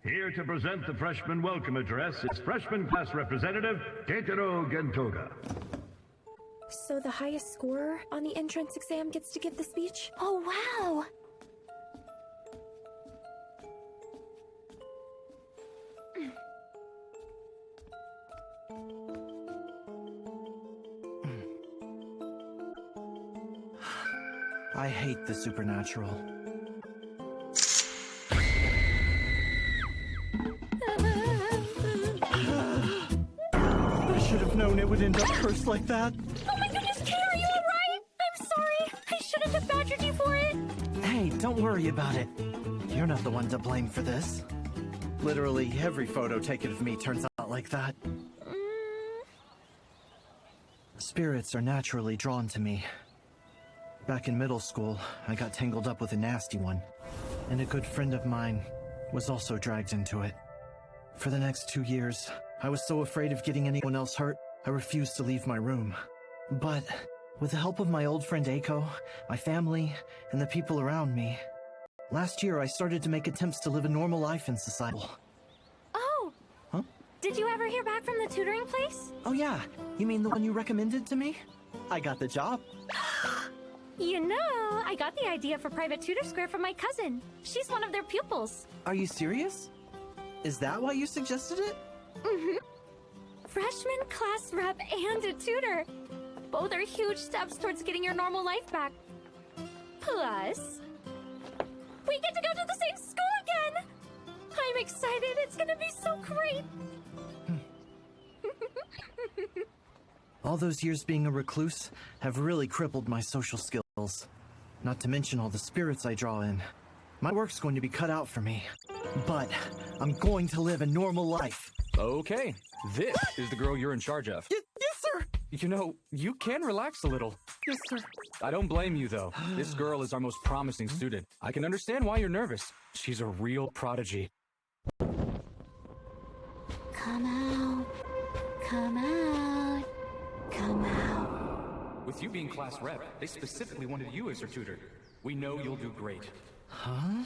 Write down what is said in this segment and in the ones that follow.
Here to present the freshman welcome address is freshman class representative Keitaro Gentoga. So the highest scorer on the entrance exam gets to give the speech? Oh, wow! I hate the supernatural. I should have known it would end up cursed like that. Oh my goodness, Kate, are you alright? I'm sorry. I shouldn't have badgered you for it. Hey, don't worry about it. You're not the one to blame for this. Literally every photo taken of me turns out like that. Spirits are naturally drawn to me. Back in middle school, I got tangled up with a nasty one, and a good friend of mine was also dragged into it. For the next 2 years, I was so afraid of getting anyone else hurt, I refused to leave my room. But with the help of my old friend Eiko, my family, and the people around me, last year I started to make attempts to live a normal life in society. Oh! Huh? Did you ever hear back from the tutoring place? Oh yeah, you mean the one you recommended to me? I got the job. You know, I got the idea for Private Tutor Square from my cousin. She's one of their pupils. Are you serious? Is that why you suggested it? Mm-hmm. Freshman class rep and a tutor. Both are huge steps towards getting your normal life back. Plus, we get to go to the same school again! I'm excited, it's gonna be so great! All those years being a recluse have really crippled my social skills. Not to mention all the spirits I draw in. My work's going to be cut out for me. But I'm going to live a normal life. Okay, this is the girl you're in charge of. Yes, sir! You know, you can relax a little. Yes, sir. I don't blame you, though. This girl is our most promising student. I can understand why you're nervous. She's a real prodigy. Come out. Come out. Come out. With you being class rep, they specifically wanted you as her tutor. We know you'll do great. Huh?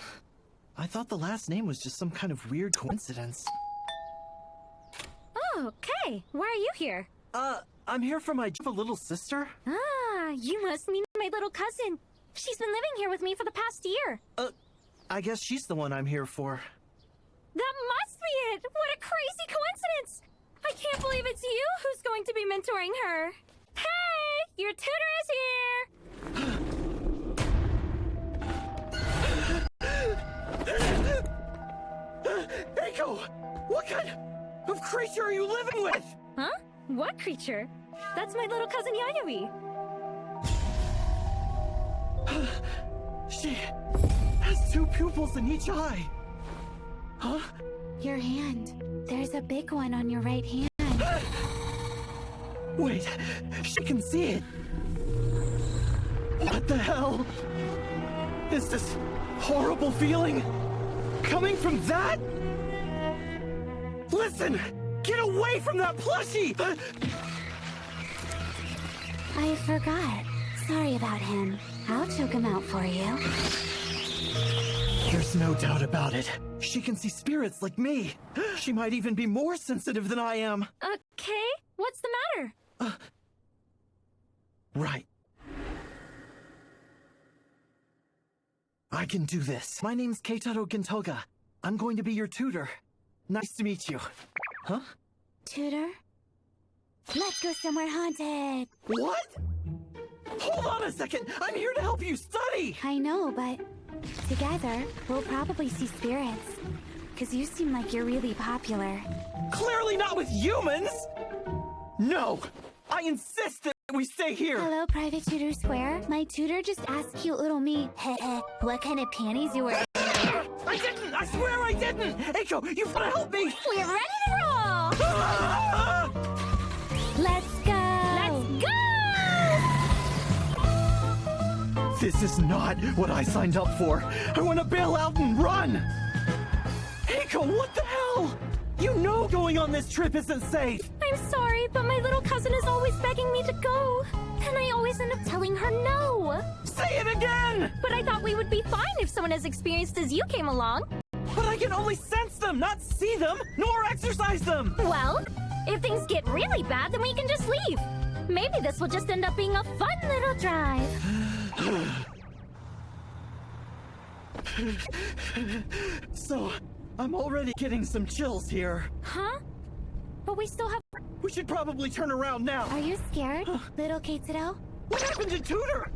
I thought the last name was just some kind of weird coincidence. Oh, okay. Why are you here? I'm here for my little sister. Ah, you must mean my little cousin. She's been living here with me for the past year. I guess she's the one I'm here for. That must be it! What a crazy coincidence! I can't believe it's you who's going to be mentoring her. Hey! Your tutor is here! Eiko! What kind of creature are you living with? Huh? What creature? That's my little cousin Yayoi. She has 2 pupils in each eye. Huh? Your hand. There's a big one on your right hand. Wait, she can see it. What the hell? Is this horrible feeling coming from that? Listen! Get away from that plushie! I forgot. Sorry about him. I'll choke him out for you. There's no doubt about it. She can see spirits like me. She might even be more sensitive than I am. Okay, what's the matter? Right. I can do this. My name's Keitaro Gentoga. I'm going to be your tutor. Nice to meet you. Huh? Tutor? Let's go somewhere haunted. What? Hold on a second. I'm here to help you study. I know, but together, we'll probably see spirits. Because you seem like you're really popular. Clearly not with humans. No, I insist that we stay here. Hello, Private Tutor Square. My tutor just asked cute little me, what kind of panties you wear. I didn't! I swear I didn't! Eiko, you've got to help me! We're ready to roll! Ah! Let's go! Let's go! This is not what I signed up for. I want to bail out and run! Eiko, what the hell? You know going on this trip isn't safe! I'm sorry, but my little cousin is always begging me to go. And I always end up telling her no. Say it again! But I thought we would be fine if someone as experienced as you came along. But I can only sense them, not see them, nor exercise them! Well, if things get really bad, then we can just leave. Maybe this will just end up being a fun little drive. So, I'm already getting some chills here. Huh? But we still have... We should probably turn around now. Are you scared, little Keitaro? What happened to Tutor?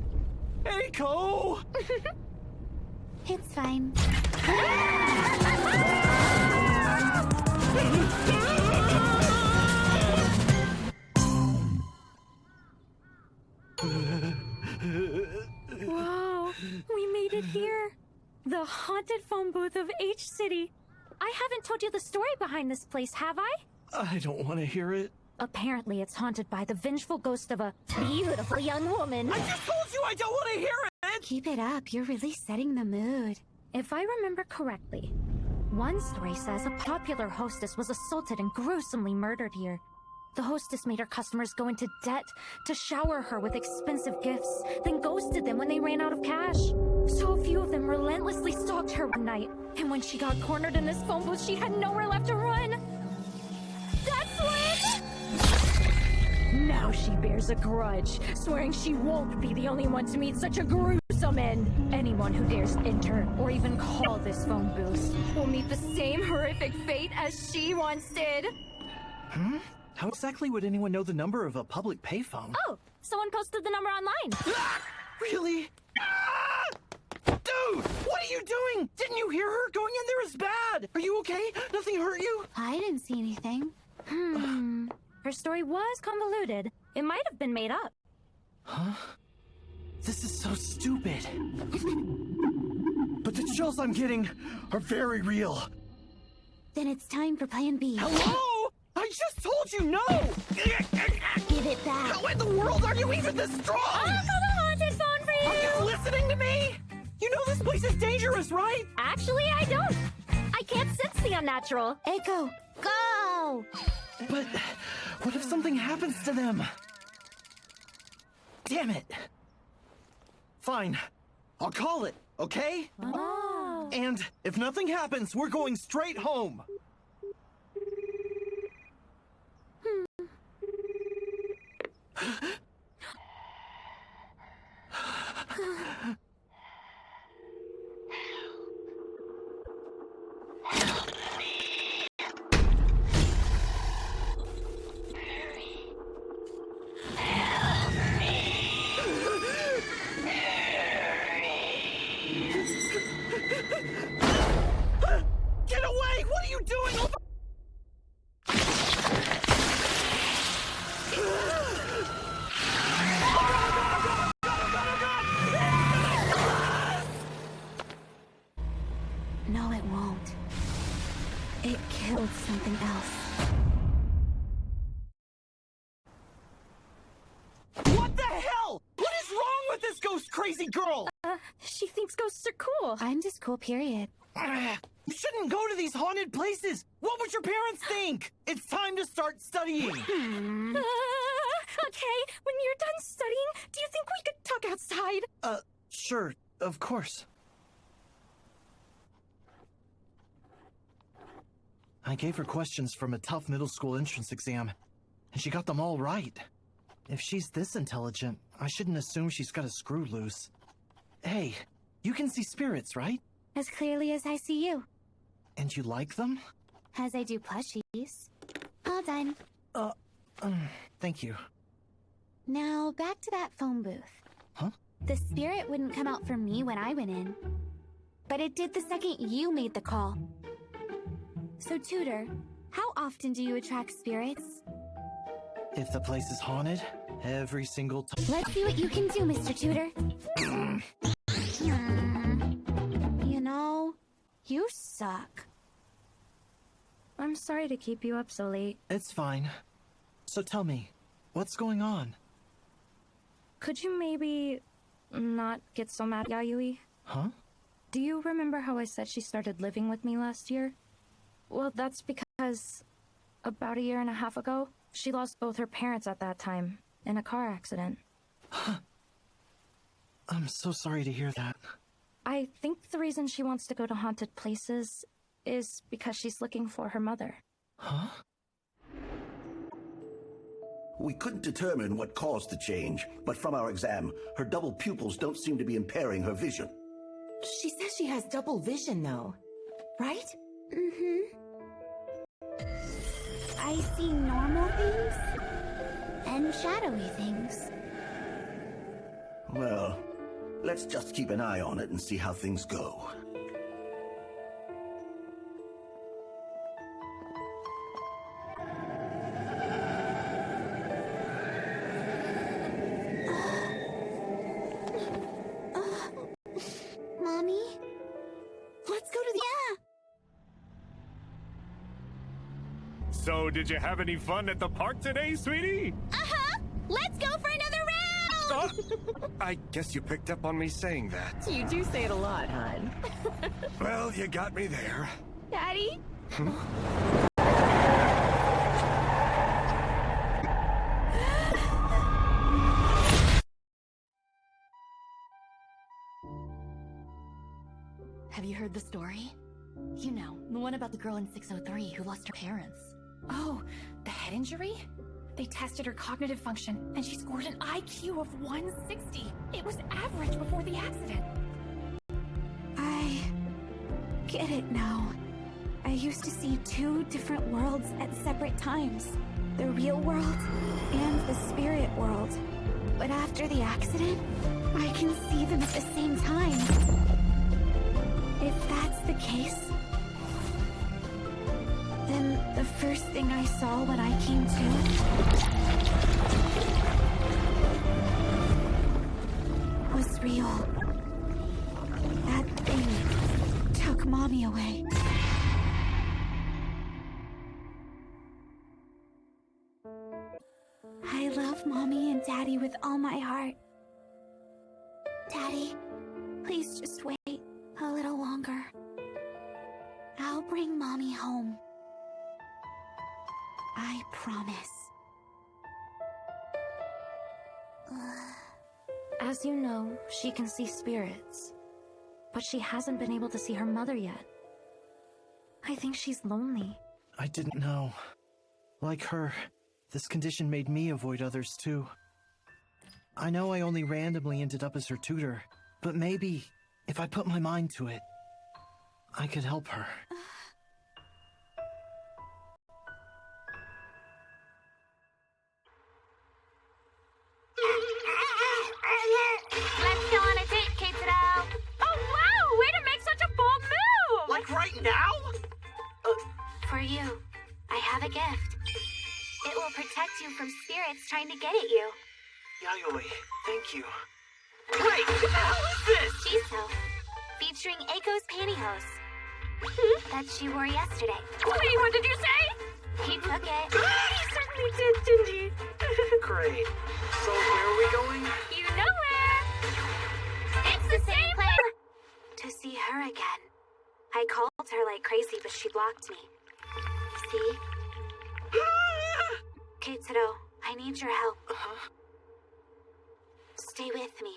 Eiko! It's fine. Whoa, we made it here. The haunted phone booth of H City. I haven't told you the story behind this place, have I? I don't want to hear it. Apparently it's haunted by the vengeful ghost of a beautiful young woman. I just told you I don't want to hear it! Keep it up, you're really setting the mood. If I remember correctly, one story says a popular hostess was assaulted and gruesomely murdered here. The hostess made her customers go into debt to shower her with expensive gifts, then ghosted them when they ran out of cash. So a few of them relentlessly stalked her one night, and when she got cornered in this phone booth, she had nowhere left to run. That's when... Now she bears a grudge, swearing she won't be the only one to meet such a gruesome end. Anyone who dares enter or even call this phone booth will meet the same horrific fate as she once did. Hmm? How exactly would anyone know the number of a public payphone? Oh, someone posted the number online. Really? Dude, what are you doing? Didn't you hear her? Going in there is bad. Are you okay? Nothing hurt you? I didn't see anything. Her story was convoluted. It might have been made up. Huh? This is so stupid. But the chills I'm getting are very real. Then it's time for Plan B. Hello? I just told you no! Give it back. How in the world are you even this strong? I'll call the haunted phone for you! Are you listening to me? You know this place is dangerous, right? Actually, I don't. I can't sense the unnatural. Echo, go! But what if something happens to them? Damn it. Fine. I'll call it, okay? Oh. And if nothing happens, we're going straight home. Get away! What are you doing? No, it won't. It killed something else. What the hell? What is wrong with this ghost crazy girl? She thinks ghosts are cool. I'm just cool, period. You shouldn't go to these haunted places. What would your parents think? It's time to start studying. Okay, when you're done studying, do you think we could talk outside? Sure, of course. I gave her questions from a tough middle school entrance exam, and she got them all right. If she's this intelligent, I shouldn't assume she's got a screw loose. Hey, you can see spirits, right? As clearly as I see you. And you like them? As I do plushies. All done. Thank you. Now, back to that phone booth. Huh? The spirit wouldn't come out for me when I went in. But it did the second you made the call. So, Tutor, how often do you attract spirits? If the place is haunted, every single time. Let's see what you can do, Mr. Tutor. You know, you suck. I'm sorry to keep you up so late. It's fine. So tell me, what's going on? Could you maybe not get so mad, Yayoi? Huh? Do you remember how I said she started living with me last year? Well, that's because about 1.5 years ago, she lost both her parents at that time in a car accident. I'm so sorry to hear that. I think the reason she wants to go to haunted places is because she's looking for her mother. Huh? We couldn't determine what caused the change, but from our exam, her double pupils don't seem to be impairing her vision. She says she has double vision, though. Right? Mm-hmm. I see normal things and shadowy things. Well, let's just keep an eye on it and see how things go. Mommy? Let's go to the... So, did you have any fun at the park today, sweetie? Uh-huh! Let's go for another round! I guess you picked up on me saying that. You do say it a lot, hon. Well, you got me there. Daddy? Have you heard the story? You know, the one about the girl in 603 who lost her parents. Oh, the head injury? They tested her cognitive function, and she scored an IQ of 160. It was average before the accident. I get it now. I used to see two different worlds at separate times. The real world and the spirit world. But after the accident, I can see them at the same time. If that's the case, then the first thing I saw when I came to was real. That thing took Mommy away. I love Mommy and Daddy with all my heart. Daddy, please just wait a little longer. I'll bring Mommy home. I promise. As you know, she can see spirits, but she hasn't been able to see her mother yet. I think she's lonely. I didn't know. Like her, this condition made me avoid others too. I know I only randomly ended up as her tutor, but maybe, if I put my mind to it, I could help her. Let's go on a date, Keitaro! Oh wow! Way to make such a bold move! Like right now? For you, I have a gift. It will protect you from spirits trying to get at you. Yayoi, thank you. Wait, what the hell is this? Shiso, featuring Eiko's pantyhose. That she wore yesterday. Wait, what did you say? He took it. He certainly did, didn't he? Great. So where are we going? You know where? It's the same place! To see her again. I called her like crazy, but she blocked me. See? Keitaro, I need your help. Stay with me.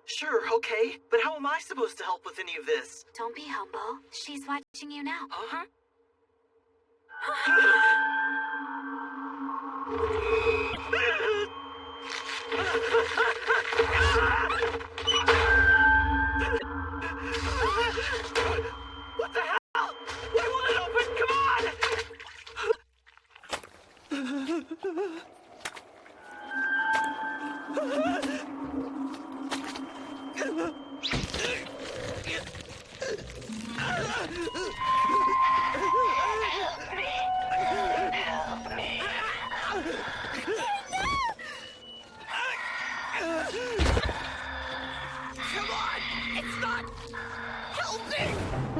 Sure, okay. But how am I supposed to help with any of this? Don't be humble. She's watching you now. Huh? What the hell? Why won't it open? Come on!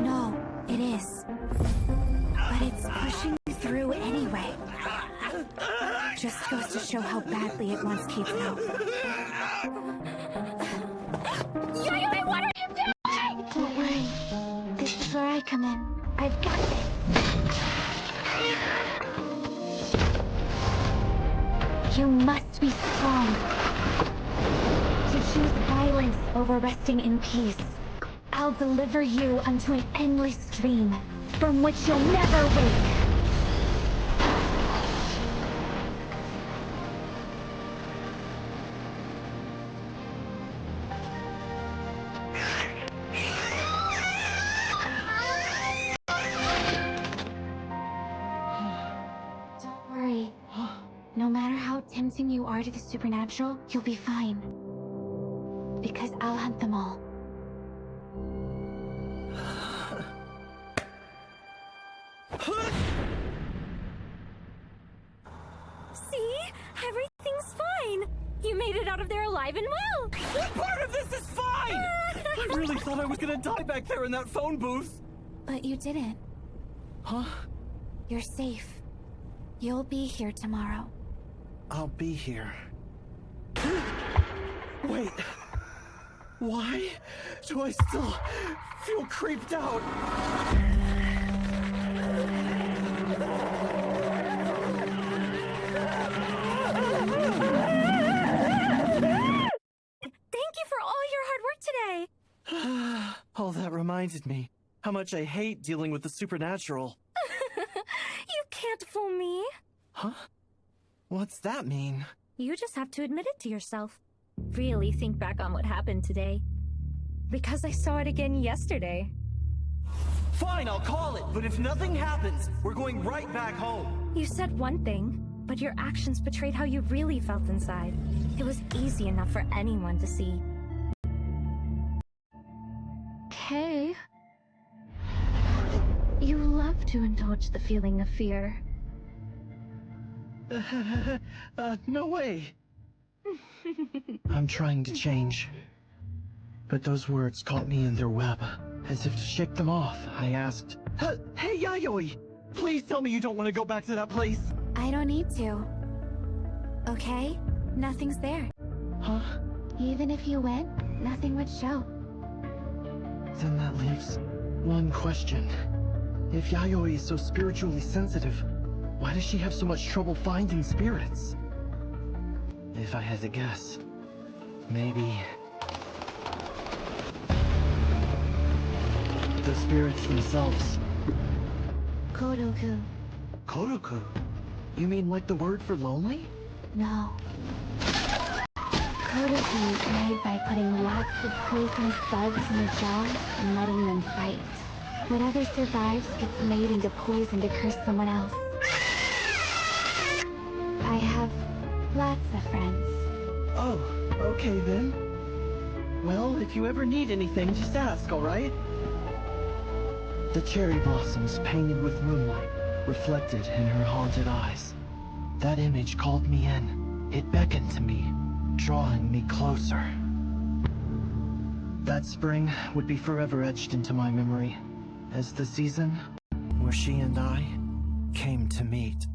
No, it is. But it's pushing through anyway. Just goes to show how badly it wants Keitaro. Yayoi, what are you doing? Don't worry. This is where I come in. I've got this. You must be strong. To choose violence over resting in peace. I'll deliver you unto an endless dream. from which you'll never wake. Don't worry. No matter how tempting you are to the supernatural, you'll be fine. Because I'll hunt them all. See? Everything's fine. You made it out of there alive and well. What part of this is fine? I really thought I was gonna die back there in that phone booth. But you didn't. Huh? You're safe. You'll be here tomorrow. I'll be here. Wait. Why do I still feel creeped out? Thank you for all your hard work today. Oh, that reminded me how much I hate dealing with the supernatural. You can't fool me. Huh? What's that mean? You just have to admit it to yourself. Really think back on what happened today. Because I saw it again yesterday. Fine, I'll call it, but if nothing happens, we're going right back home. You said one thing, but your actions betrayed how you really felt inside. It was easy enough for anyone to see. Okay. You love to indulge the feeling of fear. No way. I'm trying to change. But those words caught me in their web. As if to shake them off, I asked, Hey, Yayoi! Please tell me you don't want to go back to that place! I don't need to. Okay? Nothing's there. Huh? Even if you went, nothing would show. Then that leaves one question. If Yayoi is so spiritually sensitive, why does she have so much trouble finding spirits? If I had to guess, maybe the spirits themselves. Koroku. Koroku? You mean like the word for lonely? No. Koroku is made by putting lots of poisonous bugs in a jar and letting them fight. Whatever survives gets made into poison to curse someone else. I have lots of friends. Oh, okay then. Well, if you ever need anything, just ask, alright? The cherry blossoms painted with moonlight, reflected in her haunted eyes. That image called me in. It beckoned to me, drawing me closer. That spring would be forever etched into my memory, as the season where she and I came to meet.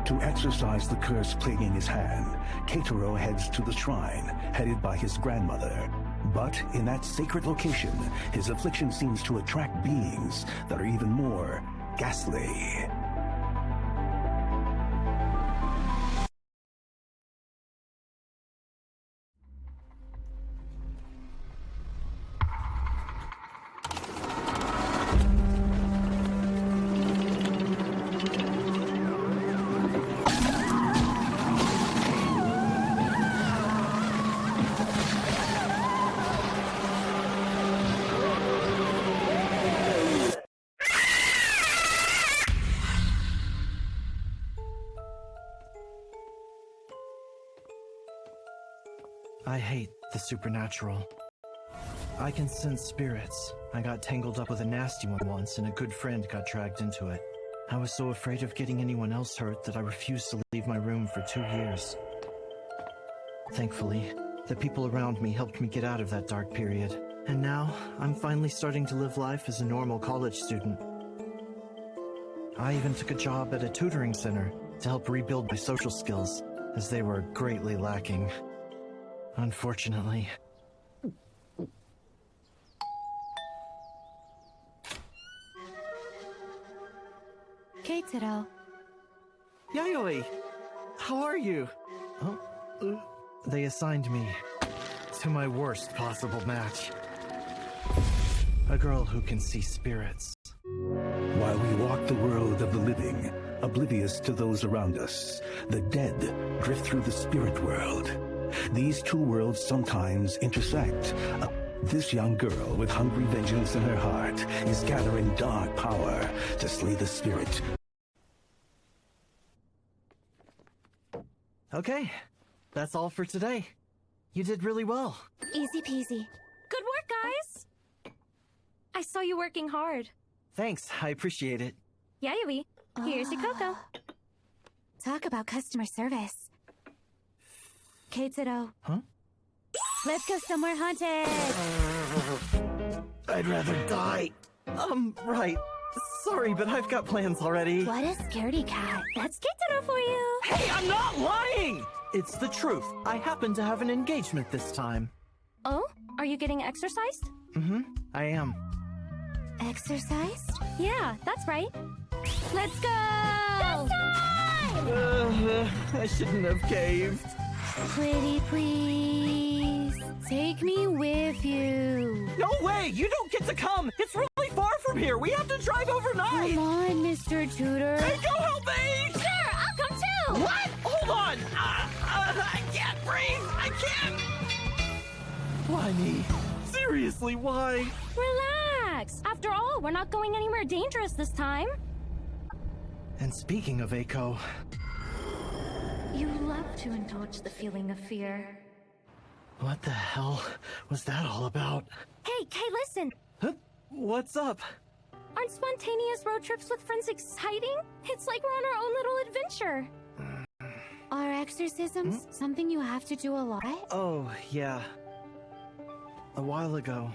To exorcise the curse plaguing his hand, Keitaro heads to the shrine, headed by his grandmother. But in that sacred location, his affliction seems to attract beings that are even more ghastly. I hate the supernatural. I can sense spirits. I got tangled up with a nasty one once, and a good friend got dragged into it. I was so afraid of getting anyone else hurt that I refused to leave my room for 2 years. Thankfully, the people around me helped me get out of that dark period. And now, I'm finally starting to live life as a normal college student. I even took a job at a tutoring center to help rebuild my social skills, as they were greatly lacking. Unfortunately. Keitaro. Yayoi! How are you? Oh, they assigned me to my worst possible match. A girl who can see spirits. While we walk the world of the living, oblivious to those around us, the dead drift through the spirit world. These two worlds sometimes intersect. This young girl with hungry vengeance in her heart is gathering dark power to slay the spirit. Okay, that's all for today. You did really well. Easy peasy. Good work, guys! I saw you working hard. Thanks, I appreciate it. Yayoi, here's your cocoa. Talk about customer service. Keitaro. Huh? Let's go somewhere haunted! I'd rather die. Right. Sorry, but I've got plans already. What a scaredy cat. That's Keitaro for you! Hey, I'm not lying! It's the truth. I happen to have an engagement this time. Oh? Are you getting exercised? I am. Exercised? Yeah, that's right. Let's go! I shouldn't have caved. Pretty please, take me with you. No way! You don't get to come! It's really far from here! We have to drive overnight! Come on, Mr. Tutor. Hey, go help me! Sure, I'll come too! What? Hold on! I can't breathe! I can't! Why me? Seriously, why? Relax! After all, we're not going anywhere dangerous this time. And speaking of Eiko... You love to indulge the feeling of fear. What the hell was that all about? Hey, listen! Huh? What's up? Aren't spontaneous road trips with friends exciting? It's like we're on our own little adventure. Are exorcisms something you have to do a lot? Oh, yeah. A while ago,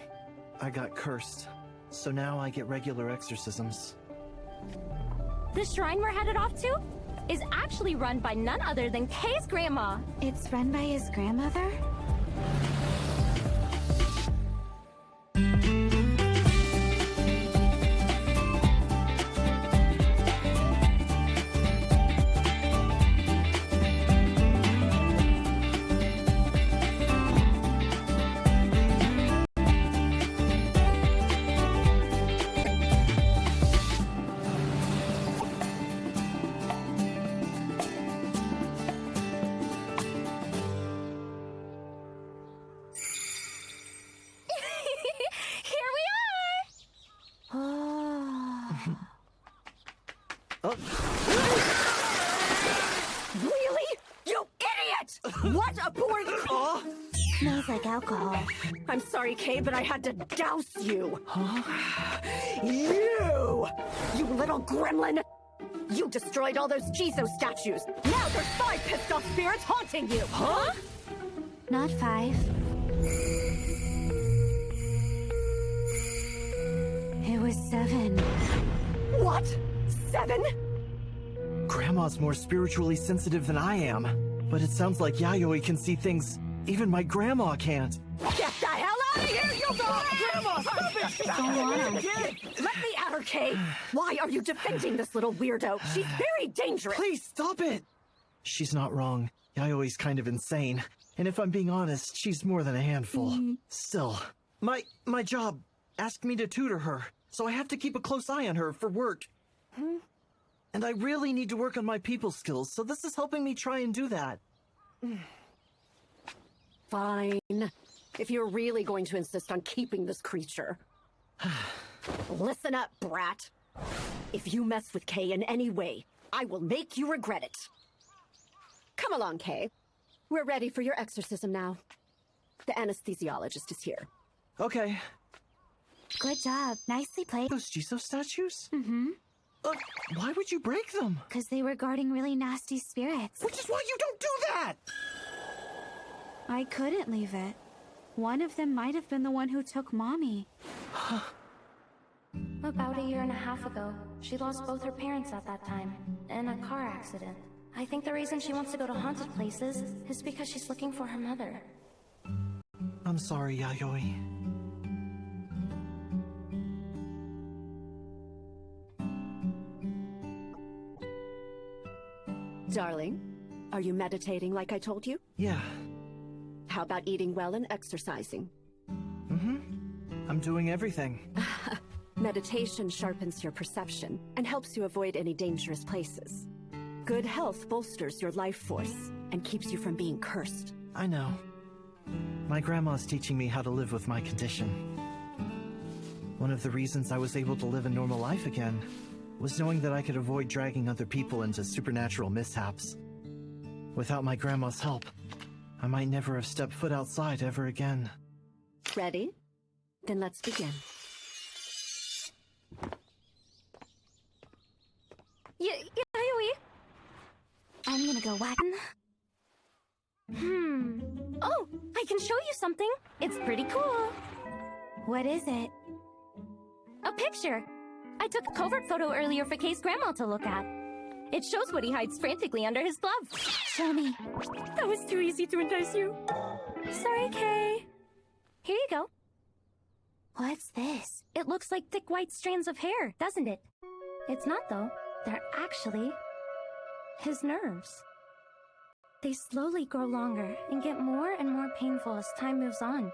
I got cursed. So now I get regular exorcisms. The shrine we're headed off to is actually run by none other than Kei's grandma. It's run by his grandmother? Really? You idiot! What a poor... Smells like alcohol. I'm sorry, Kei, but I had to douse you. You little gremlin! You destroyed all those Jizo statues. Now there's 5 pissed off spirits haunting you. Huh? Not 5. It was 7. What? 7? Grandma's more spiritually sensitive than I am. But it sounds like Yayoi can see things even my grandma can't. Get the hell out of here, you dog! Grandma, stop it! Go on. Let me at her, Kei. Why are you defending this little weirdo? She's very dangerous. Please stop it! She's not wrong. Yayoi's kind of insane. And if I'm being honest, she's more than a handful. Still, my job asked me to tutor her, so I have to keep a close eye on her for work. And I really need to work on my people skills, so this is helping me try and do that. Fine. If you're really going to insist on keeping this creature. Listen up, brat. If you mess with Kei in any way, I will make you regret it. Come along, Kei. We're ready for your exorcism now. The anesthesiologist is here. Okay. Good job. Nicely played. Those Jizo statues? Why would you break them? Because they were guarding really nasty spirits. Which is why you don't do that! I couldn't leave it. One of them might have been the one who took Mommy. About 1.5 years ago, she lost both her parents at that time, in a car accident. I think the reason she wants to go to haunted places is because she's looking for her mother. I'm sorry, Yayoi. Darling, are you meditating like I told you? Yeah. How about eating well and exercising? I'm doing everything. Meditation sharpens your perception and helps you avoid any dangerous places. Good health bolsters your life force and keeps you from being cursed. I know. My grandma's teaching me how to live with my condition. One of the reasons I was able to live a normal life again was knowing that I could avoid dragging other people into supernatural mishaps. Without my grandma's help, I might never have stepped foot outside ever again. Ready? Then let's begin. Yayoi? I'm gonna go whacking. Oh, I can show you something. It's pretty cool. What is it? A picture. I took a covert photo earlier for Kay's grandma to look at. It shows what he hides frantically under his glove. Show me. That was too easy to entice you. Sorry, Kay. Here you go. What's this? It looks like thick white strands of hair, doesn't it? It's not, though. They're actually his nerves. They slowly grow longer and get more and more painful as time moves on.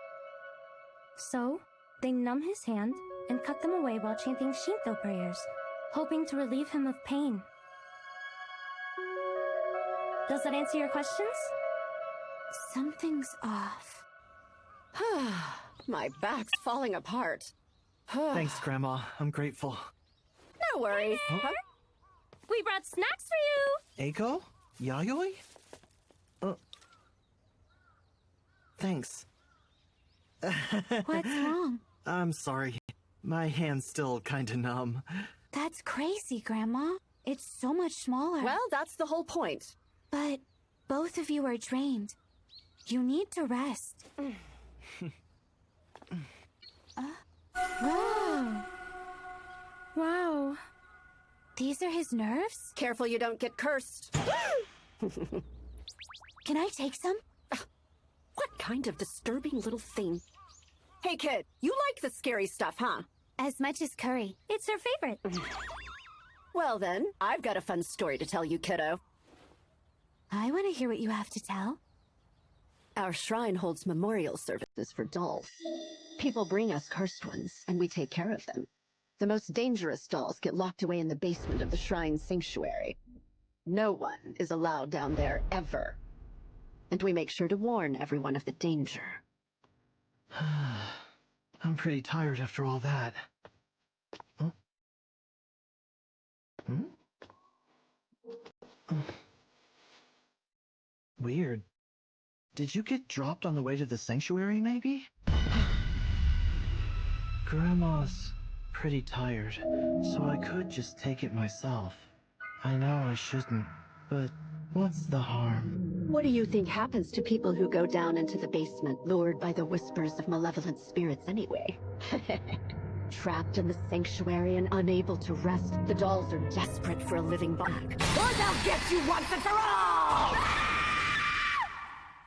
So, they numb his hand and cut them away while chanting Shinto prayers, hoping to relieve him of pain. Does that answer your questions? Something's off. My back's falling apart. Thanks, Grandma. I'm grateful. No worries. Huh? We brought snacks for you! Eiko? Yayoi? Thanks. What's wrong? I'm sorry. My hand's still kinda numb. That's crazy, Grandma. It's so much smaller. Well, that's the whole point. But both of you are drained. You need to rest. Whoa. Wow. These are his nerves? Careful you don't get cursed. Can I take some? What kind of disturbing little thing? Hey kid, you like the scary stuff, huh? As much as curry. It's her favorite. Well then, I've got a fun story to tell you, kiddo. I want to hear what you have to tell. Our shrine holds memorial services for dolls. People bring us cursed ones, and we take care of them. The most dangerous dolls get locked away in the basement of the shrine's sanctuary. No one is allowed down there, ever. And we make sure to warn everyone of the danger. I'm pretty tired after all that. Huh? Weird. Did you get dropped on the way to the sanctuary, maybe? Grandma's pretty tired, so I could just take it myself. I know I shouldn't, but what's the harm? What do you think happens to people who go down into the basement, lured by the whispers of malevolent spirits anyway? Trapped in the sanctuary and unable to rest, the dolls are desperate for a living back. Or they'll get you once and for all!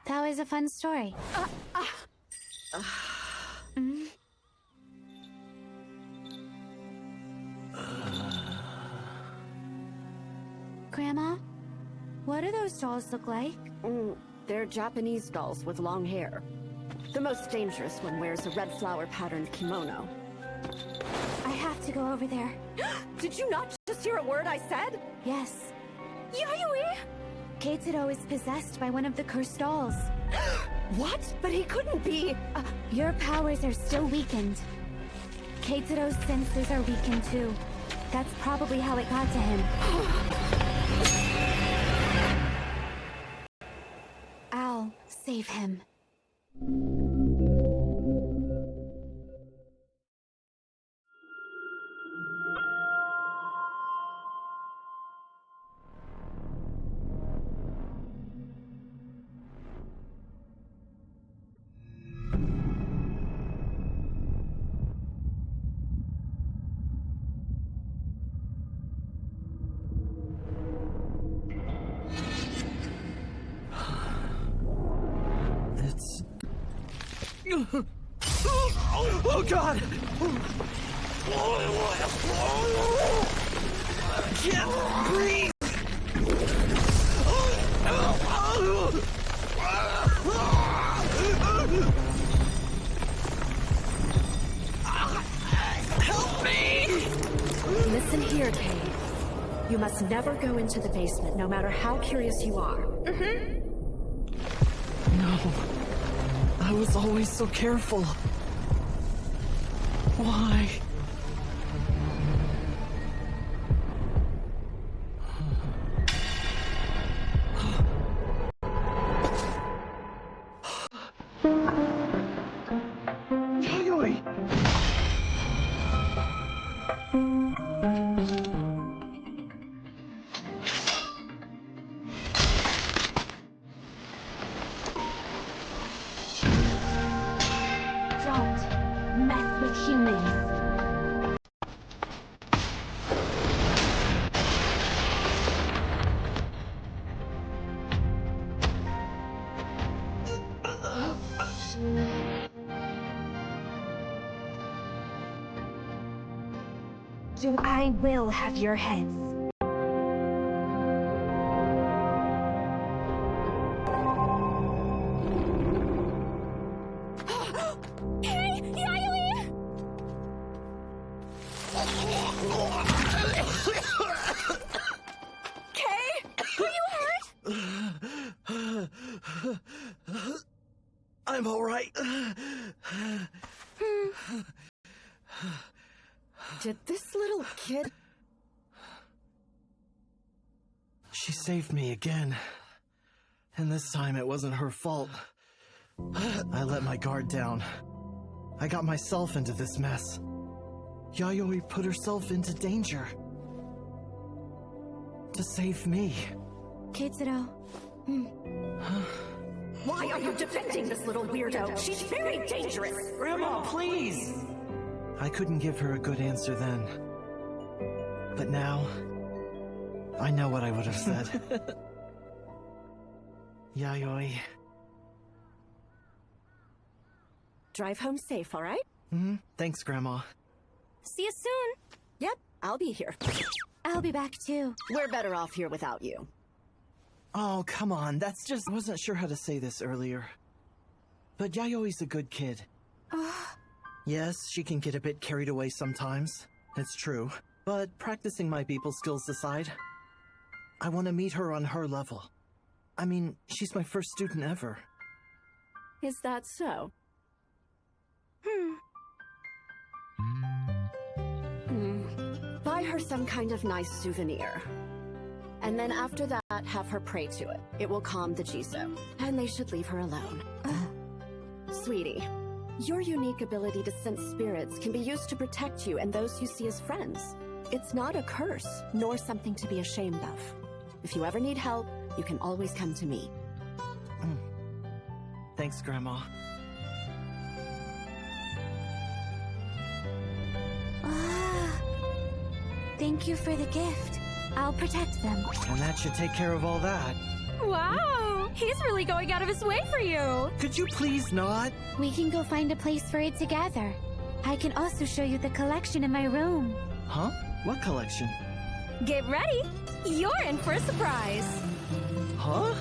That was a fun story. Grandma, what do those dolls look like? They're Japanese dolls with long hair. The most dangerous one wears a red flower-patterned kimono. I have to go over there. Did you not just hear a word I said? Yes. Yayoi? Keitaro is possessed by one of the cursed dolls. What? But he couldn't be... Your powers are still weakened. Keitaro's senses are weakened too. That's probably how it got to him. I'll save him. Oh God! I can't breathe! Remember, Kay, you must never go into the basement, no matter how curious you are. No. I was always so careful. Why? Yayoi! Don't mess with humans. I will have your heads. Hey, Yayoi! Kay, are you hurt? I'm alright. Did this little kid... She saved me again. And this time it wasn't her fault. I let my guard down. I got myself into this mess. Yayoi put herself into danger. To save me. Keitaro. Why are you defending this little weirdo? She's very dangerous! Grandma, please! I couldn't give her a good answer then. But now, I know what I would have said. Yayoi. Drive home safe, all right? Thanks, Grandma. See you soon. Yep, I'll be here. I'll be back too. We're better off here without you. Oh, come on, that's just... I wasn't sure how to say this earlier. But Yayoi's a good kid. Yes, she can get a bit carried away sometimes. It's true. But practicing my people skills aside, I want to meet her on her level. I mean, she's my first student ever. Is that so? Buy her some kind of nice souvenir. And then after that, have her pray to it. It will calm the Jiso. And they should leave her alone. Sweetie, your unique ability to sense spirits can be used to protect you and those you see as friends. It's not a curse, nor something to be ashamed of. If you ever need help, you can always come to me. Thanks, Grandma. Thank you for the gift. I'll protect them. And that should take care of all that. Wow, he's really going out of his way for you. Could you please not? We can go find a place for it together. I can also show you the collection in my room. Huh? What collection? Get ready. You're in for a surprise. Huh?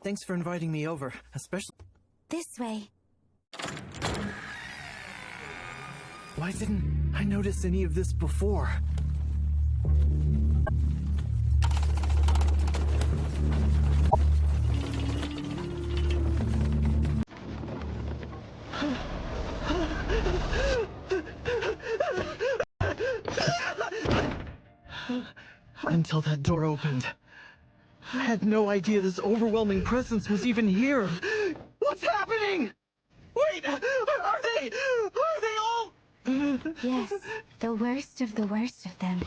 Thanks for inviting me over, especially... This way. Why didn't I notice any of this before? Until that door opened. I had no idea this overwhelming presence was even here. What's happening? Wait, are they all? Yes, the worst of them.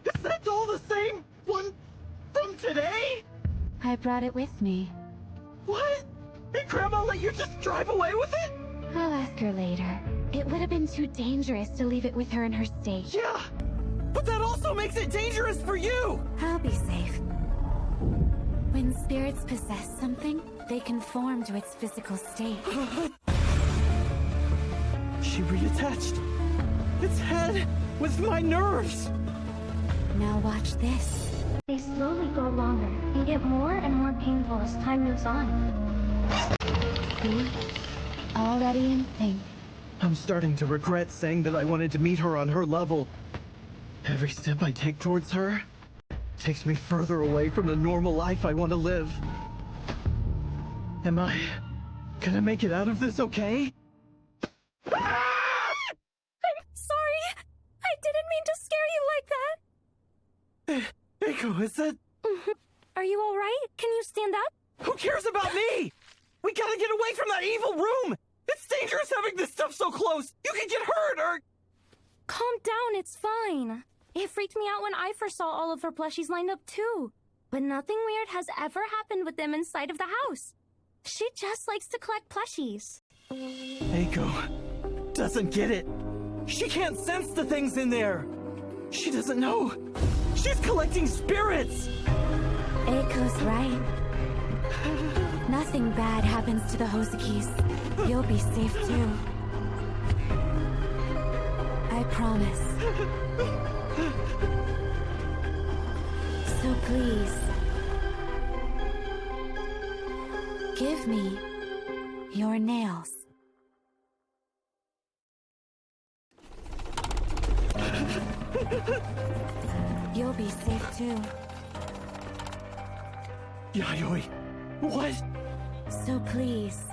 Is that all the same one from today? I brought it with me. What? Did Grandma let you just drive away with it? I'll ask her later. It would have been too dangerous to leave it with her in her state. Yeah, but that also makes it dangerous for you! I'll be safe. When spirits possess something, they conform to its physical state. She reattached its head with my nerves! Now watch this. They slowly grow longer and get more and more painful as time moves on. See? Already in sync. I'm starting to regret saying that I wanted to meet her on her level. Every step I take towards her takes me further away from the normal life I want to live. Am I gonna make it out of this okay? I'm sorry. I didn't mean to scare you like that. Eiko, is it? Are you alright? Can you stand up? Who cares about me? We gotta get away from that evil room! It's dangerous having this stuff so close! You can get hurt or... Calm down, it's fine. It freaked me out when I first saw all of her plushies lined up too. But nothing weird has ever happened with them inside of the house. She just likes to collect plushies. Eiko doesn't get it. She can't sense the things in there. She doesn't know. She's collecting spirits! Eiko's right. Nothing bad happens to the Hosakis. You'll be safe too. I promise. So please, give me your nails. You'll be safe too. Yayoi, what? So please,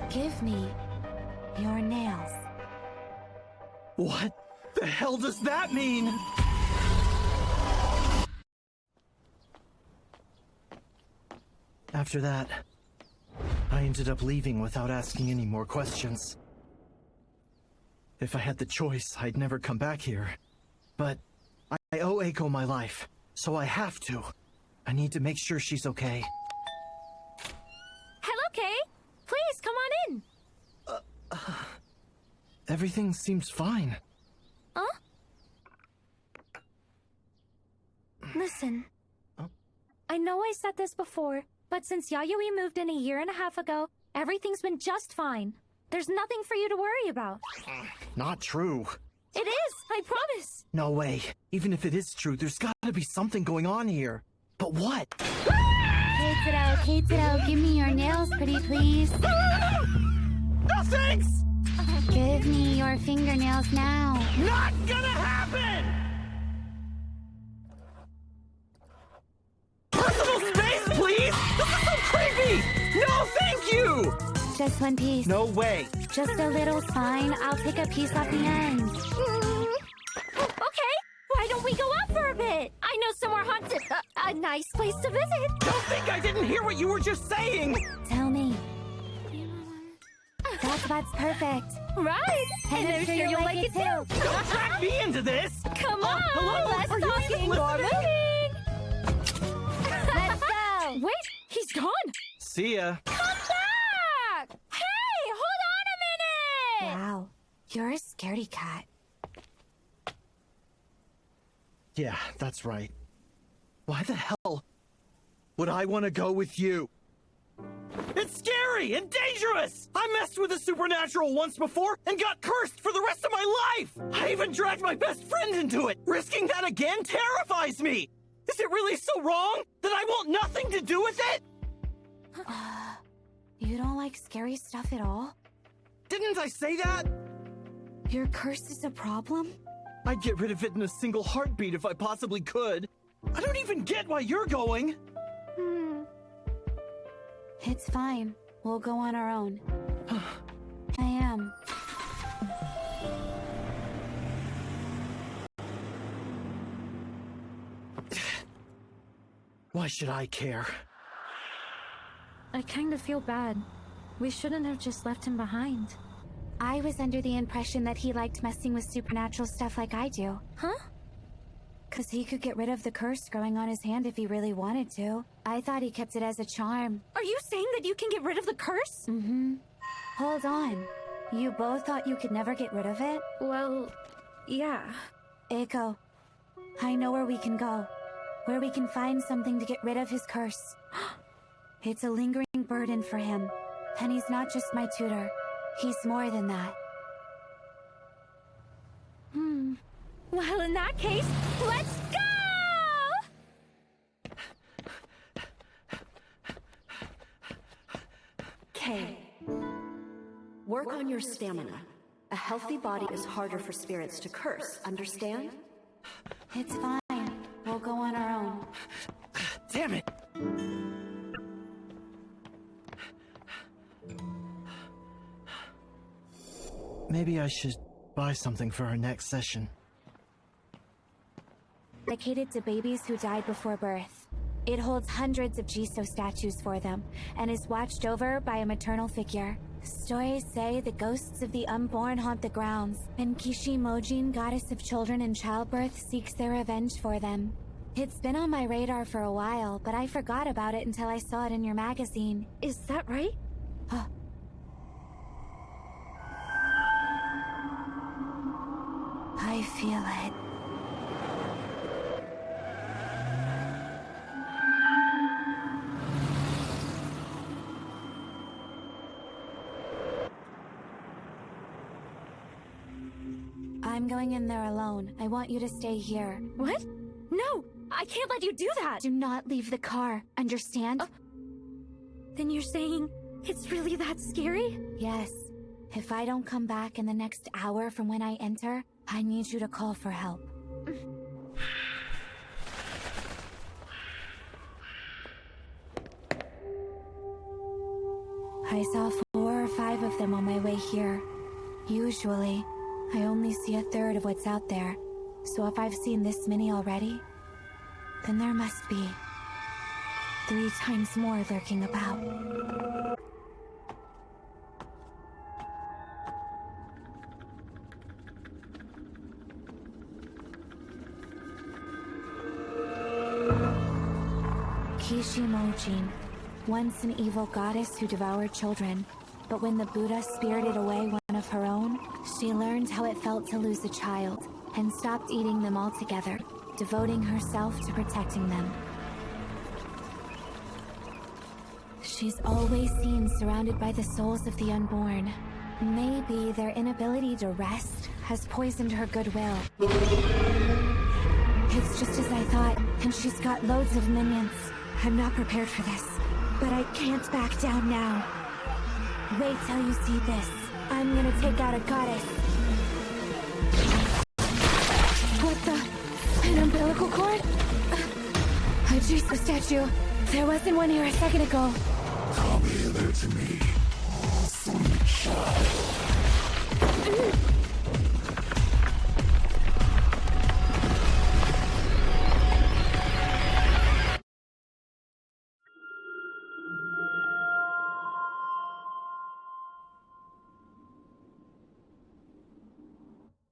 give me your nails. What the hell does that mean? After that, I ended up leaving without asking any more questions. If I had the choice, I'd never come back here. But I owe Eiko my life, so I have to. I need to make sure she's okay. Hello, Kay. Please, come on in. Everything seems fine. Huh? Listen. Oh? I know I said this before, but since Yayoi moved in a year and a half ago, everything's been just fine. There's nothing for you to worry about. Not true. It is, I promise. No way. Even if it is true, there's gotta be something going on here. But what? Keitaro, give me your nails, pretty please. No thanks! Give me your fingernails now. Not gonna happen! Personal space, please! This is so creepy! No, thank you! Just one piece. No way. Just a little's fine. I'll pick a piece off the end. Okay, why don't we go out for a bit? I know somewhere haunted, a nice place to visit. Don't think I didn't hear what you were just saying! Tell me. That spot's perfect. Right, and I'm sure you'll like it too. Don't drag me into this! Come on, hello? let's Are you talk even more listening? moving. Let's go. Wait, he's gone. See ya. Come back! Hey, hold on a minute! Wow, you're a scaredy cat. Yeah, that's right. Why the hell would I want to go with you? It's scary and dangerous! I messed with the supernatural once before and got cursed for the rest of my life! I even dragged my best friend into it! Risking that again terrifies me! Is it really so wrong that I want nothing to do with it? You don't like scary stuff at all? Didn't I say that? Your curse is a problem? I'd get rid of it in a single heartbeat if I possibly could. I don't even get why you're going. It's fine. We'll go on our own. I am. Why should I care? I kind of feel bad. We shouldn't have just left him behind. I was under the impression that he liked messing with supernatural stuff like I do. Huh? Cause he could get rid of the curse growing on his hand if he really wanted to. I thought he kept it as a charm. Are you saying that you can get rid of the curse? Mm-hmm. Hold on. You both thought you could never get rid of it? Well, yeah. Eiko, I know where we can go. Where we can find something to get rid of his curse. It's a lingering burden for him. And he's not just my tutor. He's more than that. Well, in that case, let's go! Work on your stamina. A healthy body is harder for spirits to curse, understand? It's fine. We'll go on our own. Damn it! Maybe I should buy something for our next session. Dedicated to babies who died before birth. It holds hundreds of Jiso statues for them, and is watched over by a maternal figure. Stories say the ghosts of the unborn haunt the grounds, and Kishimojin, goddess of children and childbirth, seeks their revenge for them. It's been on my radar for a while, but I forgot about it until I saw it in your magazine. Is that right? I feel it. I'm going in there alone. I want you to stay here. What? No! I can't let you do that! Do not leave the car, understand? Then you're saying it's really that scary? Yes. If I don't come back in the next hour from when I enter, I need you to call for help. I saw 4 or 5 of them on my way here. Usually, I only see a third of what's out there. So if I've seen this many already, then there must be 3 times more lurking about. Kishimojin, once an evil goddess who devoured children, but when the Buddha spirited away one of her own, she learned how it felt to lose a child, and stopped eating them altogether, devoting herself to protecting them. She's always seen surrounded by the souls of the unborn. Maybe their inability to rest has poisoned her goodwill. It's just as I thought, and she's got loads of minions. I'm not prepared for this, but I can't back down now. Wait till you see this. I'm gonna take out a goddess. What the? An umbilical cord? A Jesus statue. There wasn't one here a second ago. Come hither to me, sweet child.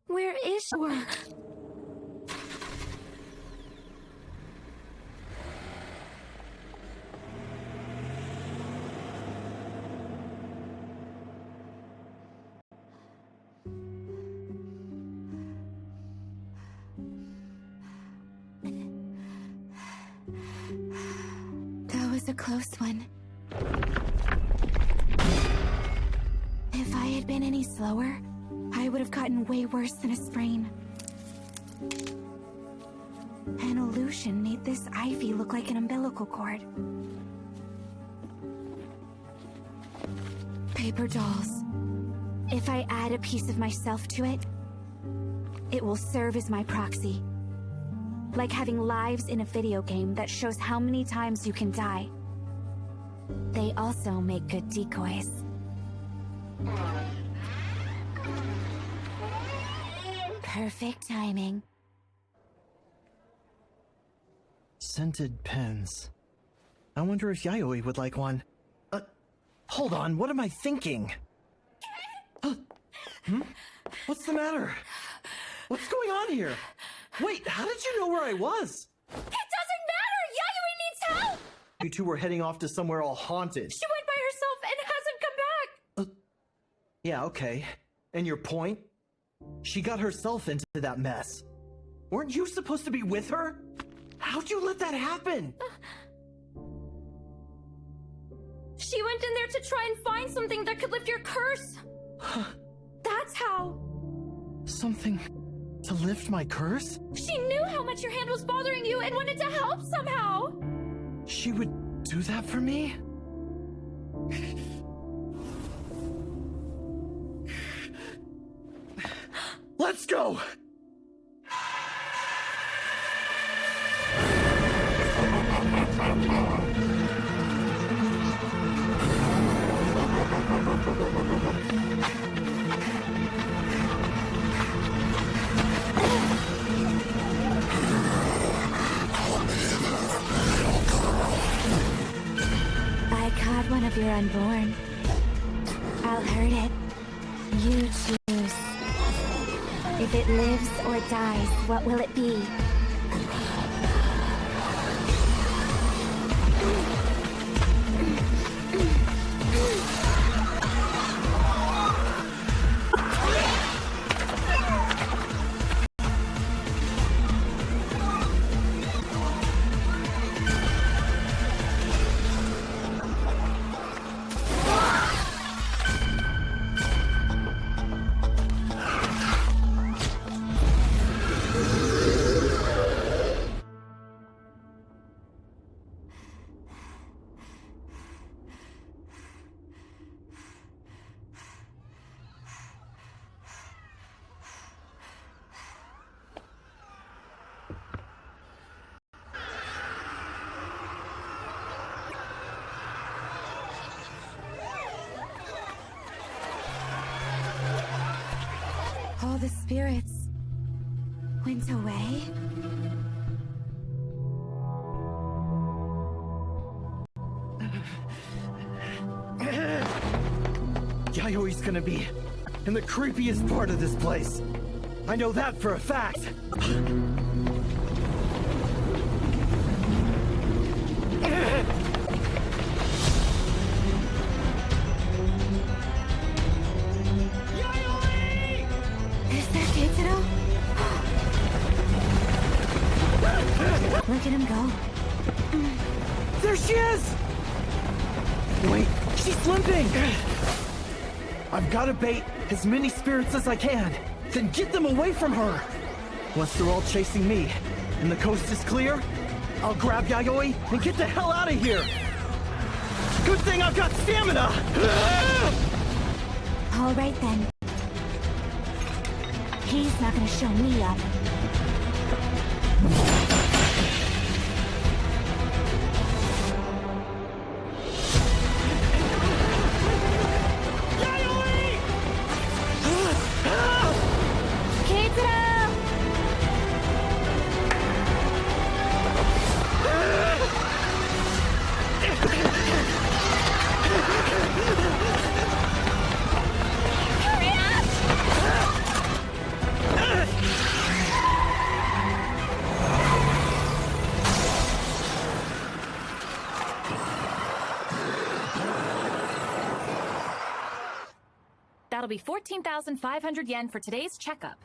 Where is she? That was a close one. If I had been any slower, I would have gotten way worse than a sprain. An illusion made this ivy look like an umbilical cord. Paper dolls. If I add a piece of myself to it, it will serve as my proxy. Like having lives in a video game that shows how many times you can die. They also make good decoys. Perfect timing. Scented pens. I wonder if Yayoi would like one. Hold on, what am I thinking? What's the matter? What's going on here? Wait, how did you know where I was? It doesn't matter! Yayoi needs help! You two were heading off to somewhere all haunted. She went by herself and hasn't come back! Yeah, okay. And your point? She got herself into that mess. Weren't you supposed to be with her? How'd you let that happen? She went in there to try and find something that could lift your curse. That's how. Something to lift my curse? She knew how much your hand was bothering you and wanted to help somehow. She would do that for me? Let's go! I caught one of your unborn. I'll hurt it. You choose. If it lives or dies, what will it be? All the spirits went away? Yayoi's gonna be in the creepiest part of this place. I know that for a fact. Is that Keitaro? Look at him go. There she is! Wait, she's limping! I've got to bait as many spirits as I can, then get them away from her! Once they're all chasing me, and the coast is clear, I'll grab Yayoi and get the hell out of here! Good thing I've got stamina! All right then. He's not gonna show me up. That'll be 14,500 yen for today's checkup.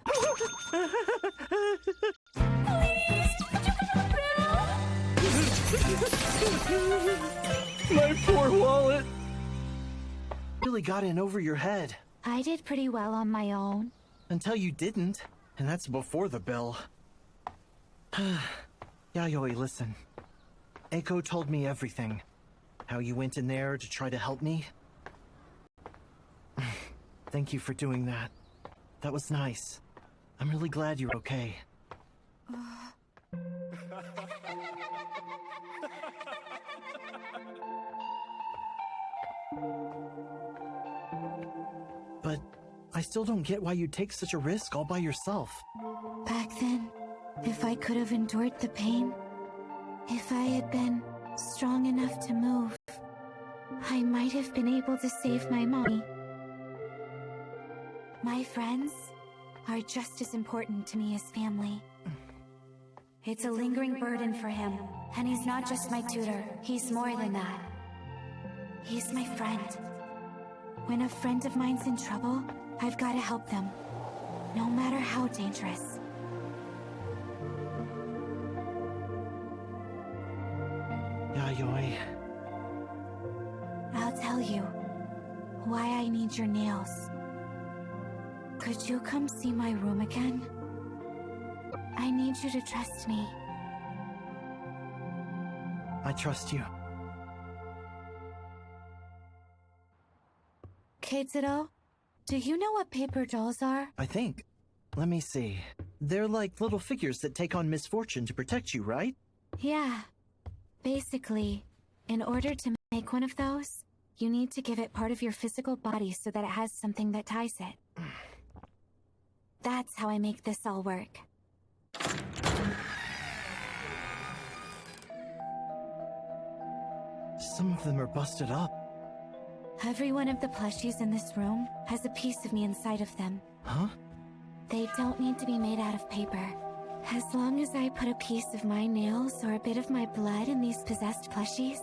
My poor wallet! Really got in over your head. I did pretty well on my own. Until you didn't, and that's before the bill. Yayoi, listen. Eiko told me everything. How you went in there to try to help me. Thank you for doing that. That was nice. I'm really glad you're okay. But I still don't get why you'd take such a risk all by yourself. Back then, if I could have endured the pain, if I had been strong enough to move, I might have been able to save my mommy. My friends are just as important to me as family. It's a lingering burden for him, and he's not just my tutor, he's more than that. He's my friend. When a friend of mine's in trouble, I've got to help them, no matter how dangerous. Yayoi. I'll tell you why I need your nails. Could you come see my room again? I need you to trust me. I trust you. Keizero, do you know what paper dolls are? I think. Let me see. They're like little figures that take on misfortune to protect you, right? Yeah. Basically, in order to make one of those, you need to give it part of your physical body so that it has something that ties it. That's how I make this all work. Some of them are busted up. Every one of the plushies in this room has a piece of me inside of them. Huh? They don't need to be made out of paper. As long as I put a piece of my nails or a bit of my blood in these possessed plushies,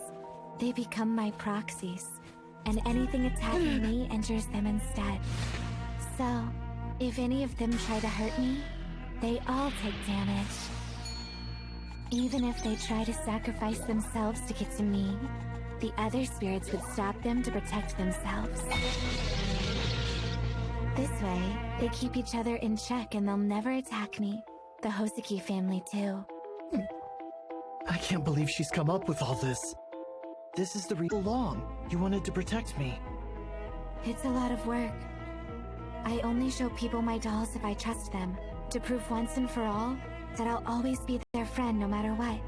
they become my proxies, and anything attacking me enters them instead. So, if any of them try to hurt me, they all take damage. Even if they try to sacrifice themselves to get to me, the other spirits would stop them to protect themselves. This way, they keep each other in check and they'll never attack me. The Hozuki family, too. I can't believe she's come up with all this. This is the real long. You wanted to protect me. It's a lot of work. I only show people my dolls if I trust them, to prove once and for all that I'll always be their friend no matter what.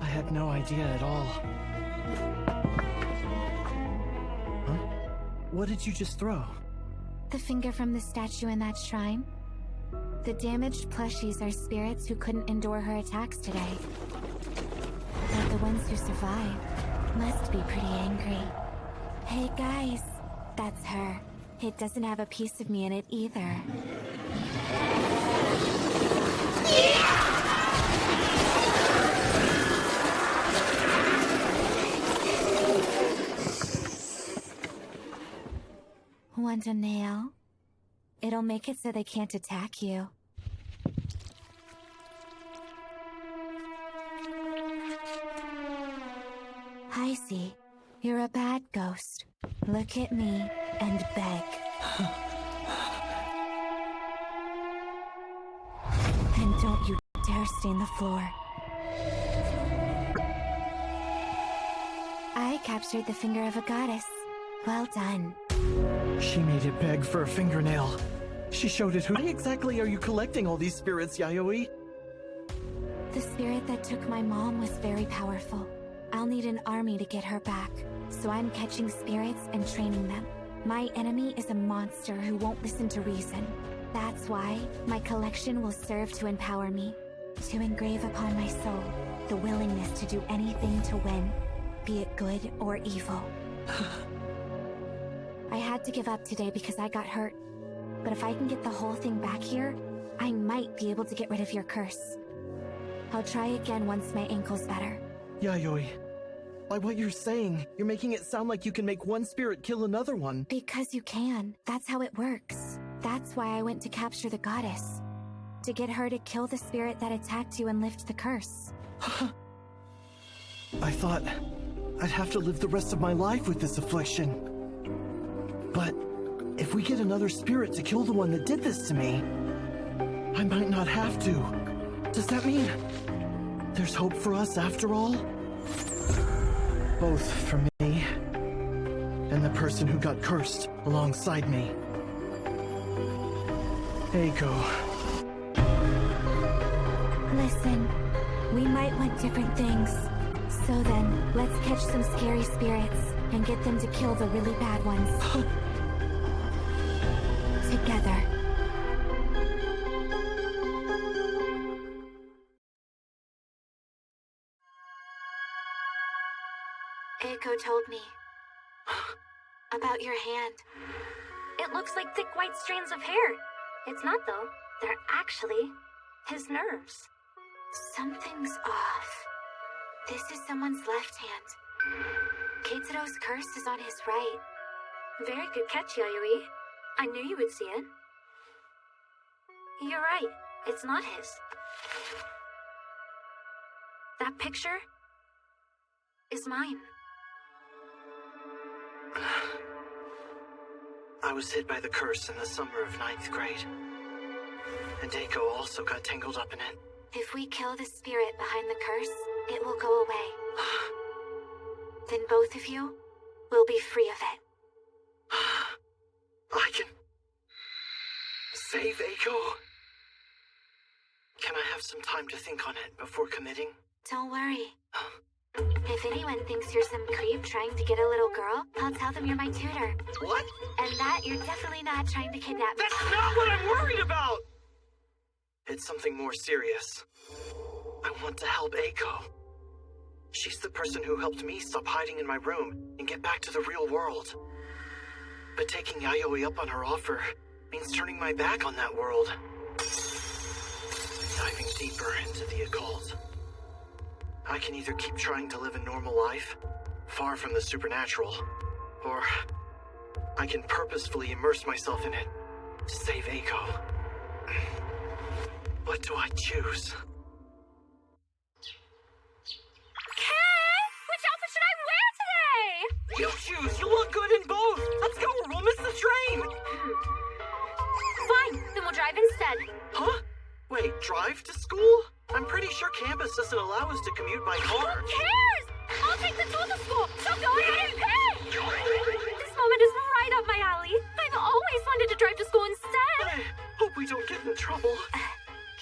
I had no idea at all. Huh? What did you just throw? The finger from the statue in that shrine. The damaged plushies are spirits who couldn't endure her attacks today. But the ones who survived must be pretty angry. Hey guys, that's her. It doesn't have a piece of me in it either. Want a nail? It'll make it so they can't attack you. I see. You're a bad ghost. Look at me and beg. And don't you dare stain the floor. I captured the finger of a goddess. Well done. She made it beg for a fingernail. She showed it. Why exactly are you collecting all these spirits, Yayoi? The spirit that took my mom was very powerful. I'll need an army to get her back, so I'm catching spirits and training them. My enemy is a monster who won't listen to reason. That's why my collection will serve to empower me, to engrave upon my soul the willingness to do anything to win, be it good or evil. I had to give up today because I got hurt, but if I can get the whole thing back here, I might be able to get rid of your curse. I'll try again once my ankle's better. Yayoi, by what you're saying, you're making it sound like you can make one spirit kill another one. Because you can. That's how it works. That's why I went to capture the goddess. To get her to kill the spirit that attacked you and lift the curse. I thought I'd have to live the rest of my life with this affliction. But if we get another spirit to kill the one that did this to me, I might not have to. Does that mean there's hope for us after all? Both for me and the person who got cursed alongside me. Eiko. Listen, we might want different things. So then, let's catch some scary spirits and get them to kill the really bad ones. Together. Eiko told me about your hand. It looks like thick white strands of hair. It's not, though. They're actually his nerves. Something's off. This is someone's left hand. Keitero's curse is on his right. Very good catch, Yayoi. I knew you would see it. You're right. It's not his. That picture is mine. I was hit by the curse in the summer of 9th grade. And Eiko also got tangled up in it. If we kill the spirit behind the curse, it will go away. Then both of you will be free of it. I can save Eiko. have some time to think on it before committing. Don't worry. If anyone thinks you're some creep trying to get a little girl, I'll tell them you're my tutor. What? And that you're definitely not trying to kidnap me. That's not what I'm worried about! It's something more serious. I want to help Eiko. She's the person who helped me stop hiding in my room and get back to the real world. But taking Yayoi up on her offer means turning my back on that world. Diving deeper into the occult. I can either keep trying to live a normal life, far from the supernatural, or I can purposefully immerse myself in it to save Eiko. What do I choose? Kay! Which outfit should I wear today? You choose! You look good in both! Let's go or we'll miss the train! Fine, then we'll drive instead. Huh? Wait, drive to school? I'm pretty sure campus doesn't allow us to commute by car. Who cares? I'll take the tool to school, so go ahead and pay! This moment is right up my alley. I've always wanted to drive to school instead. I hope we don't get in trouble.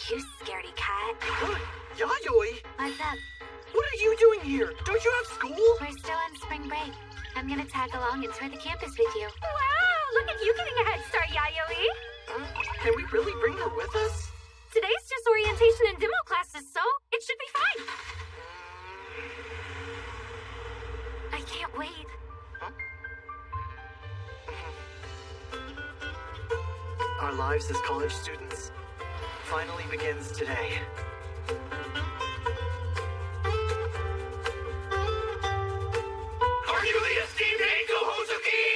You scaredy cat. Yayoi! What's up? What are you doing here? Don't you have school? We're still on spring break. I'm gonna tag along and tour the campus with you. Wow, look at you getting a head start, Yayoi. Can we really bring her with us? Today's just orientation and demo classes, so it should be fine. I can't wait. Our lives as college students finally begins today. Are you the esteemed Eiko Hozuki?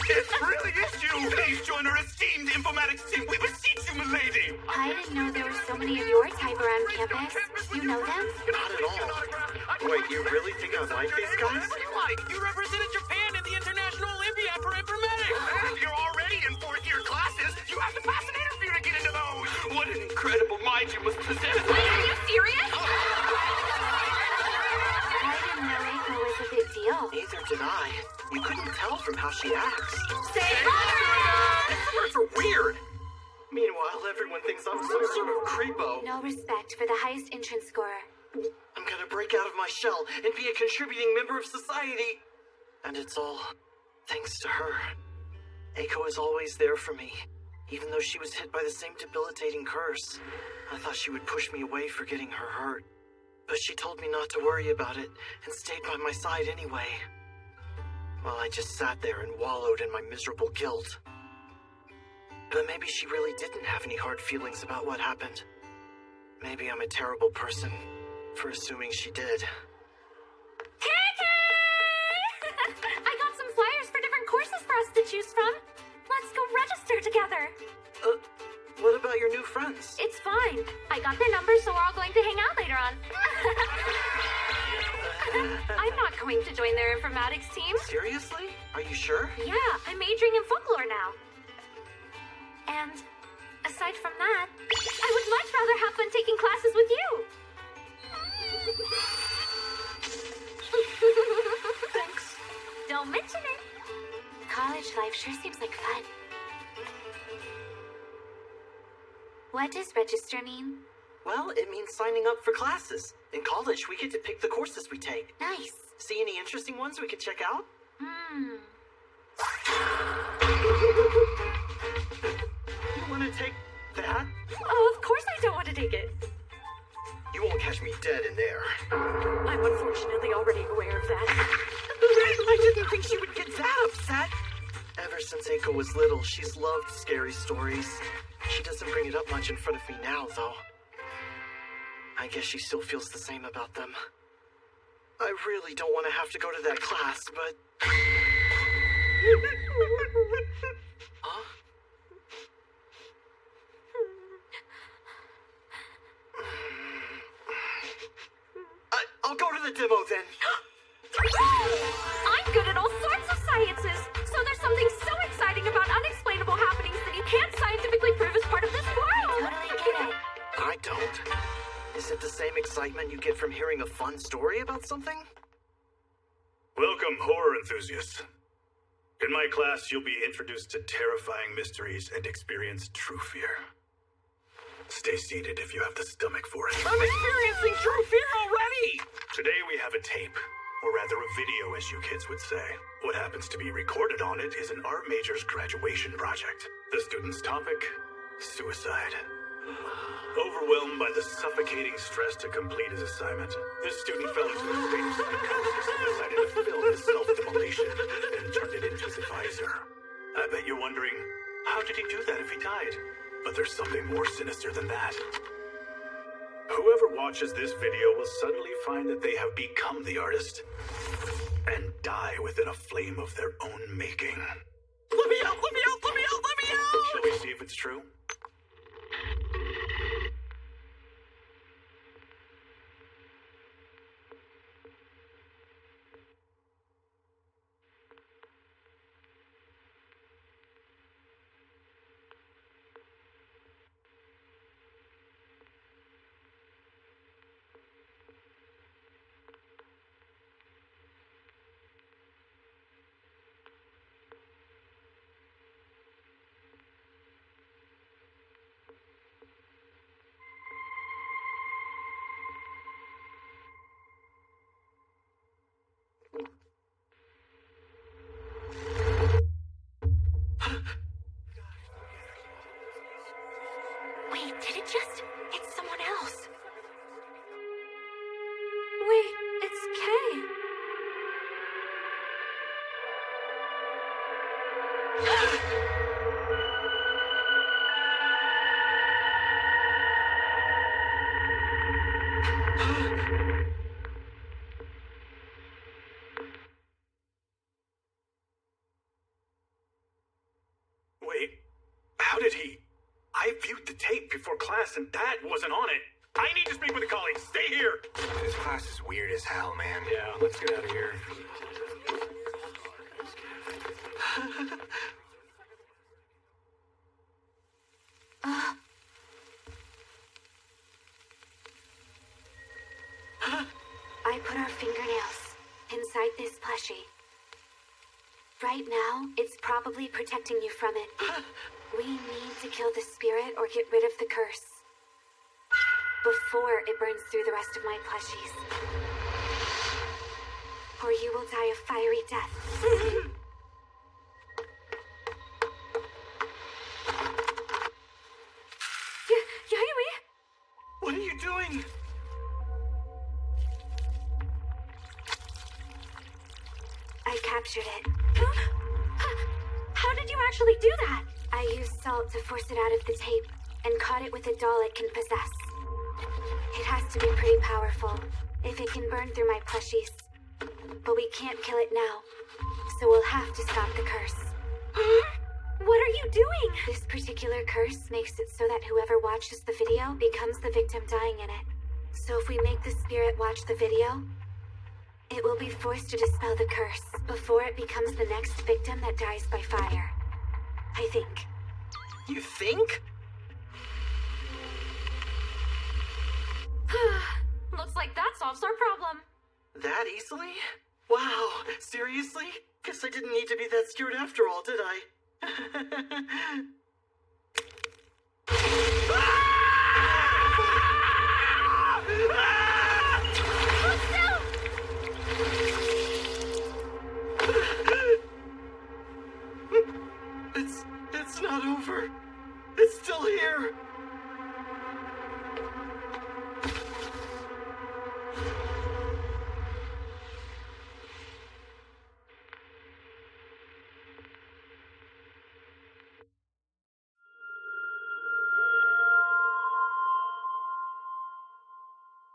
It really is you! Please join our esteemed informatics team. We beseech you, milady! I didn't know there were so many of your type around campus. You know them? Not at all. Wait, you really think I like these guys? Like, you represented Japan in the International Olympiad for Informatics! And you're already in fourth-year classes! You have to pass an interview to get into those! What an incredible mind you must possess! Wait, are you serious? I didn't know Eiko was a big deal. Neither did I. You couldn't tell from how she acts. Say Introverts are weird! Meanwhile, everyone thinks I'm some sort of creepo. No respect for the highest entrance scorer. I'm gonna break out of my shell and be a contributing member of society. And it's all thanks to her. Eiko is always there for me, even though she was hit by the same debilitating curse. I thought she would push me away for getting her hurt. But she told me not to worry about it and stayed by my side anyway. While I just sat there and wallowed in my miserable guilt. But maybe she really didn't have any hard feelings about what happened. Maybe I'm a terrible person for assuming she did. Kiki! I got some flyers for different courses for us to choose from. Let's go register together. What about your new friends? It's fine. I got their numbers, so we're all going to hang out later on. I'm not going to join their informatics team. Seriously? Are you sure? Yeah, I'm majoring in folklore now. And aside from that, I would much rather have fun taking classes with you. Thanks. Don't mention it. College life sure seems like fun. What does register mean? Well, it means signing up for classes. In college, we get to pick the courses we take. Nice. See any interesting ones we can check out? You want to take that? Oh, of course I don't want to take it. You won't catch me dead in there. I'm unfortunately already aware of that. I didn't think she would get that upset. Ever since Eiko was little, she's loved scary stories. She doesn't bring it up much in front of me now, though. I guess she still feels the same about them. I really don't want to have to go to that class, but... Huh? I'll go to the demo then. I'm good at all sorts of sciences, so there's something so exciting about unexplainable happenings that you can't scientifically prove as part of this world. Totally get it. I don't. Is it the same excitement you get from hearing a fun story about something? Welcome, horror enthusiasts. In my class, you'll be introduced to terrifying mysteries and experience true fear. Stay seated if you have the stomach for it. I'm experiencing true fear already! Today we have a tape, or rather a video as you kids would say. What happens to be recorded on it is an art major's graduation project. The student's topic, suicide. Overwhelmed by the suffocating stress to complete his assignment, this student fell into a state of psychosis and decided to film his self-immolation and turned it into his advisor. I bet you're wondering, how did he do that if he died? But there's something more sinister than that. Whoever watches this video will suddenly find that they have become the artist and die within a flame of their own making. Let me out! Let me out! Let me out! Let me out! Shall we see if it's true? Wait, did it just... It's someone else. Wait, it's Kay. Wait, how did he... I viewed the tape before class and that wasn't on it. I need to speak with a colleague. Stay here. This class is weird as hell, man. Yeah, let's get out of here. I put our fingernails inside this plushie. Right now, it's probably protecting you from it. We need to kill the spirit or get rid of the curse before it burns through the rest of my plushies. Or you will die a fiery death. What are you doing? I captured it. How did you actually do that? I used salt to force it out of the tape and caught it with a doll it can possess. It has to be pretty powerful if it can burn through my plushies. But we can't kill it now, so we'll have to stop the curse. What are you doing? This particular curse makes it so that whoever watches the video becomes the victim dying in it. So if we make the spirit watch the video, it will be forced to dispel the curse before it becomes the next victim that dies by fire. I think. You think? Looks like that solves our problem. That easily? Wow, seriously? Guess I didn't need to be that scared after all, did I? It's not over. It's still here.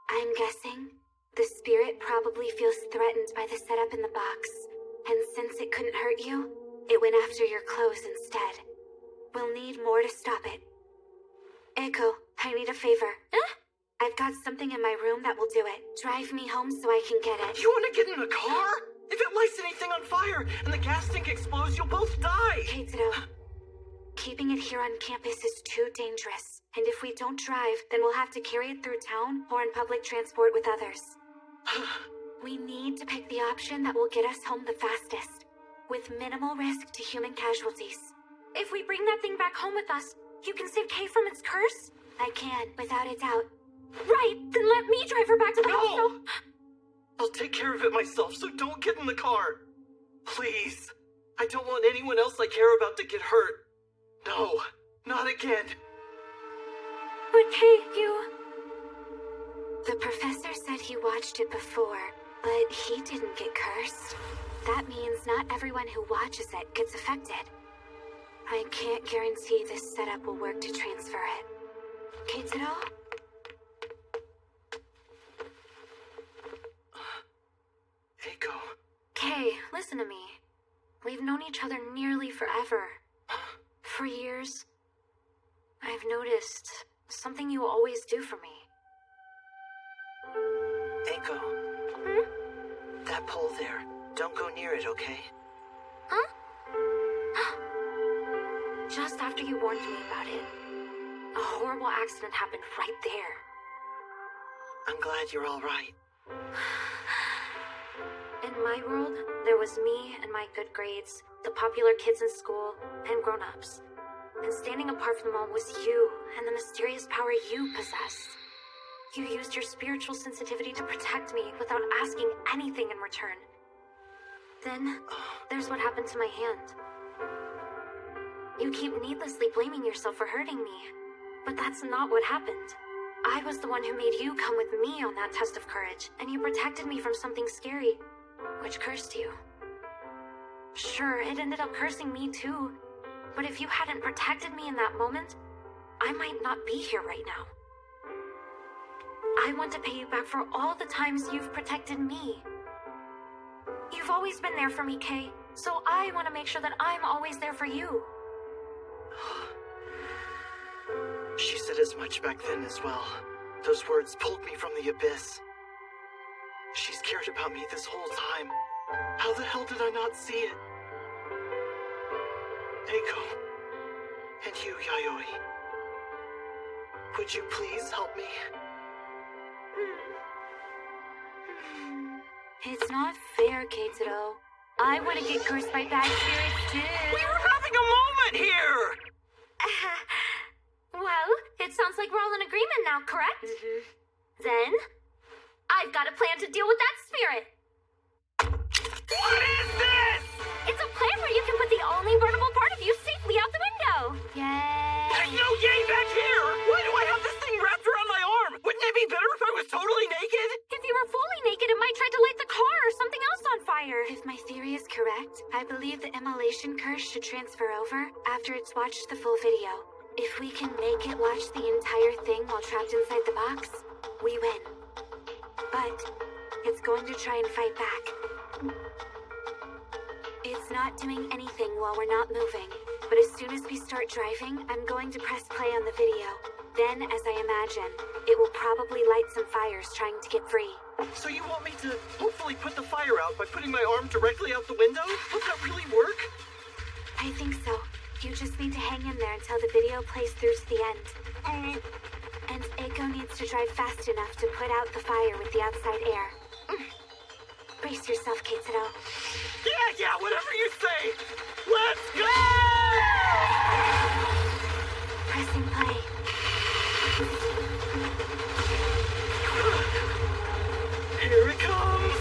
I'm guessing the spirit probably feels threatened by the setup in the box, and since it couldn't hurt you, it went after your clothes instead. We'll need more to stop it. Echo, I need a favor. I've got something in my room that will do it. Drive me home so I can get it. You want to get in a car? If it lights anything on fire and the gas tank explodes, you'll both die! Keitaro, keeping it here on campus is too dangerous. And if we don't drive, then we'll have to carry it through town or in public transport with others. We need to pick the option that will get us home the fastest, with minimal risk to human casualties. If we bring that thing back home with us, you can save Kay from its curse? I can, without a doubt. Right, then let me drive her back to the house. No! I'll take care of it myself, so don't get in the car. Please. I don't want anyone else I care about to get hurt. No, not again. But Kay, you... The professor said he watched it before, but he didn't get cursed. That means not everyone who watches it gets affected. I can't guarantee this setup will work to transfer it. Keitaro? Eiko. Kay, listen to me. We've known each other nearly forever. For years. I've noticed something you always do for me. Eiko. Hmm? That pole there. Don't go near it, okay? Huh? Just after you warned me about it, a horrible accident happened right there. I'm glad you're all right. In my world, there was me and my good grades, the popular kids in school, and grown-ups. And standing apart from them all was you and the mysterious power you possessed. You used your spiritual sensitivity to protect me without asking anything in return. Then, there's what happened to my hand. You keep needlessly blaming yourself for hurting me, but that's not what happened. I was the one who made you come with me on that test of courage, and you protected me from something scary, which cursed you. Sure, it ended up cursing me too, but if you hadn't protected me in that moment, I might not be here right now. I want to pay you back for all the times you've protected me. You've always been there for me, Kay, so I want to make sure that I'm always there for you. She said as much back then as well. Those words pulled me from the abyss. She's cared about me this whole time. How the hell did I not see it? Eiko. And you, Yayoi. Would you please help me? It's not fair, Keitaro. I want to get cursed by bad spirits too. We were having a moment here! Well, it sounds like we're all in agreement now, correct? Then, I've got a plan to deal with that spirit. What is this? It's a plan where you can put the only burnable part of you safely out the window. Yay! There's no yay back here! Why do I have this thing wrapped around my arm? Wouldn't it be better if I was totally naked? If you were fully naked, it might try to light the car or something else on fire. If my theory is correct, I believe the immolation curse should transfer over after it's watched the full video. If we can make it watch the entire thing while trapped inside the box, we win. But it's going to try and fight back. It's not doing anything while we're not moving, but as soon as we start driving, I'm going to press play on the video. Then, as I imagine, it will probably light some fires trying to get free. So you want me to hopefully put the fire out by putting my arm directly out the window? Will that really work? I think so. You just need to hang in there until the video plays through to the end. And Eiko needs to drive fast enough to put out the fire with the outside air. Brace yourself, Keitaro. Yeah, whatever you say! Let's go! Pressing play. Here it comes!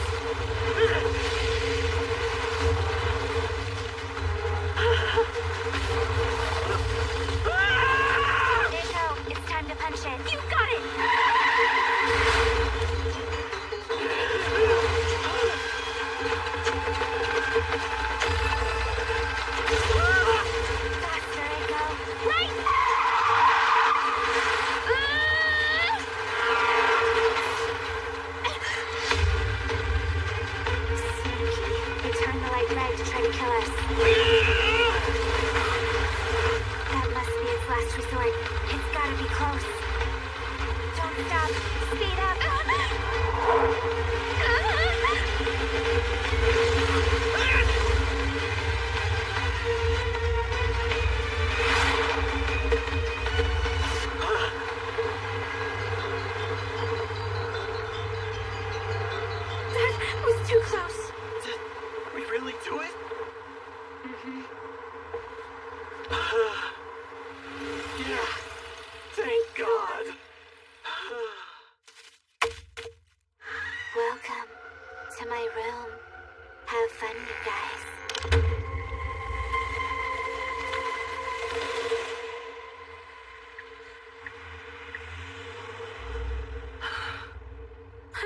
Eiko, it's time to punch it. You got it! Faster, Eiko. Right! Sneaky. It turned the light red to try to kill us. That must be its last resort. It's gotta be close. Don't stop. Speed up. That was too close. Did we really do it? Yeah. Thank God.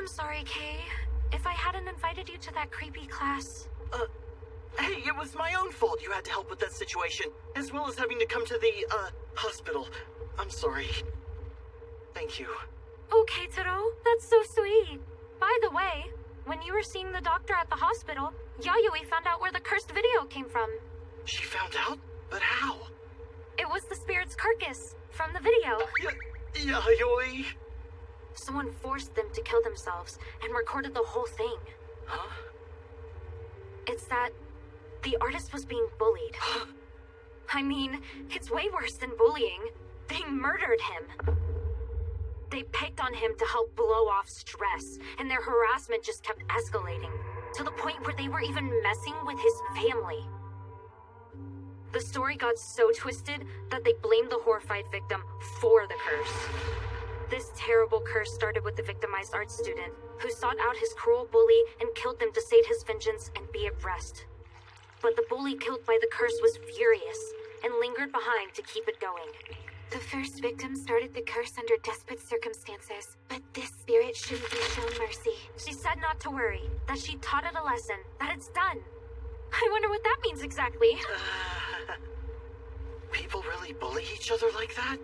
I'm sorry, Kay. If I hadn't invited you to that creepy class... Hey, it was my own fault you had to help with that situation, as well as having to come to the, hospital. I'm sorry. Thank you. Okay, Taro. That's so sweet. By the way, when you were seeing the doctor at the hospital, Yayoi found out where the cursed video came from. She found out? But how? It was the spirit's carcass from the video. Yayoi? Someone forced them to kill themselves and recorded the whole thing. Huh? It's that the artist was being bullied. I mean, it's way worse than bullying. They murdered him. They picked on him to help blow off stress, and their harassment just kept escalating, to the point where they were even messing with his family. The story got so twisted that they blamed the horrified victim for the curse. This terrible curse started with the victimized art student, who sought out his cruel bully and killed them to sate his vengeance and be at rest. But the bully killed by the curse was furious, and lingered behind to keep it going. The first victim started the curse under desperate circumstances, but this spirit shouldn't be shown mercy. She said not to worry, that she taught it a lesson, that it's done. I wonder what that means exactly. People really bully each other like that?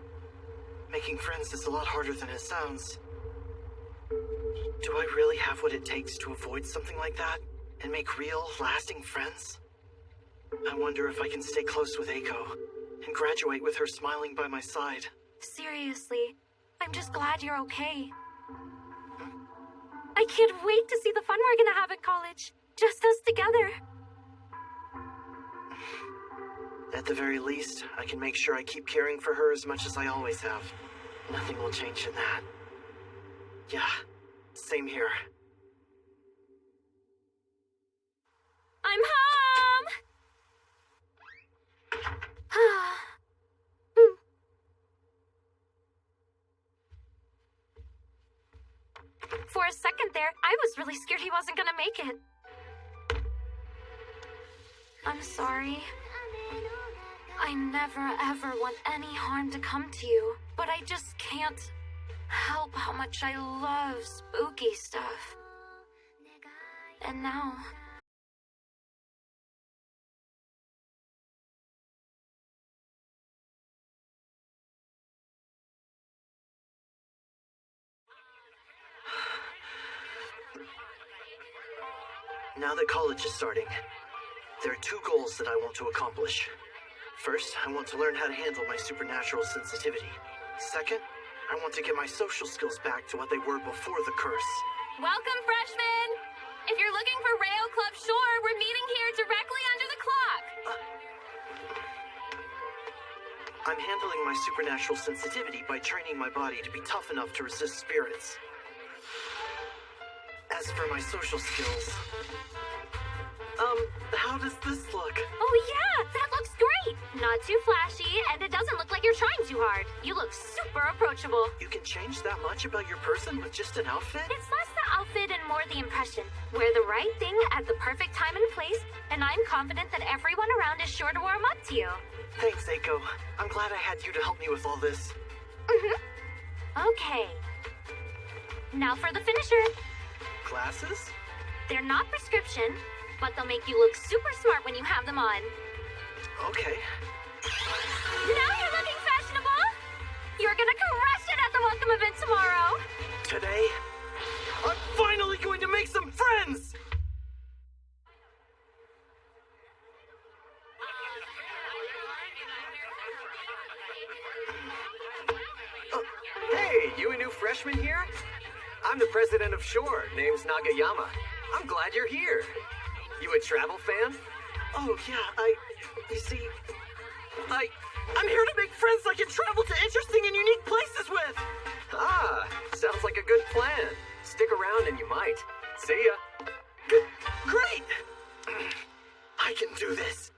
Making friends is a lot harder than it sounds. Do I really have what it takes to avoid something like that and make real, lasting friends? I wonder if I can stay close with Eiko and graduate with her smiling by my side. Seriously, I'm just glad you're okay. I can't wait to see the fun we're gonna have at college. Just us together. At the very least, I can make sure I keep caring for her as much as I always have. Nothing will change in that. Yeah, same here. I'm home! For a second there, I was really scared he wasn't gonna make it. I'm sorry. I never ever want any harm to come to you, but I just can't help how much I love spooky stuff. And now... Now that college is starting, there are two goals that I want to accomplish. First, I want to learn how to handle my supernatural sensitivity. Second, I want to get my social skills back to what they were before the curse. Welcome, freshmen! If you're looking for Rayo Club Shore, we're meeting here directly under the clock! I'm handling my supernatural sensitivity by training my body to be tough enough to resist spirits. As for my social skills... how does this look? Oh yeah, that looks great! Not too flashy, and it doesn't look like you're trying too hard. You look super approachable. You can change that much about your person with just an outfit? It's less the outfit and more the impression. Wear the right thing at the perfect time and place, and I'm confident that everyone around is sure to warm up to you. Thanks, Eiko. I'm glad I had you to help me with all this. Okay. Now for the finisher. Glasses? They're not prescription, but they'll make you look super smart when you have them on. Okay. Now you're looking fashionable! You're gonna crush it at the welcome event tomorrow! Today, I'm finally going to make some friends! Hey, you a new freshman here? I'm the president of Shore. Name's Nagayama. I'm glad you're here. You a travel fan? Oh, yeah, you see, I'm here to make friends I can travel to interesting and unique places with! Ah, sounds like a good plan. Stick around and you might. See ya. Great! I can do this.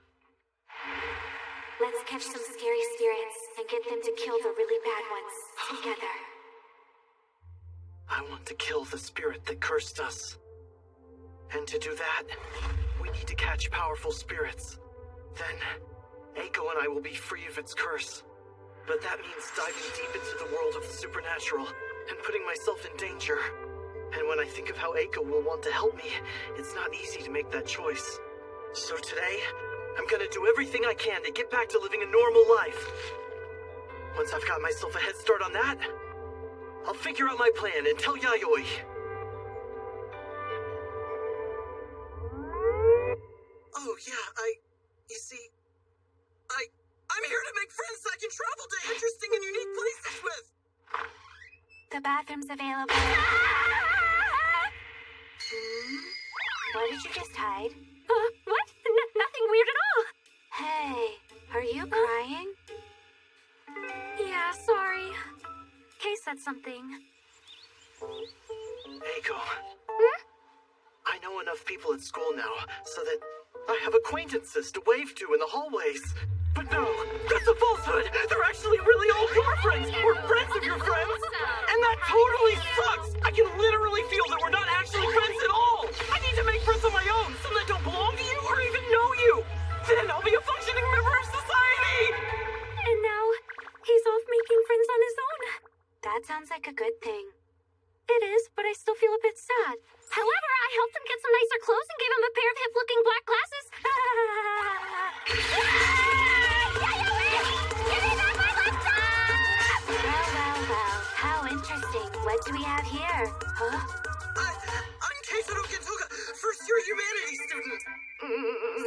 Let's catch some scary spirits and get them to kill the really bad ones together. I want to kill the spirit that cursed us. And to do that, we need to catch powerful spirits. Then, Eiko and I will be free of its curse. But that means diving deep into the world of the supernatural and putting myself in danger. And when I think of how Eiko will want to help me, it's not easy to make that choice. So today, I'm gonna do everything I can to get back to living a normal life. Once I've got myself a head start on that, I'll figure out my plan and tell Yayoi. Oh yeah, you see, I'm here to make friends I can travel to interesting and unique places with. The bathroom's available. What did you just hide? What? Nothing weird at all. Hey, are you crying? Yeah, sorry. Kay said something. Eiko. I know enough people at school now so that I have acquaintances to wave to in the hallways. But no, that's a falsehood! They're actually really all your friends, or friends of your friends! And that totally sucks! I can literally feel that we're not actually friends at all! I need to make friends on my own, some that don't belong to you or even know you! Then I'll be a functioning member of society! And now, he's off making friends on his own. That sounds like a good thing. It is, but I still feel a bit sad. However, I helped him get some nicer clothes and gave him a pair of hip-looking black glasses. Well. How interesting. What do we have here? Huh? I'm Keitaro Gentoga, first-year humanities student.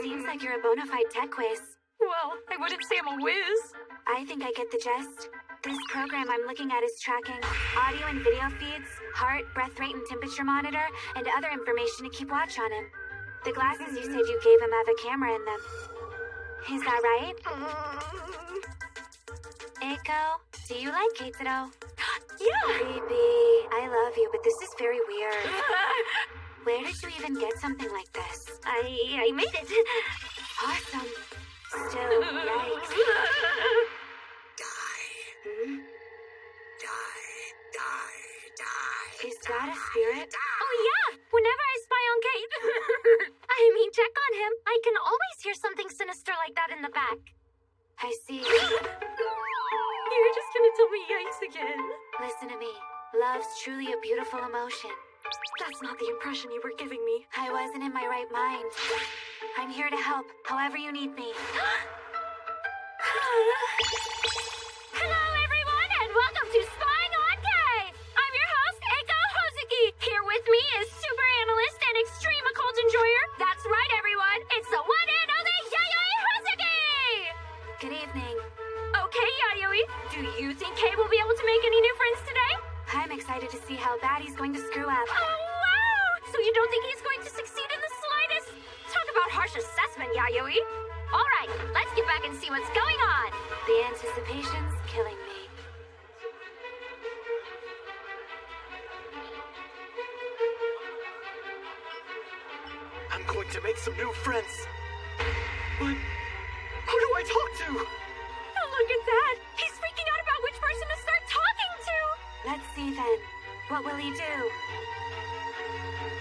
Seems like you're a bona fide tech quiz. Well, I wouldn't say I'm a whiz. I think I get the gist. This program I'm looking at is tracking audio and video feeds, heart, breath rate, and temperature monitor, and other information to keep watch on him. The glasses you said you gave him have a camera in them. Is that right? Eiko, do you like Keitaro? Yeah! Creepy. I love you, but this is very weird. Where did you even get something like this? I made it. Awesome. Still, yikes. Die. Is that a spirit? Oh yeah! Whenever I spy on Kate. I mean, check on him. I can always hear something sinister like that in the back. I see. You're just gonna tell me yikes again. Listen to me. Love's truly a beautiful emotion. That's not the impression you were giving me. I wasn't in my right mind. I'm here to help, however you need me. Hello, everyone, and welcome to Spying on Kay! I'm your host, Eiko Hozuki. Here with me is super analyst and extreme occult enjoyer. That's right, everyone. It's the one and only Yayoi Hozuki! Good evening. Okay, Yayoi. Do you think Kay will be able to make any new friends today? I'm excited to see how bad he's going to screw up. Oh, wow! So you don't think he's going to succeed in the slightest? Talk about harsh assessment, Yayoi. All right, let's get back and see what's going on. The anticipation's killing me. I'm going to make some new friends. But who do I talk to? Oh, look at that! He's freaking out about which person to start talking to! Let's see then. What will he do?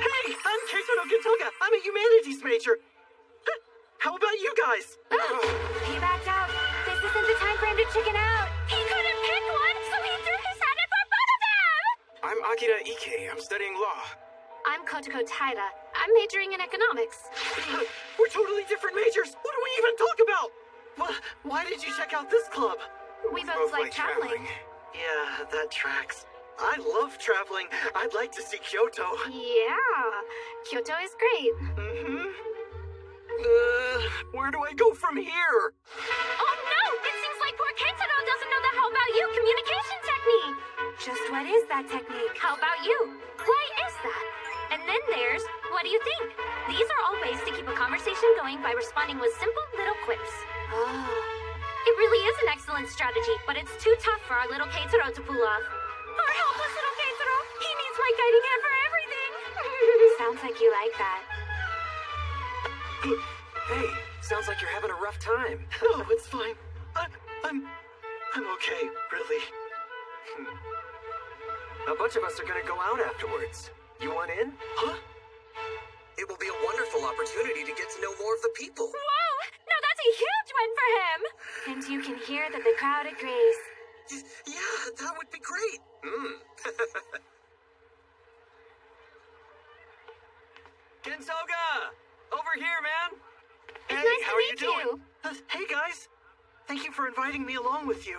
Hey, I'm Keitaro Gentoga. I'm a humanities major. How about you guys? He backed out. This isn't the time for him to chicken out. He couldn't pick one, so he threw his hat in for both of them! I'm Akira Ike. I'm studying law. I'm Kotoko Taira. I'm majoring in economics. We're totally different majors. What do we even talk about? Why did you check out this club? We both like traveling. Yeah, that tracks. I love traveling. I'd like to see Kyoto. Yeah, Kyoto is great. Where do I go from here? Oh no! It seems like poor Keitaro doesn't know the how about you communication technique! Just what is that technique? How about you? Why is that? And then there's, what do you think? These are all ways to keep a conversation going by responding with simple little quips. Oh. It really is an excellent strategy, but it's too tough for our little Keitaro to pull off. Our helpless little Keitaro! He needs my guiding hand for everything! Sounds like you like that. Hey, sounds like you're having a rough time. No, it's fine. I'm okay, really. A bunch of us are gonna go out afterwards. You want in? Huh? It will be a wonderful opportunity to get to know more of the people. Whoa! Now that's a huge win for him! And you can hear that the crowd agrees. Yeah, that would be great. with you.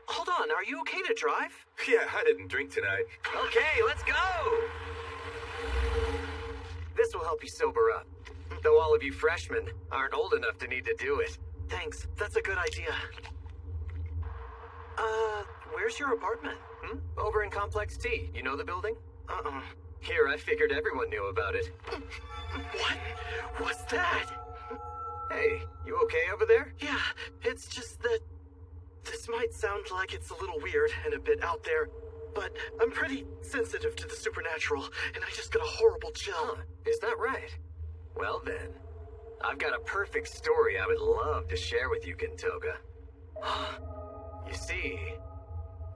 Hold on, are you okay to drive? Yeah, I didn't drink tonight. Okay, let's go! This will help you sober up. Though all of you freshmen aren't old enough to need to do it. Thanks, that's a good idea. Where's your apartment? Over in Complex T. You know the building? Uh-uh. Here, I figured everyone knew about it. What? What's that? Hey, you okay over there? Yeah, it's just that... This might sound like it's a little weird and a bit out there, but I'm pretty sensitive to the supernatural, and I just got a horrible chill. Huh, is that right? Well then, I've got a perfect story I would love to share with you, Gintoga. You see,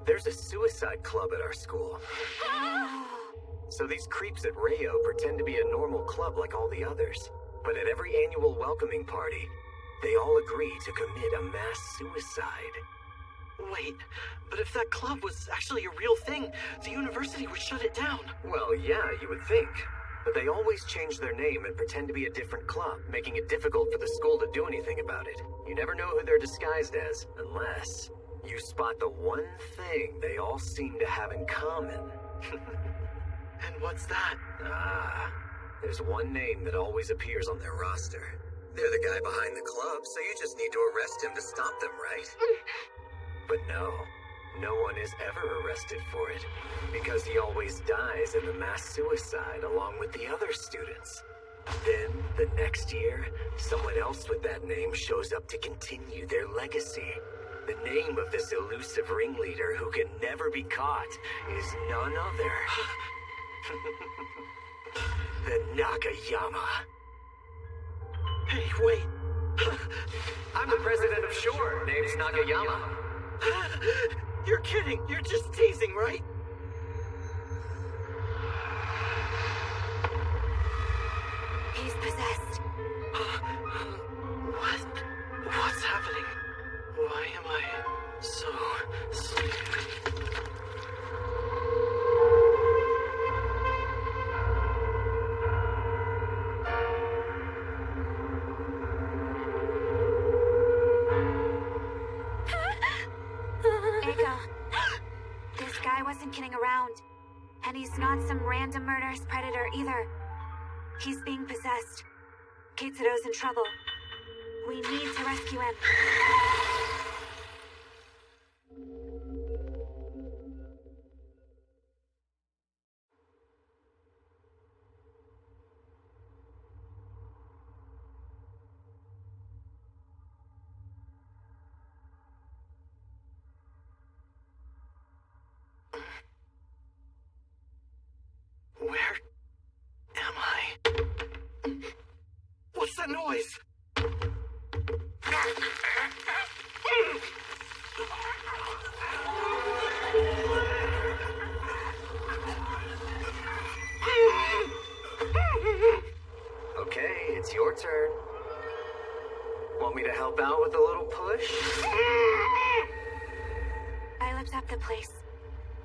there's a suicide club at our school. So these creeps at Rayo pretend to be a normal club like all the others. But at every annual welcoming party, they all agree to commit a mass suicide. Wait, but if that club was actually a real thing, the university would shut it down. Well, yeah, you would think. But they always change their name and pretend to be a different club, making it difficult for the school to do anything about it. You never know who they're disguised as, unless you spot the one thing they all seem to have in common. And what's that? There's one name that always appears on their roster. They're the guy behind the club, so you just need to arrest him to stop them, right? But no one is ever arrested for it, because he always dies in the mass suicide along with the other students. Then, the next year, someone else with that name shows up to continue their legacy. The name of this elusive ringleader who can never be caught is none other than Nagayama. Hey, wait. I'm the president of Shore. Name's Nagayama. You're kidding. You're just teasing, right? He's possessed. What's happening? Why am I so sleepy? Eiko, this guy wasn't kidding around. And he's not some random murderous predator either. He's being possessed. Keitsuro's in trouble. We need to rescue him. Where am I? What's that noise? Okay, it's your turn. Want me to help out with a little push? I looked up the place.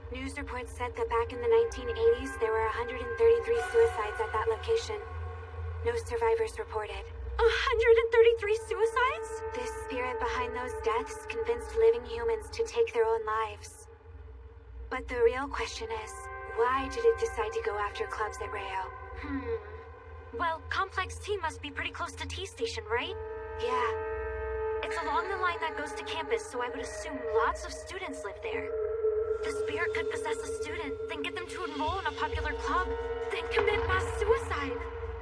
News reports said that back in the 1980s, there were 133 suicides at that location. No survivors reported. 133 suicides? This spirit behind those deaths convinced living humans to take their own lives. But the real question is, why did it decide to go after clubs at Rayo? Well, Complex T must be pretty close to T Station, right? Yeah. It's along the line that goes to campus, so I would assume lots of students live there. The spirit could possess a student, then get them to enroll in a popular club, then commit mass suicide.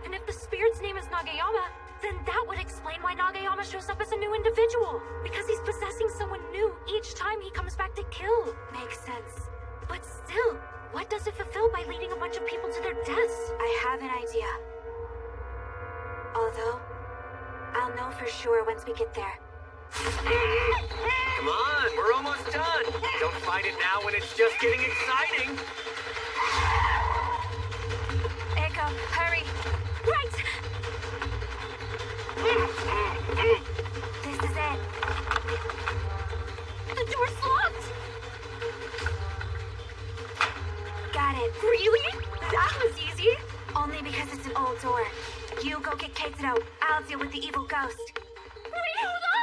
And if the spirit's name is Nagayama, then that would explain why Nagayama shows up as a new individual. Because he's possessing someone new each time he comes back to kill. Makes sense. But still, what does it fulfill by leading a bunch of people to their deaths? I have an idea. Although, I'll know for sure once we get there. Come on, we're almost done. Don't fight it now when it's just getting exciting. Eiko, hurry. Right! This is it. The door's locked! Got it. Really? That was easy. Only because it's an old door. You go get Keitsuro. I'll deal with the evil ghost. Wait, hold on!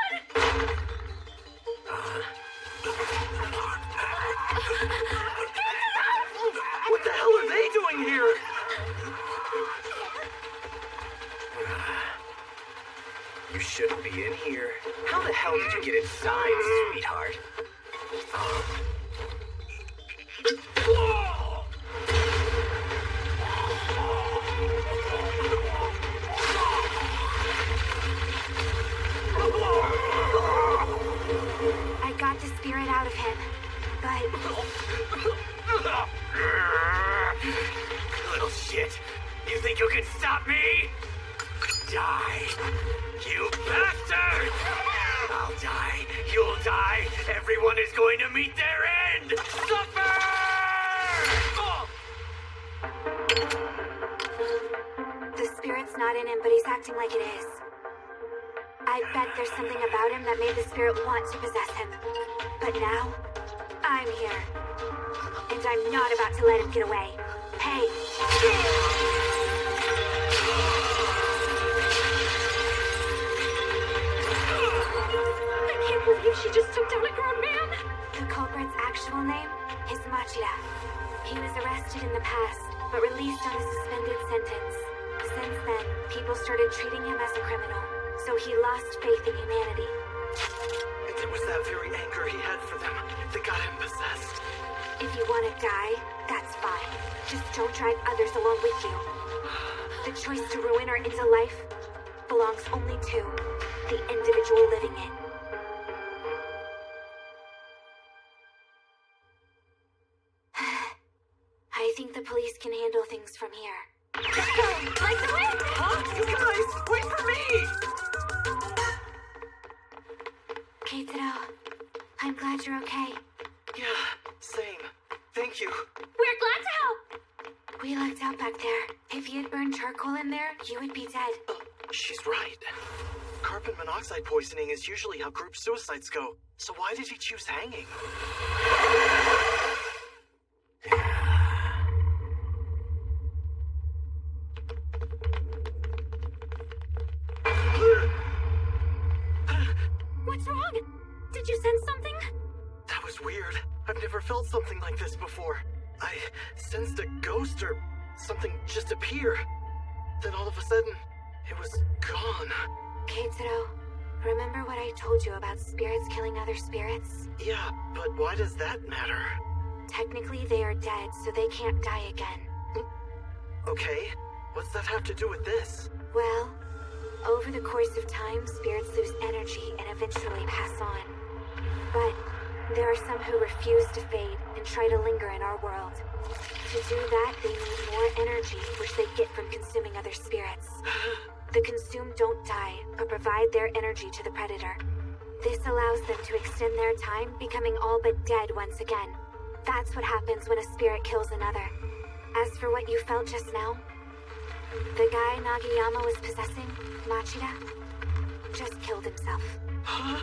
hell did you get inside, sweetheart? I got the spirit out of him, but... Little shit. You think you can stop me? Die. You bastard! I'll die. You'll die. Everyone is going to meet their end. Suffer! The spirit's not in him, but he's acting like it is. I bet there's something about him that made the spirit want to possess him. But now, I'm here. And I'm not about to let him get away. Hey! I can't believe she just took down a grown man! The culprit's actual name is Machida. He was arrested in the past, but released on a suspended sentence. Since then, people started treating him as a criminal, so he lost faith in humanity. And it was that very anger he had for them that got him possessed. If you want to die, that's fine. Just don't drag others along with you. The choice to ruin or end a life belongs only to the individual living it. I think the police can handle things from here. Like the wind! Huh? You guys, wait for me! Keitaro, I'm glad you're okay. Yeah, same. Thank you. We're glad to help! We lucked out back there. If you had burned charcoal in there, you would be dead. She's right. Carbon monoxide poisoning is usually how group suicides go. So why did he choose hanging? What's wrong? Did you sense something? That was weird. I've never felt something like this before. I sensed a ghost or something just appear. Then all of a sudden, it was gone. Keitaro, remember what I told you about spirits killing other spirits? Yeah, but why does that matter? Technically, they are dead, so they can't die again. Okay, what's that have to do with this? Well, over the course of time, spirits lose energy and eventually pass on. But there are some who refuse to fade and try to linger in our world. To do that, they need more energy, which they get from consuming other spirits. The consumed don't die, but provide their energy to the predator. This allows them to extend their time, becoming all but dead once again. That's what happens when a spirit kills another. As for what you felt just now, the guy Nagayama was possessing, Machida, just killed himself. Huh?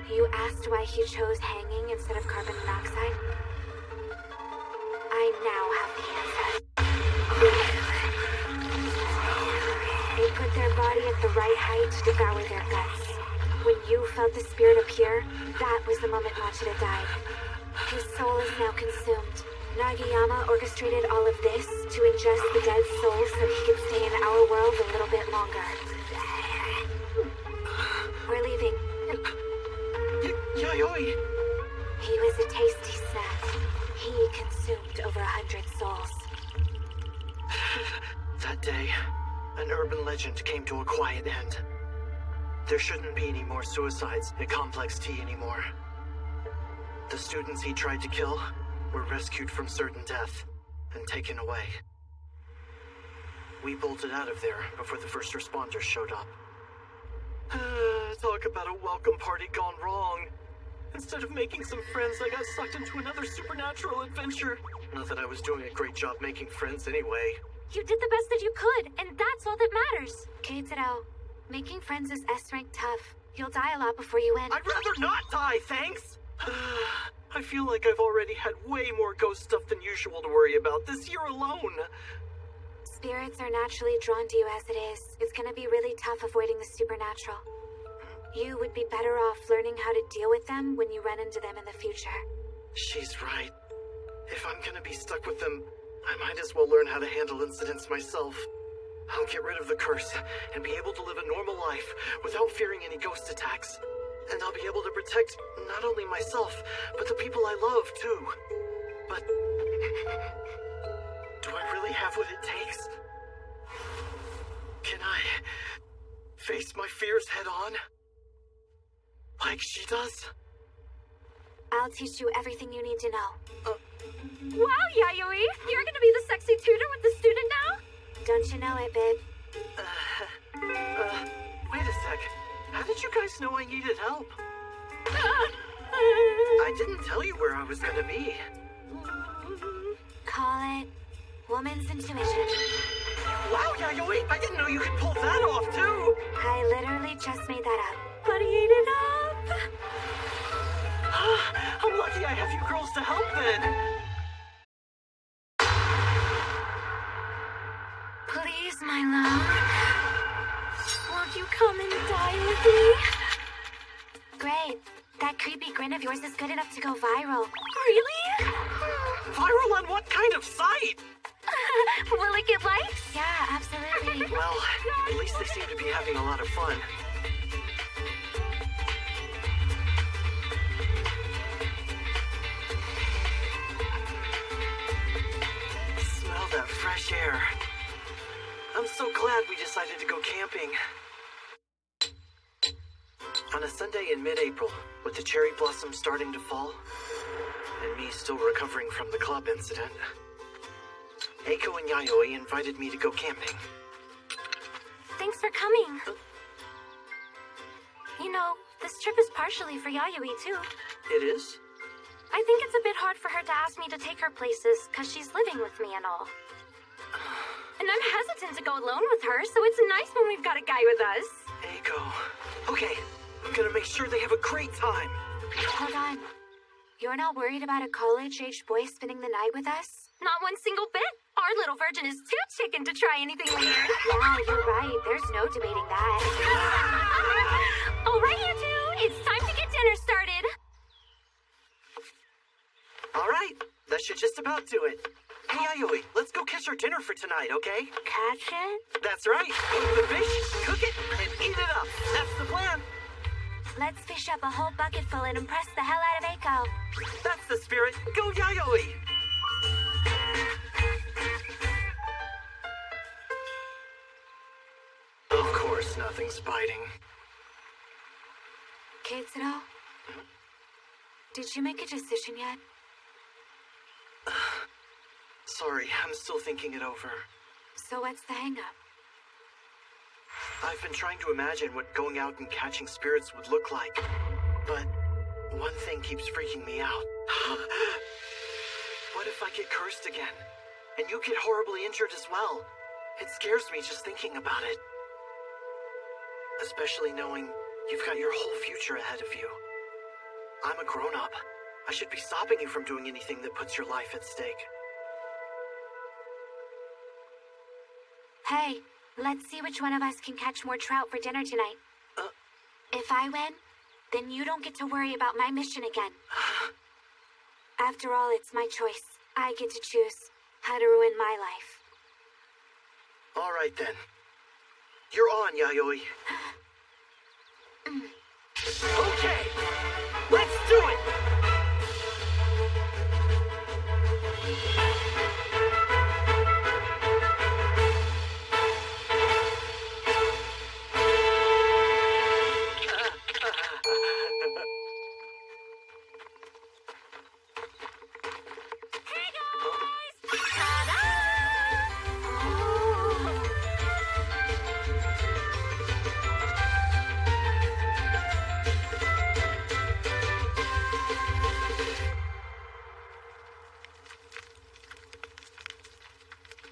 You asked why he chose hanging instead of carbon monoxide? I now have the answer. They put their body at the right height to devour their guts. When you felt the spirit appear, that was the moment Machida died. His soul is now consumed. Nagayama orchestrated all of this to ingest the dead soul so he could stay in our world a little bit longer. We're leaving. Yayoi! He was a tasty snack. He consumed over 100 souls. That day, an urban legend came to a quiet end. There shouldn't be any more suicides at Complex T anymore. The students he tried to kill were rescued from certain death and taken away. We bolted out of there before the first responders showed up. Talk about a welcome party gone wrong. Instead of making some friends, I got sucked into another supernatural adventure. Not that I was doing a great job making friends anyway. You did the best that you could, and that's all that matters. Keitaro, making friends is S-rank tough. You'll die a lot before you win. I'd rather not die, thanks! I feel like I've already had way more ghost stuff than usual to worry about this year alone. Spirits are naturally drawn to you as it is. It's gonna be really tough avoiding the supernatural. You would be better off learning how to deal with them when you run into them in the future. She's right. If I'm gonna be stuck with them, I might as well learn how to handle incidents myself. I'll get rid of the curse and be able to live a normal life without fearing any ghost attacks. And I'll be able to protect not only myself, but the people I love, too. But... do I really have what it takes? Can I face my fears head on? Like she does? I'll teach you everything you need to know. Wow, Yayoi! You're gonna be the sexy tutor with the student now? Don't you know it, babe? Wait a sec. How did you guys know I needed help? I didn't tell you where I was gonna be. Call it woman's intuition. Wow, Yayoi! I didn't know you could pull that off, too! I literally just made that up. Buddy ate it up! I'm lucky I have you girls to help, then! Please, my love. Won't you come and die with me? Great. That creepy grin of yours is good enough to go viral. Really? Viral on what kind of site? Will it get likes? Yeah, absolutely. Well, at least they seem to be having a lot of fun. Smell that fresh air. I'm so glad we decided to go camping. On a Sunday in mid-April, with the cherry blossoms starting to fall, and me still recovering from the club incident, Eiko and Yayoi invited me to go camping. Thanks for coming. You know, this trip is partially for Yayoi, too. It is? I think it's a bit hard for her to ask me to take her places, because she's living with me and all. And I'm hesitant to go alone with her, so it's nice when we've got a guy with us. Eiko. Okay, I'm gonna make sure they have a great time. Hold on. You're not worried about a college-aged boy spending the night with us? Not one single bit. Our little virgin is too chicken to try anything weird. Yeah, you're right. There's no debating that. All right, you two. It's time to get dinner started. All right, that should just about do it. Hey, Yayoi, let's go catch our dinner for tonight, okay? Catch it? That's right. Eat the fish, cook it, and eat it up. That's the plan. Let's fish up a whole bucket full and impress the hell out of Eiko. That's the spirit. Go, Yayoi! Of course, nothing's biting. Keitsuro? Did you make a decision yet? Sorry, I'm still thinking it over. So what's the hang-up? I've been trying to imagine what going out and catching spirits would look like. But one thing keeps freaking me out. What if I get cursed again? And you get horribly injured as well? It scares me just thinking about it. Especially knowing you've got your whole future ahead of you. I'm a grown-up. I should be stopping you from doing anything that puts your life at stake. Hey, let's see which one of us can catch more trout for dinner tonight. If I win, then you don't get to worry about my mission again. After all, it's my choice. I get to choose how to ruin my life. All right, then. You're on, Yayoi. Okay, let's do it!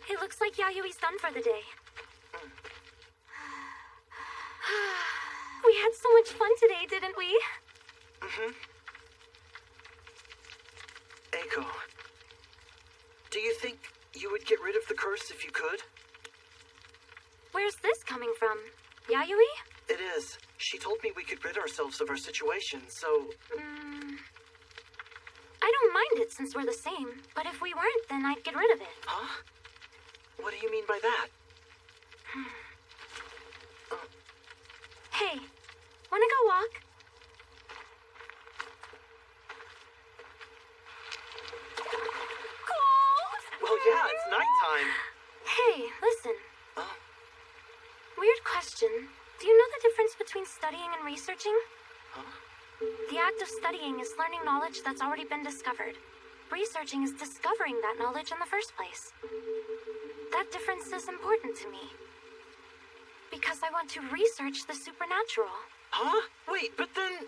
It looks like Yayui's done for the day. We had so much fun today, didn't we? Mm-hmm. Eiko, do you think you would get rid of the curse if you could? Where's this coming from? Yayui? It is. She told me we could rid ourselves of our situation, so... I don't mind it since we're the same, but if we weren't, then I'd get rid of it. Huh? What do you mean by that? Hey, wanna go walk? nighttime. Hey, listen. Oh. Weird question. Do you know the difference between studying and researching? Huh? The act of studying is learning knowledge that's already been discovered. Researching is discovering that knowledge in the first place. That difference is important to me. Because I want to research the supernatural. Huh? Wait, but then...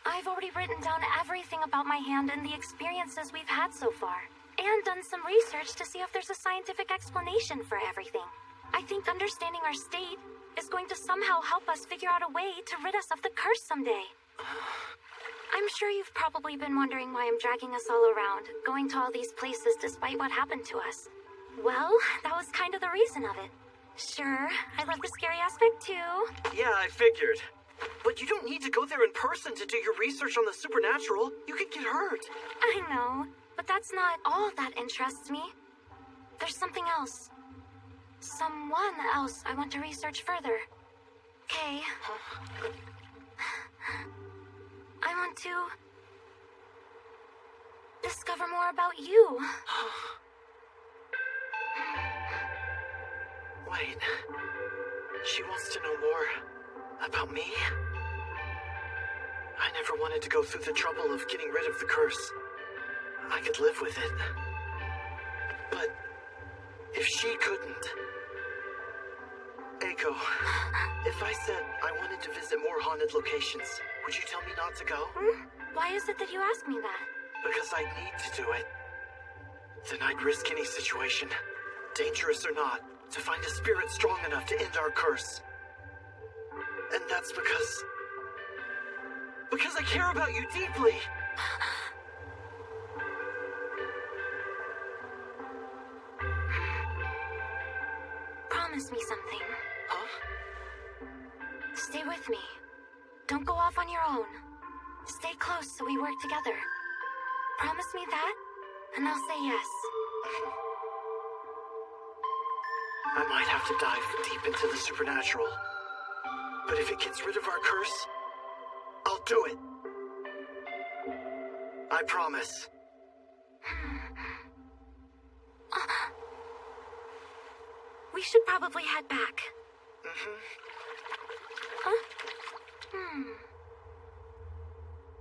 I've already written down everything about my hand and the experiences we've had so far. And done some research to see if there's a scientific explanation for everything. I think understanding our state is going to somehow help us figure out a way to rid us of the curse someday. I'm sure you've probably been wondering why I'm dragging us all around, going to all these places despite what happened to us. Well, that was kind of the reason of it. Sure, I love the scary aspect too. Yeah, I figured. But you don't need to go there in person to do your research on the supernatural. You could get hurt. I know, but that's not all that interests me. There's something else. Someone else I want to research further. Okay. I want to discover more about you. Wait. She wants to know more about me? I never wanted to go through the trouble of getting rid of the curse. I could live with it. But if she couldn't... Eiko, if I said I wanted to visit more haunted locations, would you tell me not to go? Why is it that you ask me that? Because I need to do it. Then I'd risk any situation, dangerous or not, to find a spirit strong enough to end our curse. And that's because I care about you deeply. Promise me something. Huh? Stay with me. Don't go off on your own. Stay close so we work together. Promise me that, and I'll say yes. I might have to dive deep into the supernatural. But if it gets rid of our curse, I'll do it. I promise. We should probably head back. Huh?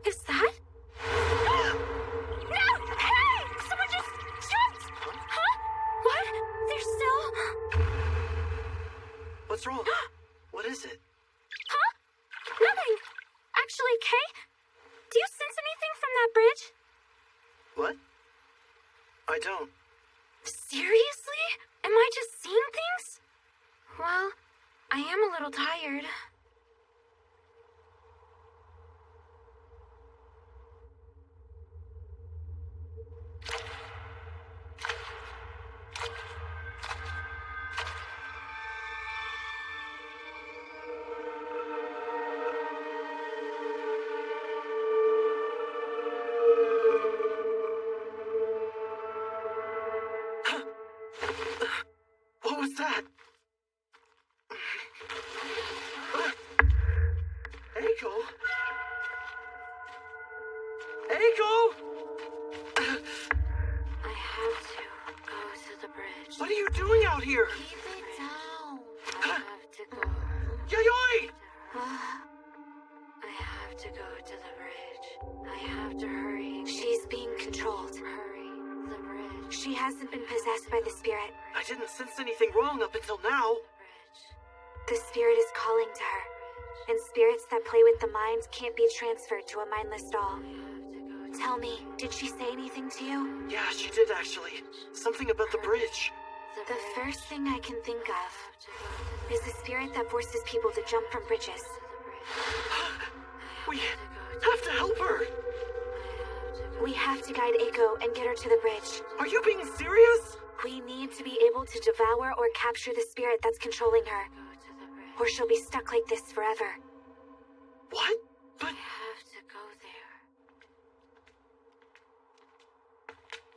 Is that? No! Hey! Someone just jumped! Huh? What? There's still... What's wrong? What is it? Huh? Nothing! Actually, Kay, do you sense anything from that bridge? What? I don't. Seriously? Am I just seeing things? Well, I am a little tired. What was that? Eiko? Eiko? I have to go to the bridge. What are you doing out here? Keep it down. I have to go. Yayoi! I have to go to the bridge. I have to hurry. She's being controlled. Hurry. The bridge. She hasn't been possessed by the spirit. I didn't sense anything wrong up until now. The spirit is calling to her. And spirits that play with the mind can't be transferred to a mindless doll. Tell me, did she say anything to you? Yeah, she did actually. Something about the bridge. The first thing I can think of is the spirit that forces people to jump from bridges. We have to help her. We have to guide Eiko and get her to the bridge. Are you being serious? We need to be able to devour or capture the spirit that's controlling her. Or she'll be stuck like this forever. What? But... I have to go there.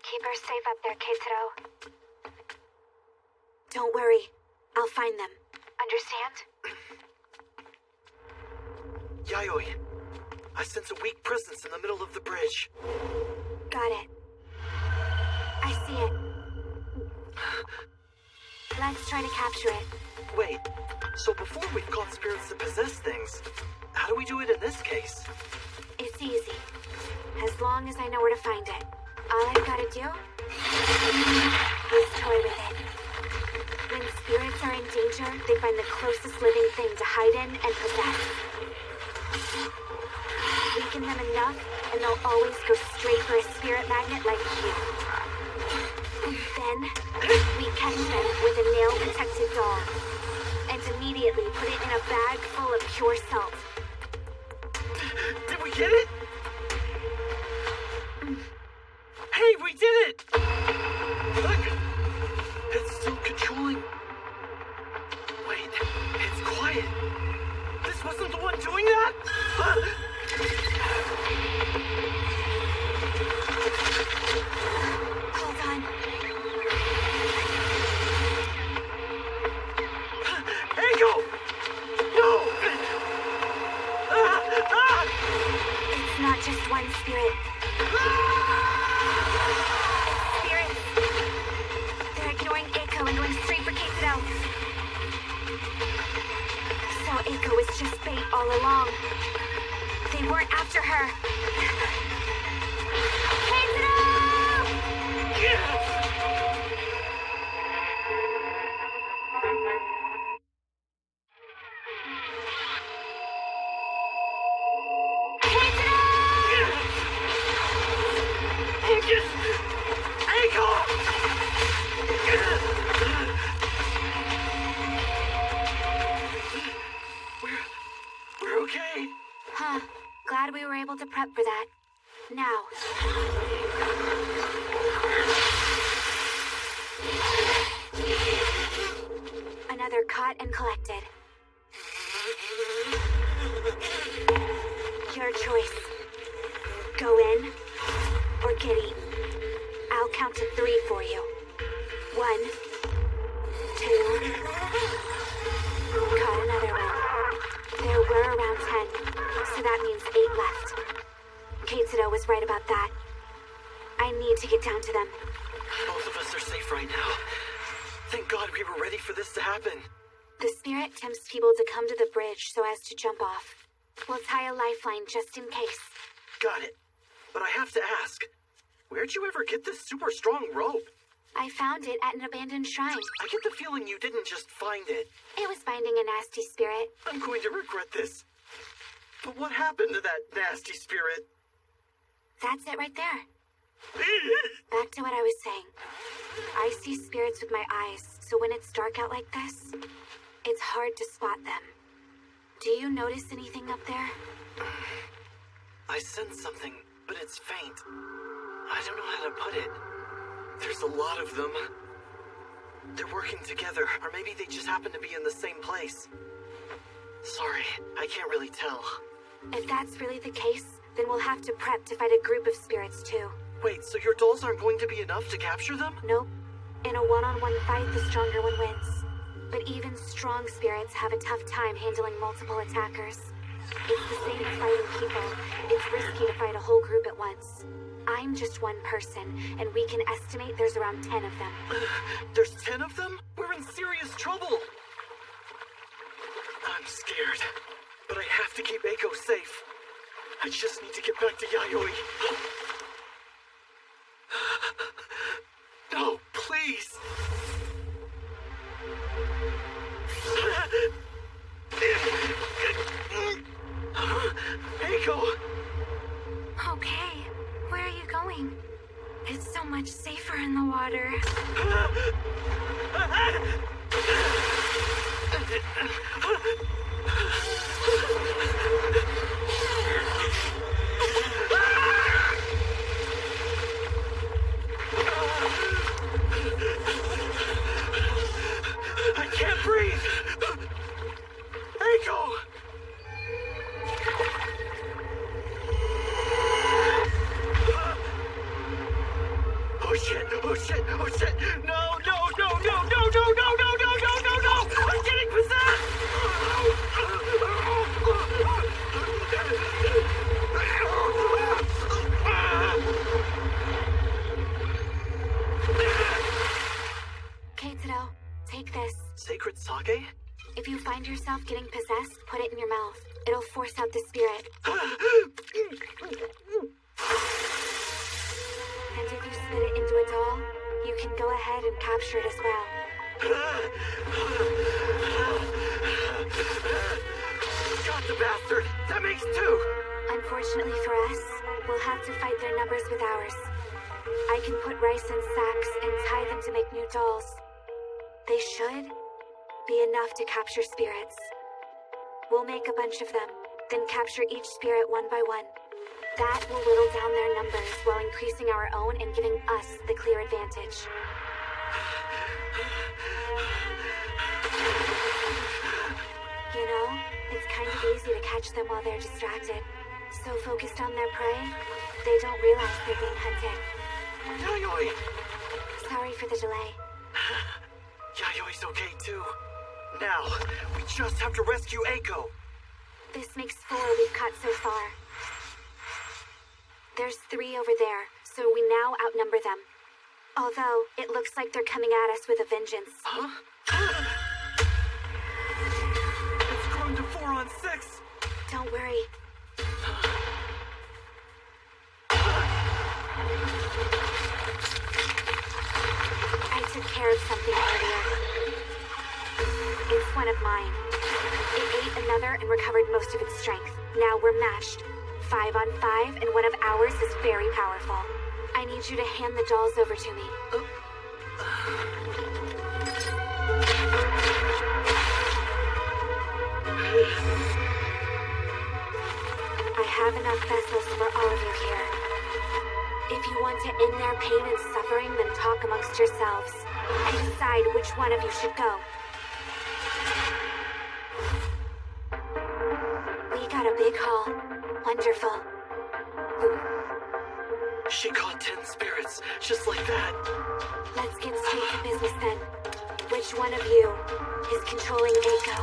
Keep her safe up there, Keitaro. Don't worry. I'll find them. Understand? Yayoi, I sense a weak presence in the middle of the bridge. Got it. I see it. Let's try to capture it. Wait, so before we've caught spirits that possess things, how do we do it in this case? It's easy. As long as I know where to find it. All I've got to do is toy with it. When spirits are in danger, they find the closest living thing to hide in and possess. Weaken them enough, and they'll always go straight for a spirit magnet like you. Then, we catch them with a nail-protected doll, and immediately put it in a bag full of pure salt. Did we get it? Hey, we did it! Look! It's still controlling. Wait, it's quiet. This wasn't the one doing that? Hold on. Eiko! No! It's not just one spirit. It's spirits. They're ignoring Eiko and going straight for Keitaro. So Eiko was just bait all along. They weren't after her. Keitaro! We're okay. Huh. Glad we were able to prep for that. Now. Another caught and collected. Your choice. Go in or get eaten. I'll count to 3 for you. 1, 2. Caught another one. There were around 10, so that means 8 left. Keitaro was right about that. I need to get down to them. Both of us are safe right now. Thank God we were ready for this to happen. The spirit tempts people to come to the bridge so as to jump off. We'll tie a lifeline just in case. Got it. But I have to ask, where'd you ever get this super strong rope? I found it at an abandoned shrine. I get the feeling you didn't just find it. It was binding a nasty spirit. I'm going to regret this. But what happened to that nasty spirit? That's it right there. Back to what I was saying. I see spirits with my eyes, so when it's dark out like this, it's hard to spot them. Do you notice anything up there? I sense something, but it's faint. I don't know how to put it. There's a lot of them. They're working together, or maybe they just happen to be in the same place. Sorry, I can't really tell. If that's really the case, then we'll have to prep to fight a group of spirits too. Wait, so your dolls aren't going to be enough to capture them? Nope. In a one-on-one fight, the stronger one wins. But even strong spirits have a tough time handling multiple attackers. It's the same as fighting people. It's risky to fight a whole group at once. I'm just one person, and we can estimate there's around 10 of them. There's 10 of them? We're in serious trouble! I'm scared, but I have to keep Eiko safe. I just need to get back to Yayoi. No, please! Eiko! Okay, where are you going? It's so much safer in the water. I can't breathe! Eiko! Oh shit! Oh shit! Oh shit! No! No! No! No! No! No! No! No! No! No! No! No! I'm getting possessed! Keitaro, take sacred sake? If you find yourself getting possessed, put it in your mouth. It'll force out the spirit. And if you spit it into a doll, you can go ahead and capture it as well. Got the bastard! That makes two! Unfortunately for us, we'll have to fight their numbers with ours. I can put rice in sacks and tie them to make new dolls. They should be enough to capture spirits. We'll make a bunch of them, then capture each spirit one by one. That will whittle down their numbers while increasing our own and giving us the clear advantage. You know, it's kind of easy to catch them while they're distracted. So focused on their prey, they don't realize they're being hunted. Yayoi! Sorry for the delay. Yayoi's okay too. Now, we just have to rescue Eiko. This makes 4 we've caught so far. There's 3 over there, so we now outnumber them. Although, it looks like they're coming at us with a vengeance. Huh? It's grown to 4 on 6! Don't worry. I took care of something earlier. It's one of mine. It ate another and recovered most of its strength. Now we're matched. 5 on 5, and one of ours is very powerful. I need you to hand the dolls over to me. I have enough vessels for all of you here. If you want to end their pain and suffering, then talk amongst yourselves and decide which one of you should go. We got a big haul. Wonderful. She caught 10 spirits, just like that. Let's get straight to business then. Which one of you is controlling Eiko?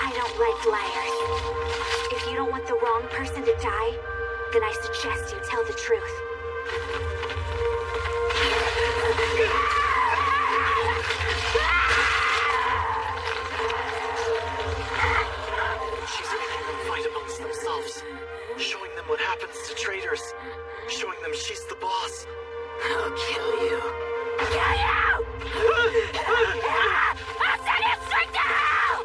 I don't like liars. If you don't want the wrong person to die, then I suggest you tell the truth. She's making them fight amongst themselves, showing them what happens to traitors, showing them she's the boss. I'll kill you. Kill you! I'll send you straight to hell!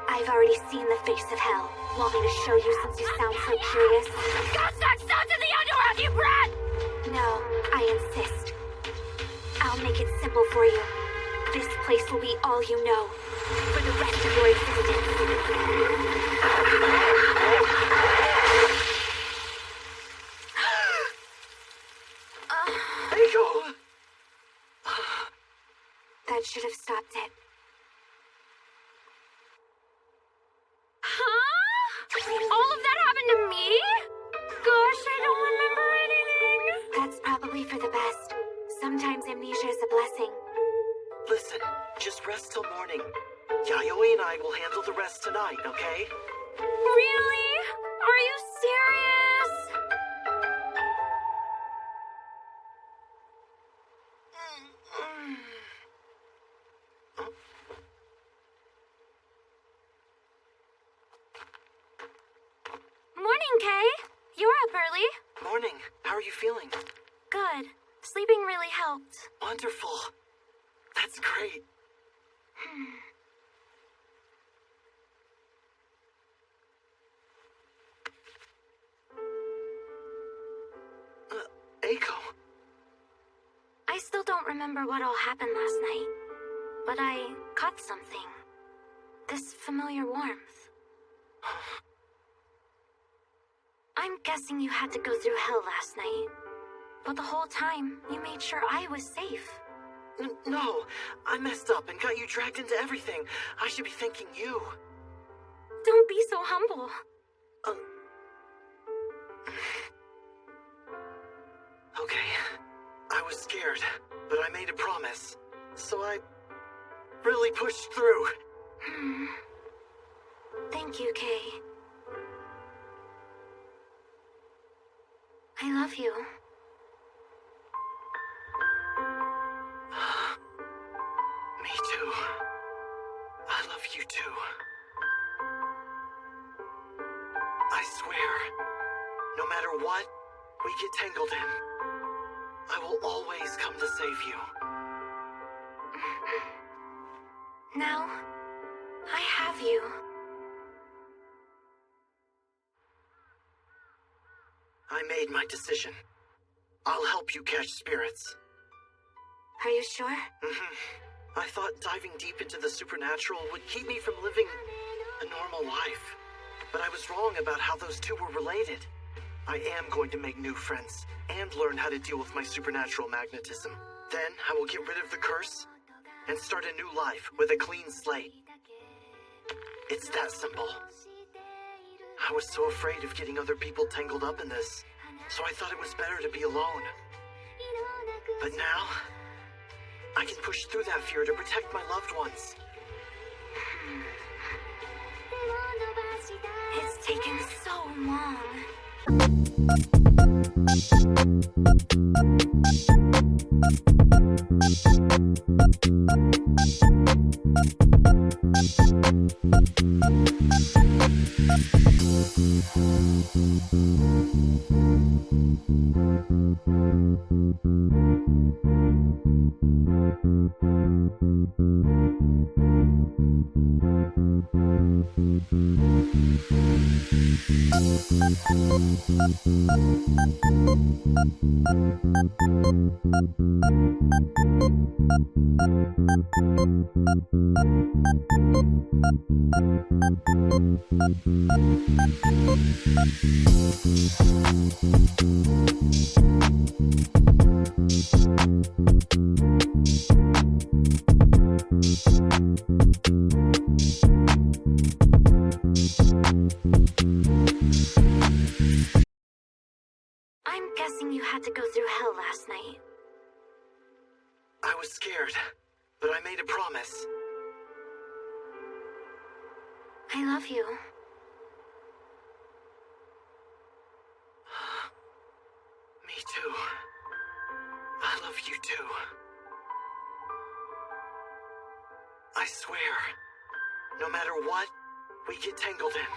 I've already seen the face of hell. Want me to show you since you sound so curious? Go suck stones in the underworld, you brat! No, I insist. I'll make it simple for you. This place will be all you know for the rest of your existence. Eiko! That should have stopped it. Huh? All of that happened to me? Gosh, I don't remember anything. That's probably for the best. Sometimes amnesia is a blessing. Listen, just rest till morning. Yayoi and I will handle the rest tonight, okay? Really? Are you serious? Morning, Kay. You're up early. Morning. How are you feeling? Good. Sleeping really helped. Wonderful. That's great. Eiko. I still don't remember what all happened last night, but I caught something. This familiar warmth. I'm guessing you had to go through hell last night, but the whole time you made sure I was safe. No, I messed up and got you dragged into everything. I should be thanking you. Don't be so humble. Okay, I was scared, but I made a promise, so I really pushed through. Thank you, Kay. I love you. Me too. I love you too. I swear, no matter what we get tangled in, I will always come to save you. Now, I have you. I made my decision. I'll help you catch spirits. Are you sure? I thought diving deep into the supernatural would keep me from living a normal life. But I was wrong about how those two were related. I am going to make new friends and learn how to deal with my supernatural magnetism. Then I will get rid of the curse and start a new life with a clean slate. It's that simple. I was so afraid of getting other people tangled up in this, so I thought it was better to be alone. But now, I can push through that fear to protect my loved ones. It's taken so long. I'm guessing you had to go through hell last night. I was scared, but I made a promise. I love you. Me too. I love you too. I swear, no matter what we get tangled in,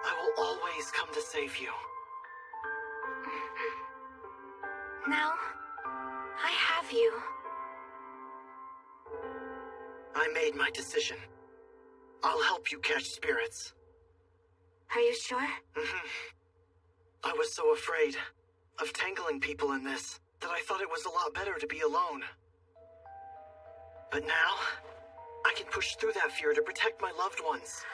I will always come to save you. Now, I have you. I made my decision. I'll help you catch spirits. Are you sure? I was so afraid of tangling people in this that I thought it was a lot better to be alone. But now, I can push through that fear to protect my loved ones.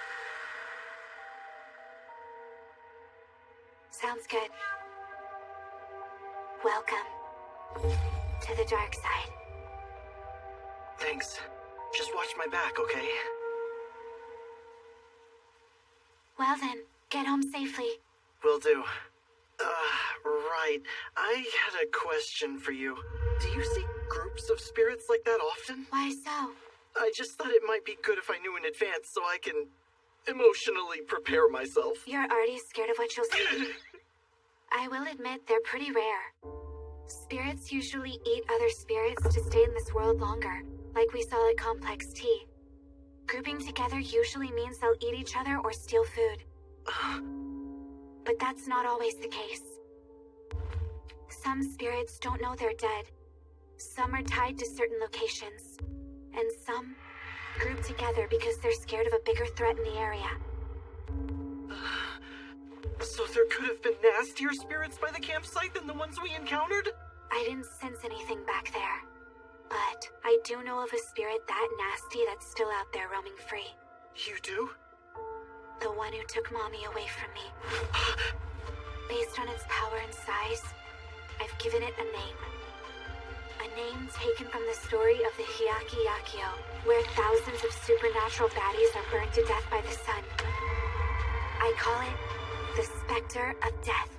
Sounds good. Welcome to the dark side. Thanks. Just watch my back, okay? Well then, get home safely. Will do. Right. I had a question for you. Do you see groups of spirits like that often? Why so? I just thought it might be good if I knew in advance so I can emotionally prepare myself. You're already scared of what you'll see. I will admit they're pretty rare. Spirits usually eat other spirits to stay in this world longer, like we saw at Complex T. Grouping together usually means they'll eat each other or steal food. But that's not always the case. Some spirits don't know they're dead. Some are tied to certain locations. And some group together because they're scared of a bigger threat in the area. So there could have been nastier spirits by the campsite than the ones we encountered? I didn't sense anything back there. But I do know of a spirit that nasty that's still out there roaming free. You do? The one who took Mommy away from me. Based on its power and size, I've given it a name. A name taken from the story of the Hyakki Yakio, where thousands of supernatural baddies are burned to death by the sun. I call it the Spectre of Death.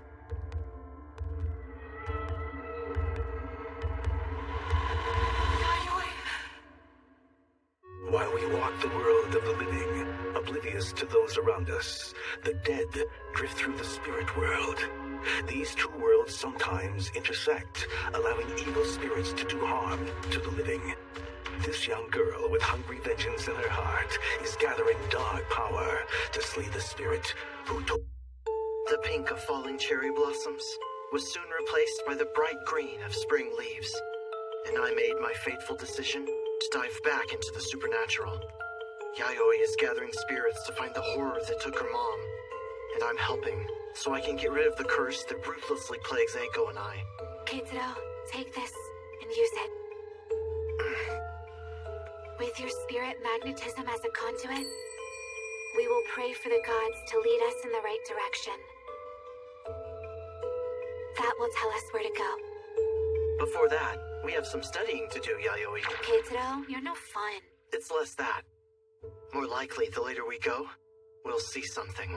While we walk the world of the living, oblivious to those around us, the dead drift through the spirit world. These two worlds sometimes intersect, allowing evil spirits to do harm to the living. This young girl with hungry vengeance in her heart is gathering dark power to slay the spirit who took. The pink of falling cherry blossoms was soon replaced by the bright green of spring leaves, and I made my fateful decision to dive back into the supernatural. Yayoi is gathering spirits to find the horror that took her mom, and I'm helping so I can get rid of the curse that ruthlessly plagues Eiko and I. Keitaro, take this and use it. With your spirit magnetism as a conduit, we will pray for the gods to lead us in the right direction. That will tell us where to go. Before that, we have some studying to do, Yayoi. Keitaro, you're no fun. It's less that. More likely, the later we go, we'll see something.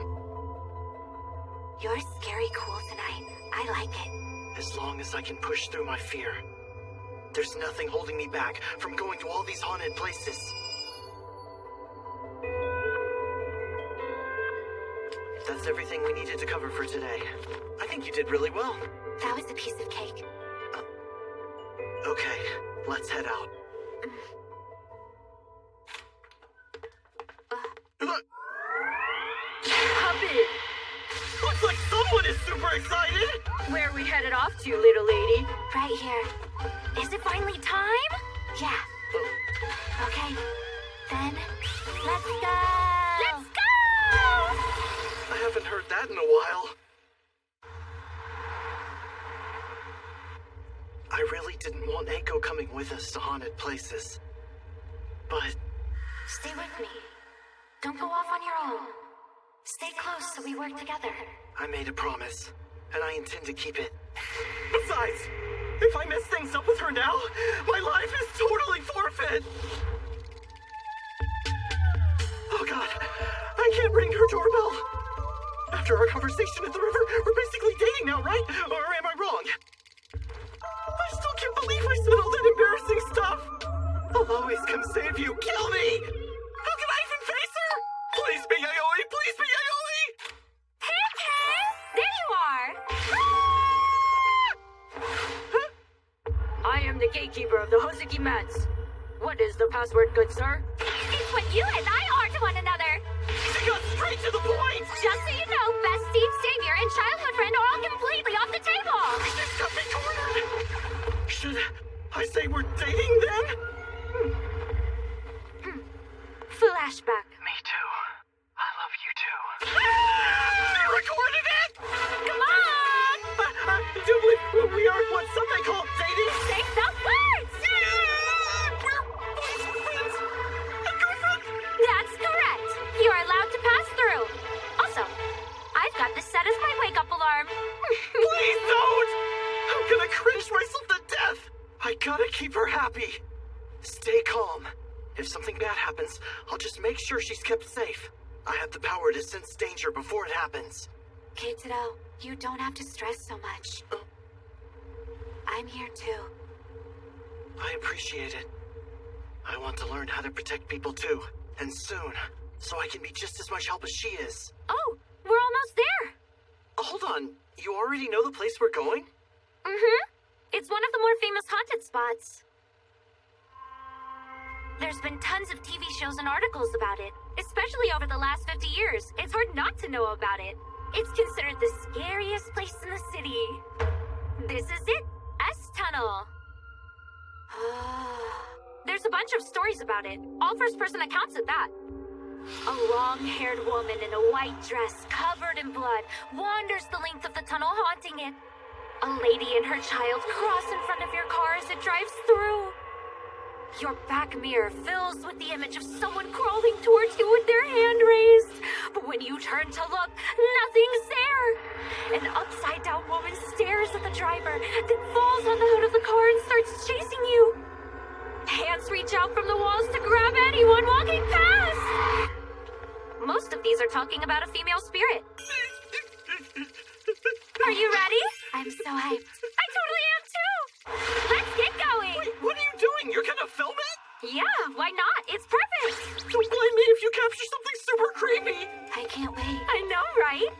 You're scary cool tonight. I like it. As long as I can push through my fear. There's nothing holding me back from going to all these haunted places. That's everything we needed to cover for today. I think you did really well. That was a piece of cake. Okay, let's head out. Puppet! Looks like someone is super excited! Where are we headed off to, little lady? Right here. Is it finally time? Yeah. Okay. Then, let's go! Let's go! I haven't heard that in a while. I really didn't want Eiko coming with us to haunted places. But... Stay with me. Don't go off on your own. Stay close so we work together. I made a promise, and I intend to keep it. Besides, if I mess things up with her now, my life is totally forfeit! Oh god, I can't ring her doorbell! After our conversation at the river, we're basically dating now, right? Or am I wrong? I still can't believe I said all that embarrassing stuff! I'll always come save you, kill me! How can I even face her? Please be Yayoi, please be Yayoi! Hey, Ken! There you are! I am the gatekeeper of the Hozuki Mats. What is the password, good sir? It's what you and I are to one another! She got straight to the point! Just so you know, bestie, savior, and childhood friend are all completely off the table! She's got me cornered! Should I say we're dating then? Flashback. Me too. I love you too. They recorded it! Come on! I do believe we are what some may call dating. Say some words! We're boyfriends and girlfriends! That's correct. You're allowed to pass through. Also, I've got this set as my wake-up alarm. Please don't! I'm gonna cringe myself to death! I gotta keep her happy. Stay calm. If something bad happens, I'll just make sure she's kept safe. I have the power to sense danger before it happens. Keitaro, you don't have to stress so much. I'm here too. I appreciate it. I want to learn how to protect people too, and soon, so I can be just as much help as she is. Oh, we're almost there. Hold on, you already know the place we're going? Mm-hmm. It's one of the more famous haunted spots. There's been tons of TV shows and articles about it, especially over the last 50 years. It's hard not to know about it. It's considered the scariest place in the city. This is it, S-Tunnel. There's a bunch of stories about it, all first-person accounts at that. A long-haired woman in a white dress covered in blood wanders the length of the tunnel, haunting it. A lady and her child cross in front of your car as it drives through. Your back mirror fills with the image of someone crawling towards you with their hand raised. But when you turn to look, nothing's there. An upside-down woman stares at the driver, then falls on the hood of the car and starts chasing you. Hands reach out from the walls to grab anyone walking past. Most of these are talking about a female spirit. Are you ready? I'm so hyped. I totally am too. Let's get going. Wait, what are you doing? You're gonna film it? Yeah, why not? It's perfect. Don't blame me if you capture something super creepy. I can't wait. I know, right?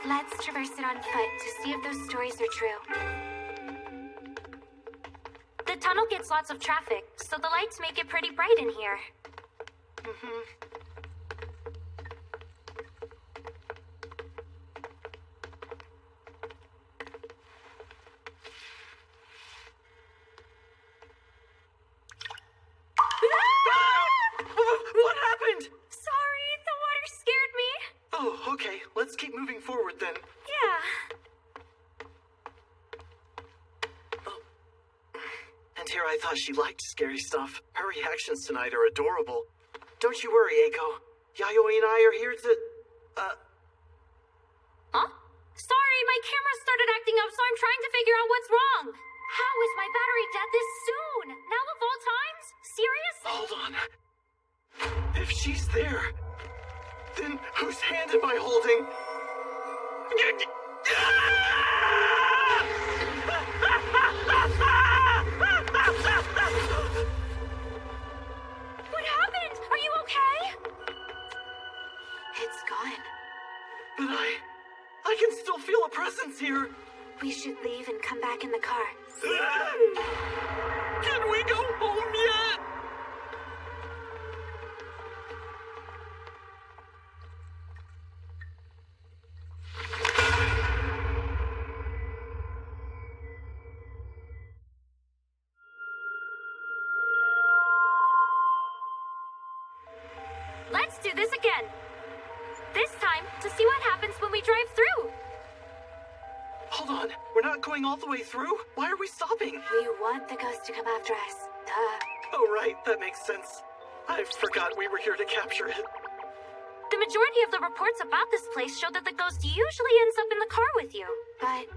Let's traverse it on foot to see if those stories are true. The tunnel gets lots of traffic, so the lights make it pretty bright in here. What happened? Sorry, the water scared me. Oh, okay. Let's keep moving forward then. Yeah. And here I thought she liked scary stuff. Her reactions tonight are adorable. Don't you worry, Eiko. Yayoi and I are here to... Huh? Sorry, my camera started acting up, so I'm trying to figure out what's wrong. How is my battery dead this soon? Now of all times? Seriously? Hold on. If she's there, then whose hand am I holding? What happened? Are you okay? It's gone. But I can still feel a presence here. We should leave and come back in the car. Can we go home yet? Let's do this again. This time, to see what happens when we drive through. Hold on. We're not going all the way through? Why are we stopping? We want the ghost to come after us. Duh. Oh, right. That makes sense. I forgot we were here to capture it. The majority of the reports about this place show that the ghost usually ends up in the car with you. But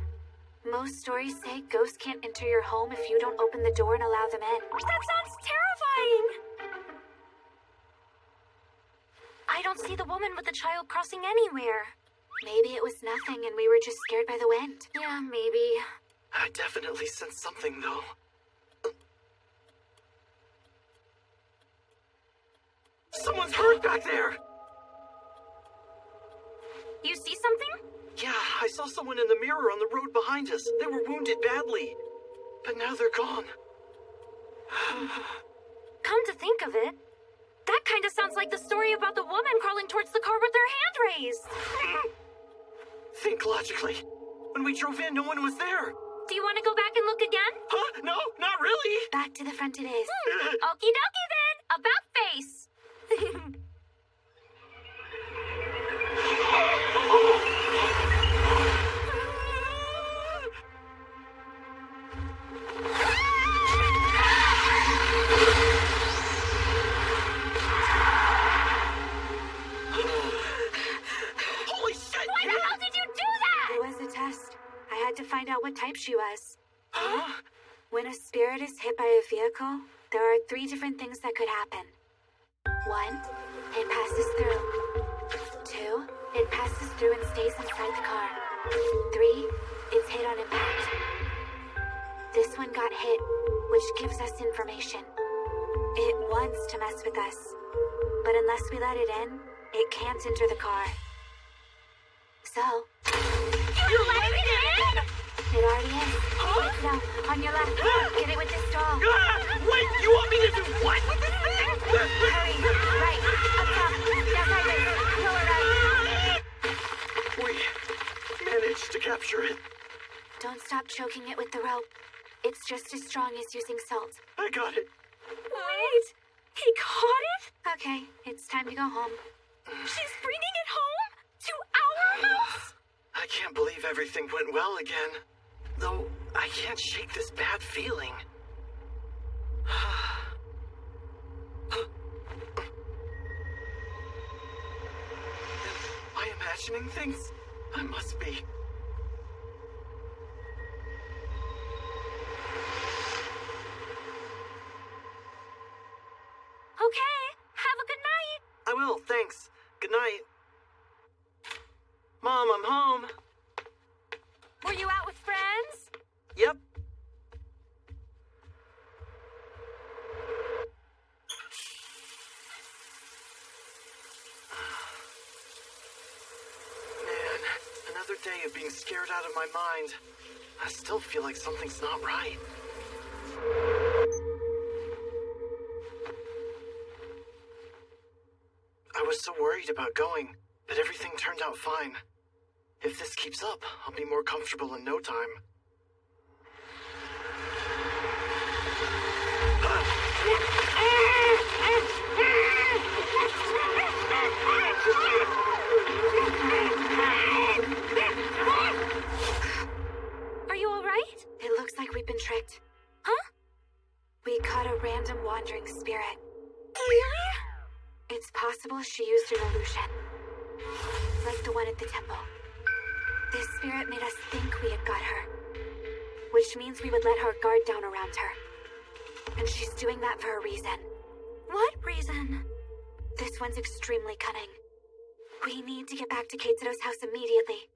most stories say ghosts can't enter your home if you don't open the door and allow them in. That sounds terrifying! I don't see the woman with the child crossing anywhere. Maybe it was nothing and we were just scared by the wind. Yeah, maybe. I definitely sense something, though. Someone's hurt back there! You see something? Yeah, I saw someone in the mirror on the road behind us. They were wounded badly. But now they're gone. Come to think of it, that kind of sounds like the story about the woman crawling towards the car with her hand raised. Think logically. When we drove in, no one was there. Do you want to go back and look again? Huh? No, not really. Back to the front it is. Okie dokie then. About face. Holy shit! Why the hell did you do that? It was a test. I had to find out what type she was. Huh? When a spirit is hit by a vehicle, there are 3 different things that could happen. 1, it passes through. 2, it passes through and stays inside the car. 3, it's hit on impact. This one got hit, which gives us information. It wants to mess with us, but unless we let it in, it can't enter the car. So... You're letting it in? It already is. Huh? No, on your left. Get it with this doll. Wait, you want me to do what with this thing? Hurry. Right. Up top. Now sideways. Lower right. We managed to capture it. Don't stop choking it with the rope. It's just as strong as using salt. I got it. Wait, he caught it? Okay, it's time to go home. She's bringing it home? To our house? I can't believe everything went well again. Though, I can't shake this bad feeling. Am I imagining things? I must be. Okay, have a good night. I will, thanks. Good night. Mom, I'm home. Were you out with friends? Yep. Man, another day of being scared out of my mind, I still feel like something's not right. I was so worried about going, but everything turned out fine. If this keeps up, I'll be more comfortable in no time. Are you alright? It looks like we've been tricked. Huh? We caught a random wandering spirit. Really? It's possible she used an illusion. Like the one at the temple. This spirit made us think we had got her. Which means we would let her guard down around her. And she's doing that for a reason. What reason? This one's extremely cunning. We need to get back to Keitsuro's house immediately.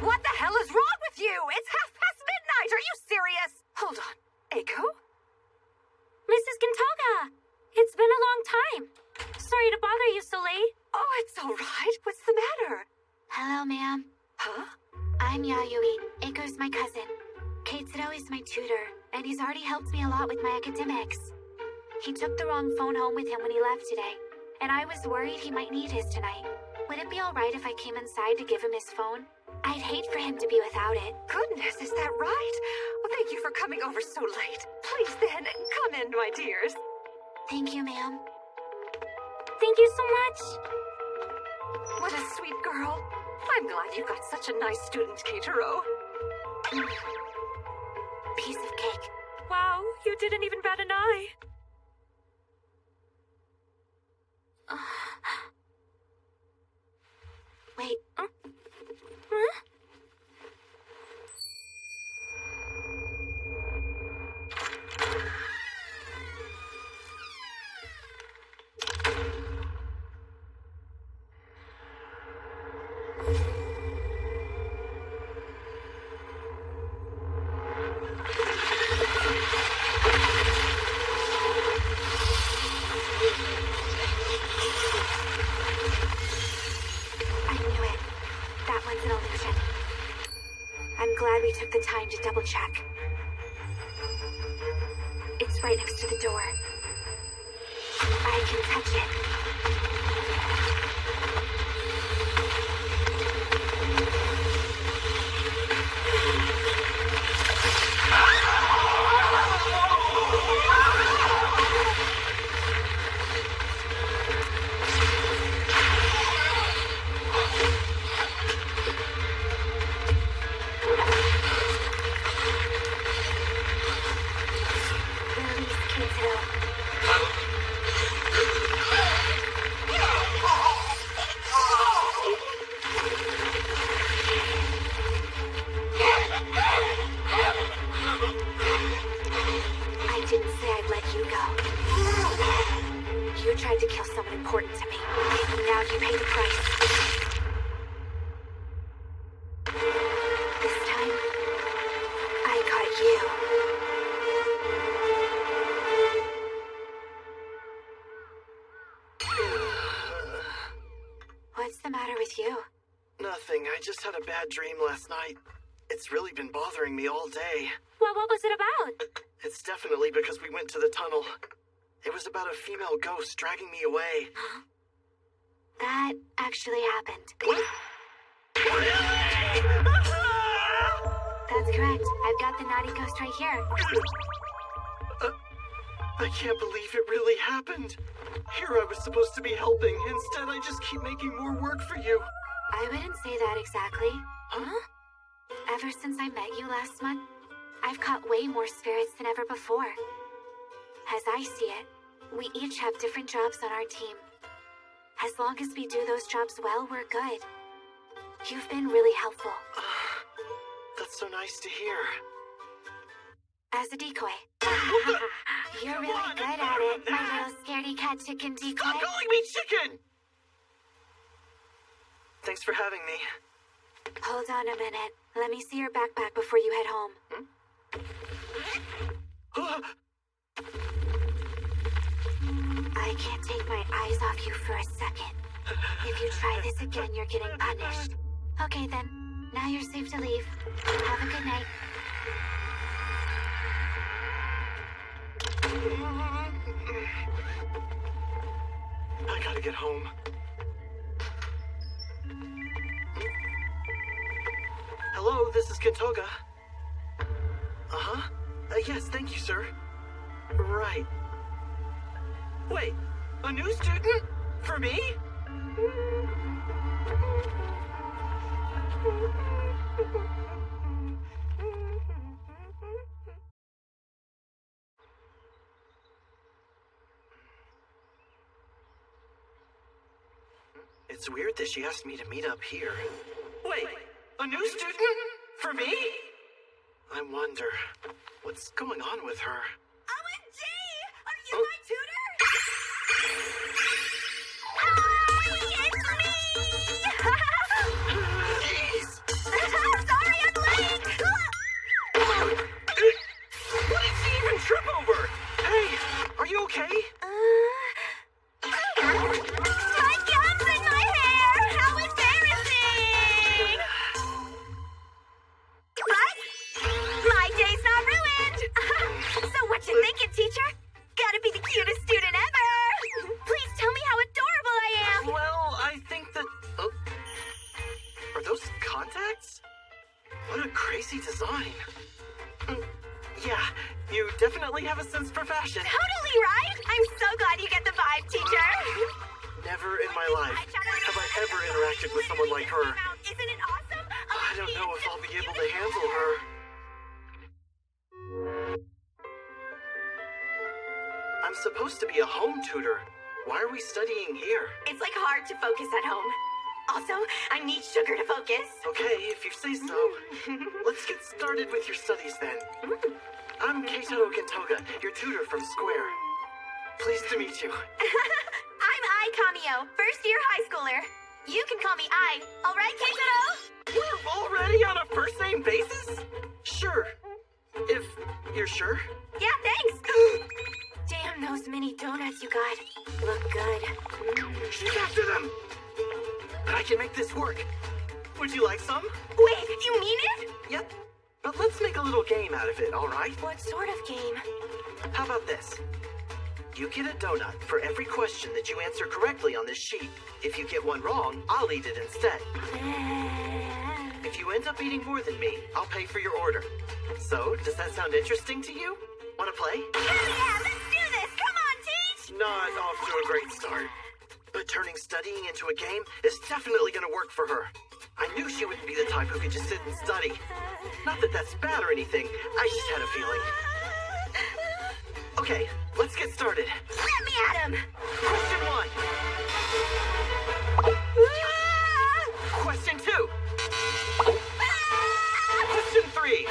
What the hell is wrong with you? It's midnight. Are you serious? Hold on. Eiko? Mrs. Gintoga! It's been a long time. Sorry to bother you so late. Oh, it's all right. What's the matter? Hello, ma'am. Huh? I'm Yayoi. Eiko's my cousin. Keitsuro is my tutor, and he's already helped me a lot with my academics. He took the wrong phone home with him when he left today, and I was worried he might need his tonight. Would it be alright if I came inside to give him his phone? I'd hate for him to be without it. Goodness, is that right? Well, thank you for coming over so late. Please then, come in, my dears. Thank you, ma'am. Thank you so much. What a sweet girl. I'm glad you got such a nice student, Keitaro. Piece of cake. Wow, you didn't even bat an eye. Wait. Huh? Took the time to double check. It's right next to the door. I can touch it. I just had a bad dream last night. It's really been bothering me all day. Well, what was it about? It's definitely because we went to the tunnel. It was about a female ghost dragging me away. That actually happened. That's correct. I've got the naughty ghost right here. I can't believe it really happened. Here I was supposed to be helping. Instead, I just keep making more work for you. I wouldn't say that exactly. Huh? Ever since I met you last month, I've caught way more spirits than ever before. As I see it, we each have different jobs on our team. As long as we do those jobs well, we're good. You've been really helpful. That's so nice to hear. As a decoy. You're really good at it, my little scaredy cat chicken decoy. Stop calling me chicken! Thanks for having me. Hold on a minute. Let me see your backpack before you head home. I can't take my eyes off you for a second. If you try this again, you're getting punished. Okay then. Now you're safe to leave. Have a good night. I gotta get home. Hello, this is Kentoga. Uh-huh. Yes, thank you, sir. Right. Wait, a new student? For me? It's weird that she asked me to meet up here. Wait, a new student? For me? I wonder, what's going on with her? OMG! Are you my tutor? Hi, it's me! Jeez! Sorry, I'm late! What did she even trip over? Hey, are you okay? My gums in my hair! How embarrassing! What? My day's not ruined! So what you thinking, teacher? Gotta be the cutest student ever! Please tell me how adorable I am! Well, I think that... Oh. Are those contacts? What a crazy design. Yeah, you definitely have a sense for fashion. Totally right! I'm so glad you get the vibe, teacher! Never in my life have I ever interacted with someone like her. Isn't it awesome? I don't know if I'll be able to handle her. I'm supposed to be a home tutor. Why are we studying here? It's like hard to focus at home. Also, I need sugar to focus. Okay, if you say so. Let's get started with your studies then. I'm Keitaro Kentoga, your tutor from Square. Pleased to meet you. I'm Ai Kamio, first-year high schooler. You can call me Ai, all right, Keitaro? We're already on a first-name basis? Sure. If you're sure. Yeah, thanks. Damn, those mini donuts you got look good. She's after them! But I can make this work. Would you like some? Wait, you mean it? Yep. But let's make a little game out of it, all right? What sort of game? How about this? You get a donut for every question that you answer correctly on this sheet. If you get one wrong, I'll eat it instead. If you end up eating more than me, I'll pay for your order. So, does that sound interesting to you? Want to play? Hell yeah, let's do this! Come on, teach! Not off to a great start. But turning studying into a game is definitely gonna work for her. I knew she wouldn't be the type who could just sit and study. Not that that's bad or anything, I just had a feeling. Okay, let's get started. Let me at him! Question 1. Question 2. Question 3.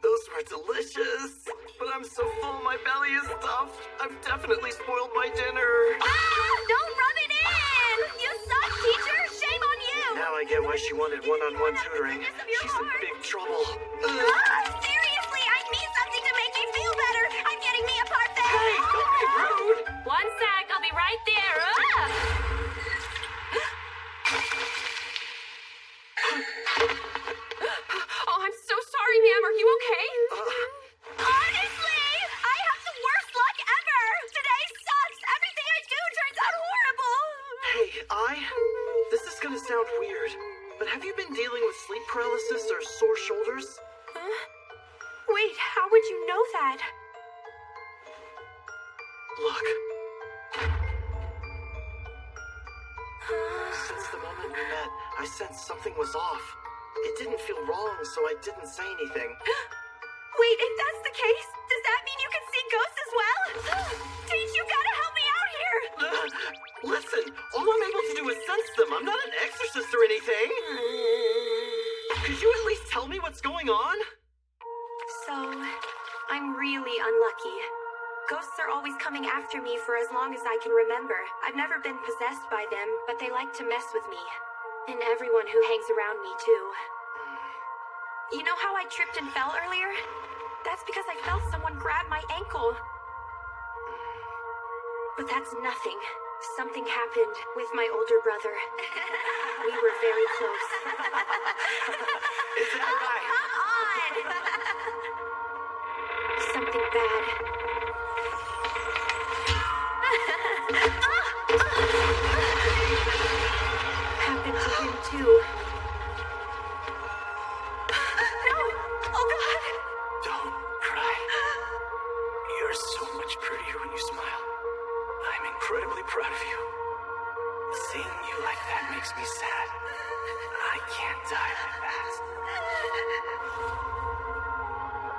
Those were delicious. But I'm so full, my belly is stuffed. I've definitely spoiled my dinner. Don't rub it in! You suck, teacher! Shame on you! Now I get why she wanted one-on-one tutoring. She's in big trouble. Seriously, I need something to make me feel better! I'm getting me a parfait! Hey, don't be rude! One sec, I'll be right there. Oh, I'm so sorry, ma'am. Are you okay? Honestly, I have the worst luck ever! Today sucks! Everything I do turns out horrible! Hey, this is gonna sound weird, but have you been dealing with sleep paralysis or sore shoulders? Wait, how would you know that? Look. Since the moment we met, I sensed something was off. It didn't feel wrong, so I didn't say anything. Wait, if that's the case, does that mean you can see ghosts as well? Teach, you gotta help me out here! Listen, all I'm able to do is sense them. I'm not an exorcist or anything. Could you at least tell me what's going on? So, I'm really unlucky. Ghosts are always coming after me for as long as I can remember. I've never been possessed by them, but they like to mess with me. And everyone who hangs around me, too. You know how I tripped and fell earlier? That's because I felt someone grab my ankle. But that's nothing. Something happened with my older brother. We were very close. Is that right? Something bad. Happened to him too. No! Oh God! Don't cry. You're so much prettier when you smile. I'm incredibly proud of you. Seeing you like that makes me sad. I can't die like that.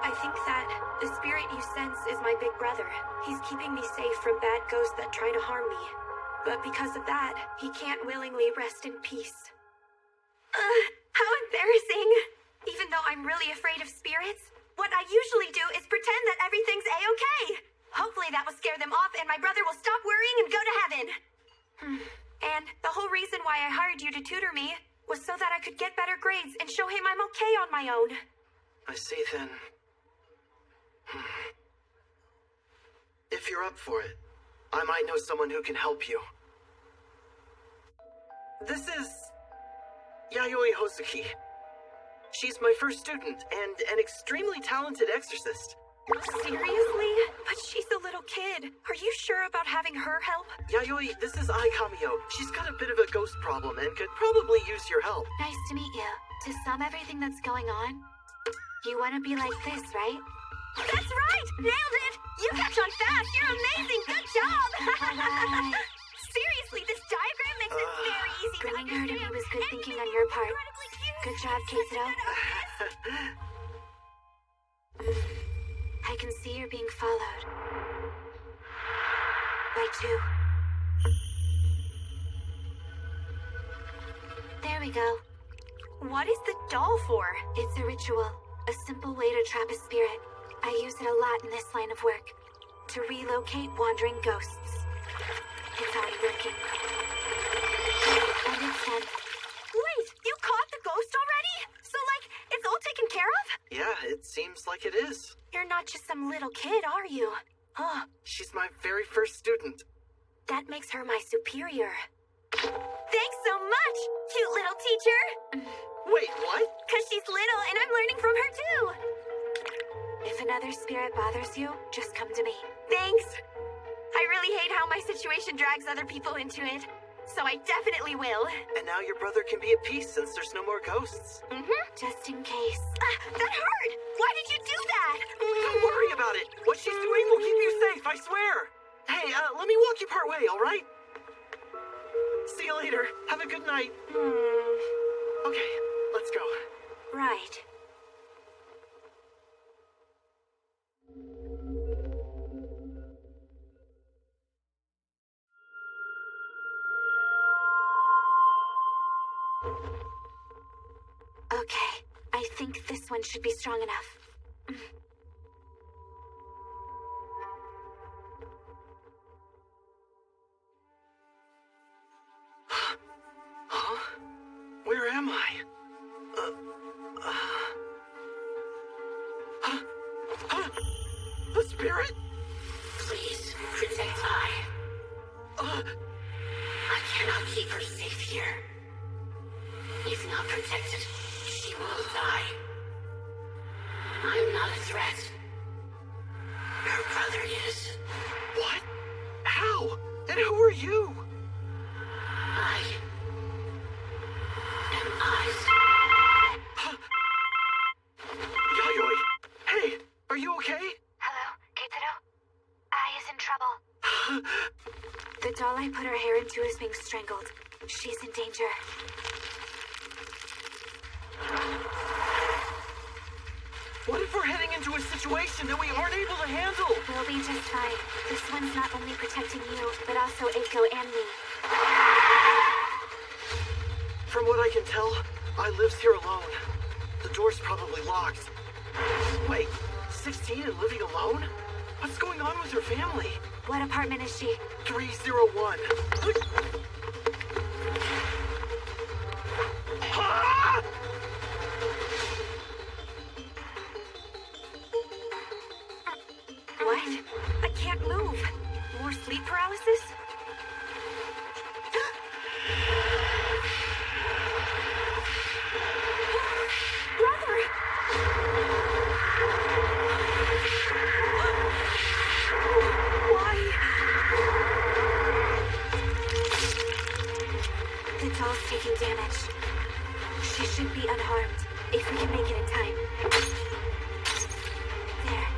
I think that the spirit you sense is my big brother. He's keeping me safe from bad ghosts that try to harm me. But because of that, he can't willingly rest in peace. How embarrassing! Even though I'm really afraid of spirits, what I usually do is pretend that everything's a-okay. Hopefully that will scare them off and my brother will stop worrying and go to heaven. And the whole reason why I hired you to tutor me was so that I could get better grades and show him I'm okay on my own. I see then. If you're up for it, I might know someone who can help you. This is Yayoi Hozuki. She's my first student and an extremely talented exorcist. Seriously? But she's a little kid. Are you sure about having her help? Yayoi, this is Ai Kamio. She's got a bit of a ghost problem and could probably use your help. Nice to meet you. To sum everything that's going on, you want to be like this, right? That's right! Nailed it! You catch on fast! You're amazing! Good job! Seriously, this diagram makes it very easy to Bringing her understand. to me was good thinking on your part. Good job, Keitaro. I can see you're being followed. By two. There we go. What is the doll for? It's a ritual. A simple way to trap a spirit. I use it a lot in this line of work. To relocate wandering ghosts. It's already working. And it's done. Wait, you caught the ghost already? So, like, it's all taken care of? Yeah, it seems like it is. You're not just some little kid, are you? Oh, She's my very first student. that makes her my superior. Thanks so much, cute little teacher! Wait, what? 'Cause she's little and I'm learning from her too! If another spirit bothers you, just come to me. Thanks! I really hate how my situation drags other people into it. So I definitely will. And now your brother can be at peace since there's no more ghosts. Just in case. That hurt! Why did you do that? Don't worry about it. What she's doing will keep you safe, I swear. Hey, let me walk you part way, all right? See you later. Have a good night. Okay, let's go. Right. Okay, I think this one should be strong enough. Huh? Where am I? The spirit? Please, protect I. I cannot keep her safe here. If not protected, she will die. I am not a threat. Her brother is. What? How? And who are you? I am Ice. Yayoi! Hey, are you okay? Hello, Keitaro? Ai is in trouble. The doll I put her hair into is being strangled. She's in danger. What if we're heading into a situation that we aren't able to handle? We'll be just fine. This one's not only protecting you, but also Eiko and me. From what I can tell, I lives here alone. The door's probably locked. Wait, 16 and living alone? What's going on with her family? What apartment is she? 301. Ah! What? I can't move. more sleep paralysis? Brother! Why? The doll's taking damage. She should be unharmed, if we can make it in time. There.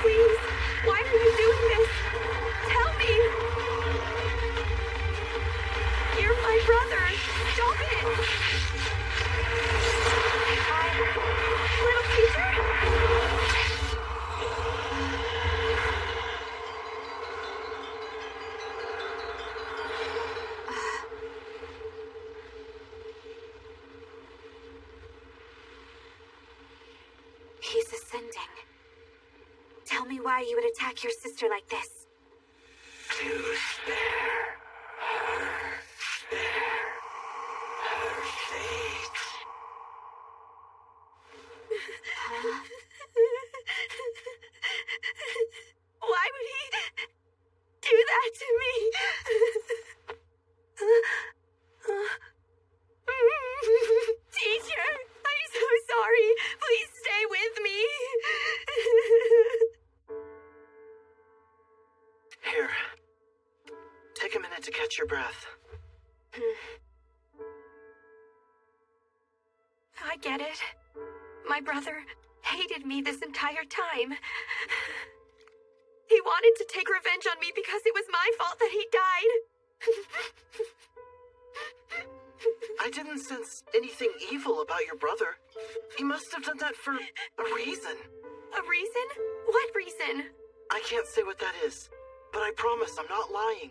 Please, why are you doing this? Tell me! You're my brother. Stop it! Little teacher? He's ascending. Tell me why you would attack your sister like this. To spare her fate. Why would he do that to me? Teacher, I'm so sorry. Please stay with me. Here. Take a minute to catch your breath. I get it. My brother hated me this entire time. He wanted to take revenge on me because it was my fault that he died. I didn't sense anything evil about your brother. He must have done that for a reason. A reason? What reason? I can't say what that is, but I promise I'm not lying.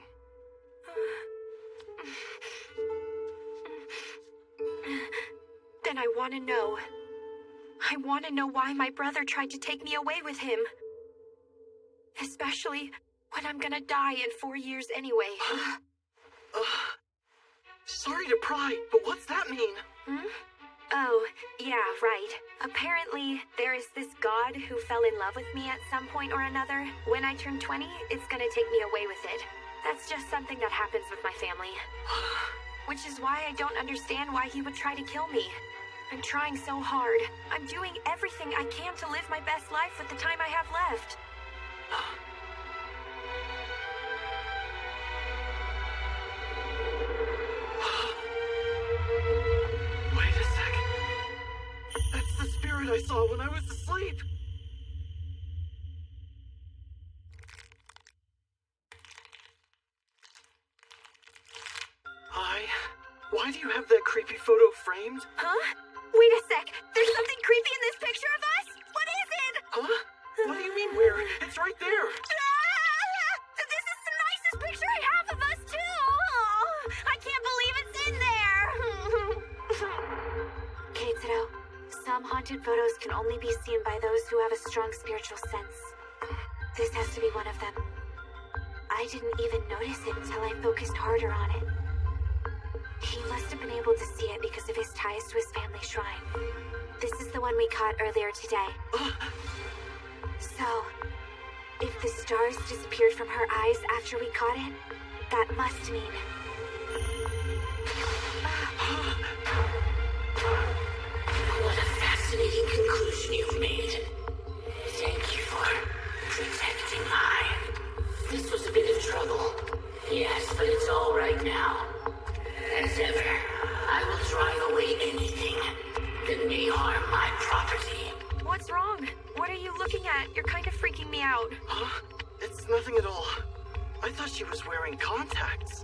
Then I want to know. I want to know why my brother tried to take me away with him. Especially when I'm gonna die in 4 years anyway. Sorry to pry, but what's that mean? Oh, yeah, right. Apparently, there is this god who fell in love with me at some point or another. When I turn 20, it's gonna take me away with it. That's just something that happens with my family. Which is why I don't understand why he would try to kill me. I'm trying so hard. I'm doing everything I can to live my best life with the time I have left. Wait a second. That's the spirit I saw when I was asleep. Why do you have that creepy photo framed? Huh? Wait a sec. There's something creepy in this picture of us? What is it? Huh? What do you mean where? It's right there. This is the nicest picture I have of us, too. Oh, I can't believe it's in there. Keitaro, some haunted photos can only be seen by those who have a strong spiritual sense. This has to be one of them. I didn't even notice it until I focused harder on it. He must have been able to see it because of his ties to his family shrine. This is the one we caught earlier today. So, if the stars disappeared from her eyes after we caught it, that must mean... What a fascinating conclusion you've made. Thank you for protecting mine. This was a bit of trouble. Yes, but it's all right now. As ever, I will drive away anything that may harm my property. What's wrong? What are you looking at? You're kind of freaking me out. Huh? It's nothing at all. I thought she was wearing contacts.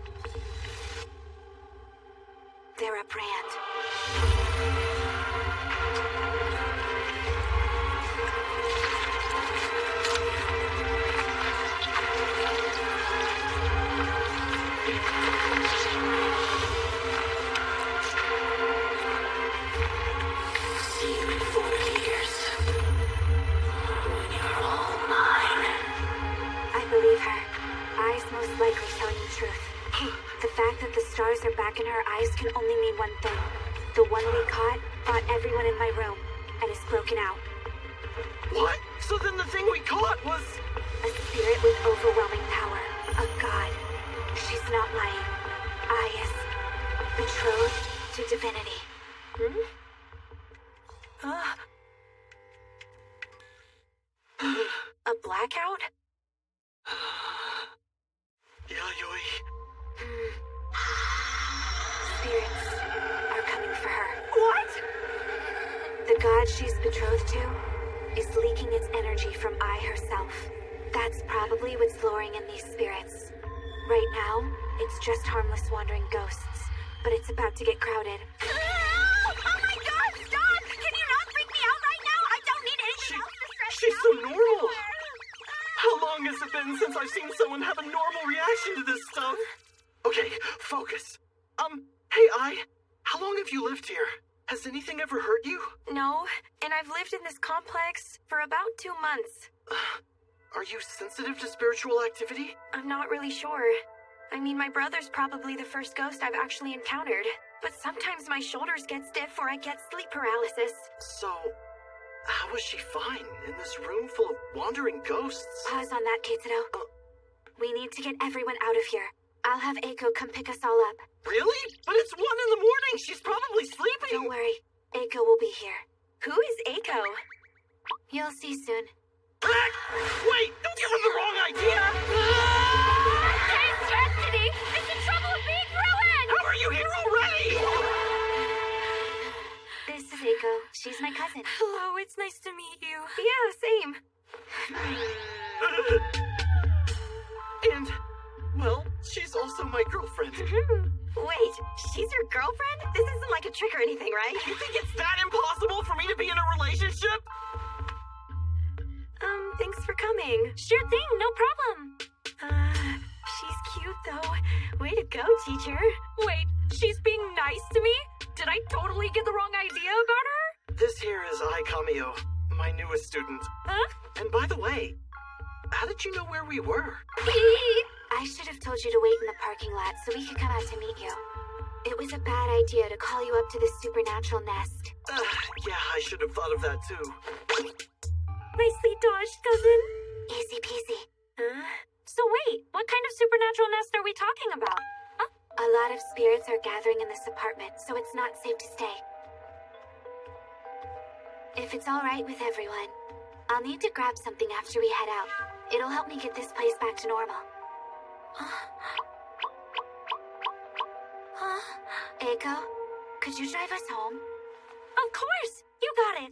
They're a brand. Likely telling the truth. The fact that the stars are back in her eyes can only mean one thing. The one we caught fought everyone in my room and is broken out. What? So then the thing we caught was... A spirit with overwhelming power. A god. She's not lying. Ayas. Betrothed to divinity. A blackout? Yayoi. Spirits are coming for her. What? The god she's betrothed to is leaking its energy from Ai herself. That's probably what's luring in these spirits. Right now, it's just harmless wandering ghosts, but it's about to get crowded. Oh my god, stop! Can you not freak me out right now? I don't need anything else to stress She's me so out. normal! How long has it been since I've seen someone have a normal reaction to this stuff? Okay, focus. Hey, Ai, how long have you lived here? Has anything ever hurt you? No, and I've lived in this complex for about 2 months. Are you sensitive to spiritual activity? I'm not really sure. I mean, my brother's probably the first ghost I've actually encountered. But sometimes my shoulders get stiff or I get sleep paralysis. So, how was she fine in this room full of wandering ghosts? Pause on that, Keitaro. We need to get everyone out of here. I'll have Eiko come pick us all up. Really? But it's 1 in the morning! She's probably sleeping! Don't worry. Eiko will be here. Who is Eiko? You'll see soon. Wait! Don't give her the wrong idea! Getting custody! It's in trouble of being ruined! How are you here already? This is Eiko. She's my cousin. Hello, it's nice to meet you. Yeah, same. And, well, she's also my girlfriend. Wait, she's your girlfriend? This isn't like a trick or anything, right? You think it's that impossible for me to be in a relationship? Thanks for coming. Sure thing, no problem. She's cute though. Way to go, teacher. Wait, she's being nice to me? Did I totally get the wrong idea about her? This here is Ai Kamio, my newest student. Huh? And by the way, how did you know where we were? I should have told you to wait in the parking lot so we could come out to meet you. It was a bad idea to call you up to this supernatural nest. Yeah, I should have thought of that too. Nicely dodged, cousin. Easy peasy. So wait, what kind of supernatural nest are we talking about? Huh? A lot of spirits are gathering in this apartment, so it's not safe to stay. If it's all right with everyone, I'll need to grab something after we head out. It'll help me get this place back to normal. Eiko, could you drive us home? Of course! You got it!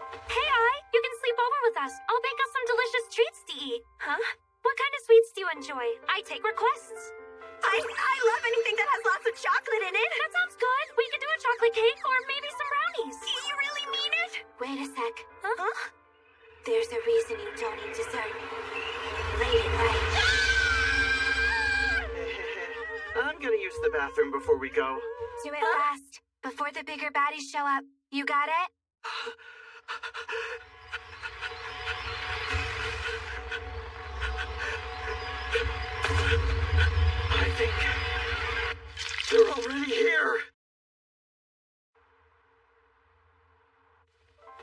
Hey, Ai, you can sleep over with us. I'll bake us some delicious treats to eat. Huh? What kind of sweets do you enjoy? I take requests. I love anything that has lots of chocolate in it. That sounds good. We could do a chocolate cake or maybe some brownies. You really mean it? Wait a sec. Huh? There's a reason you don't eat dessert. Late at night. I'm gonna use the bathroom before we go. Do it fast, before the bigger baddies show up. You got it? I think they're already here.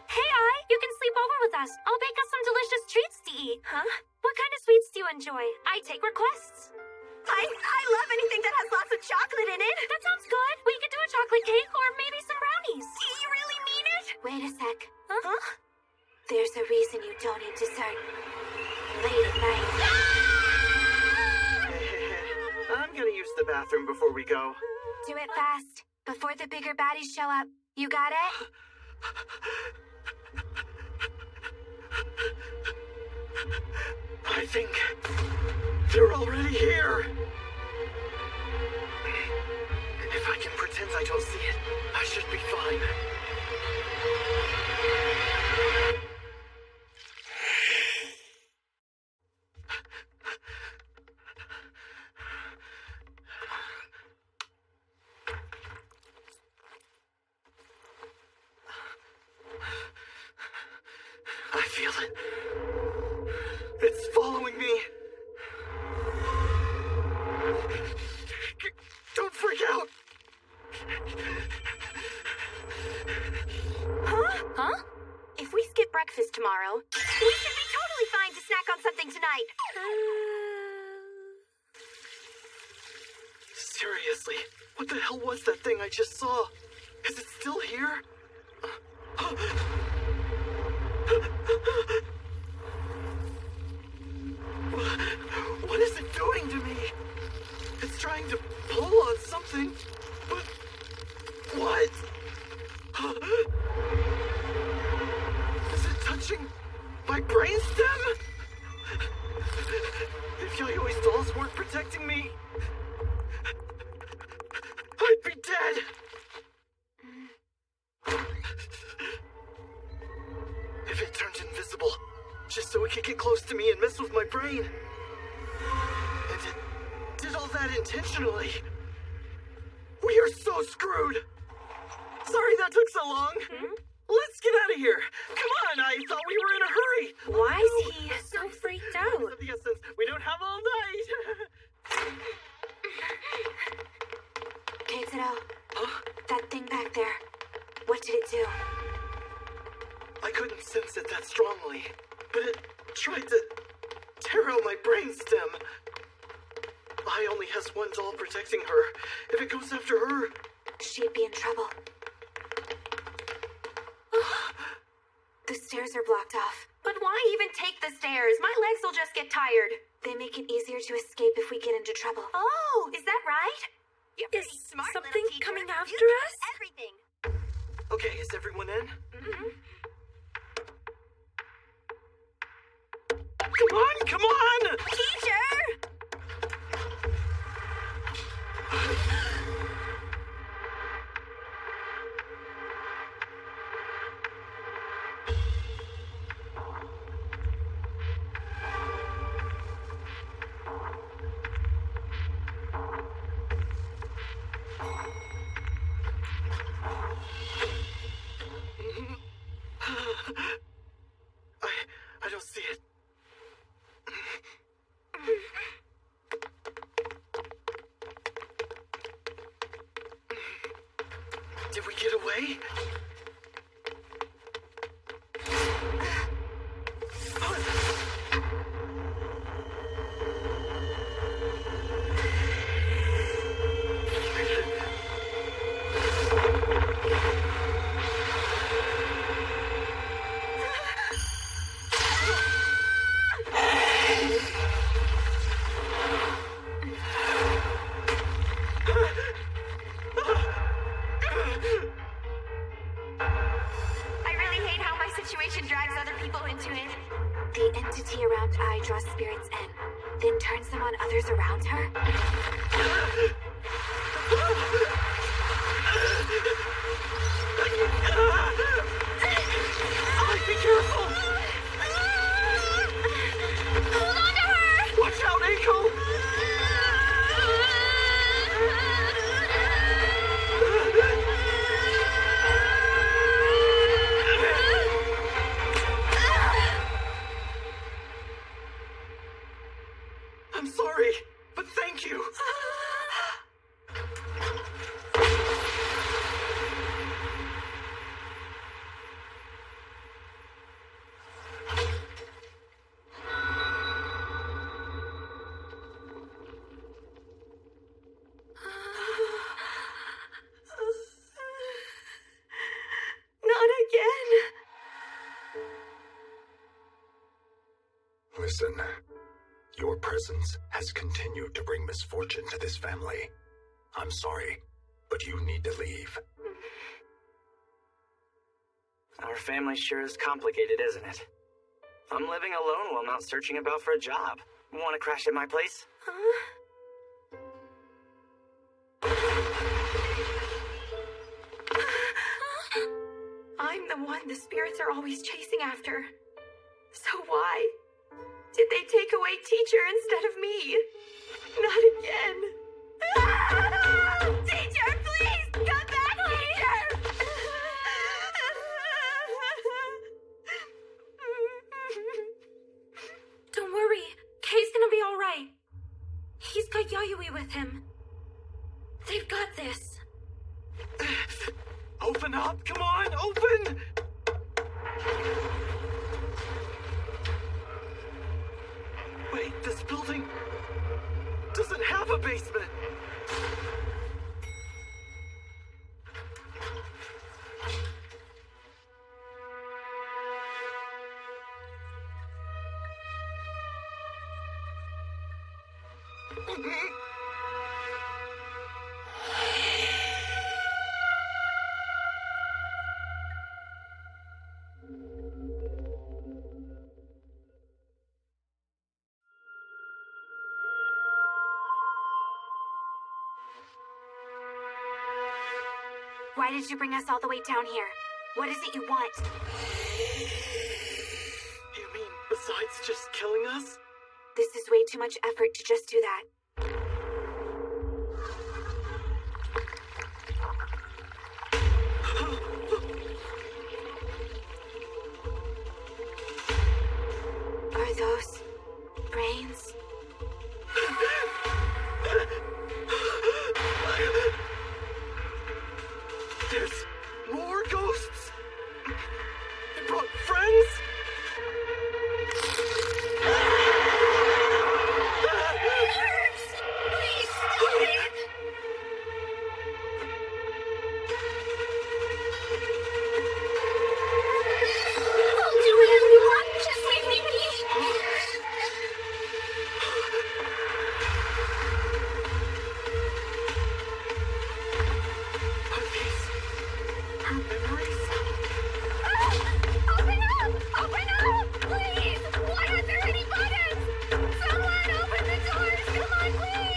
Hey, Ai, you can sleep over with us. I'll bake us some delicious treats to eat. Huh? What kind of sweets do you enjoy? I take requests. I love anything that has lots of chocolate in it. That sounds good. We could do a chocolate cake or maybe some brownies. You really mean it? Wait a sec. Huh? There's a reason you don't eat dessert. Late at night. I'm gonna use the bathroom before we go. Do it fast, before the bigger baddies show up. You got it? I think they're already here. If I can pretend I don't see it, I should be fine. I feel it. It's following me. Don't freak out. Huh? Huh? If we skip breakfast breakfast tomorrow. We should be totally fine to snack on something tonight. Seriously, what the hell was that thing I just saw? Is it still here? What is it doing to me? It's trying to pull on something, but what? Is it touching my brainstem? If Yayoi dolls weren't protecting me, I'd be dead. If it turned invisible, just so it could get close to me and mess with my brain. And it did all that intentionally. We are so screwed. Sorry that took so long. Let's get out of here. Come on, I thought we were in a hurry. Why is he so freaked out? Of the essence, we don't have all night. Keitaro, that thing back there, what did it do? I couldn't sense it that strongly, but it tried to tear out my brainstem. I only has one doll protecting her. If it goes after her, she'd be in trouble. The stairs are blocked off. But why even take the stairs? My legs will just get tired. They make it easier to escape if we get into trouble. Oh, is that right? You're pretty smart, something little teacher. coming after You know us? everything. okay, is everyone in? Come on! Teacher! I don't see it. Did we get away? situation drags other people into it. The entity around I draws spirits in, then turns them on others around her. Be careful! Hold on to her! Watch out, Eiko! I'm sorry, but thank you. Listen, your presence has continued to bring misfortune to this family. I'm sorry, but you need to leave. Our family sure is complicated, isn't it? I'm living alone while not searching about for a job. Want to crash at my place? I'm the one the spirits are always chasing after. So why did they take away Teacher instead of me? Not again. Teacher, please! Come back, Teacher! Don't worry. Kei's gonna be alright. He's got Yayoi with him. They've got this. Open up! Come on, open! Why did you bring us all the way down here? What is it you want? You mean besides just killing us? This is way too much effort to just do that. Are those brains? There's more ghosts? They brought friends? Please, stop it! I'll do whatever you want. Just leave me be. Are these her memories? Open up! Open up! Please! Why aren't there any buttons? Someone open the doors! Come on, please!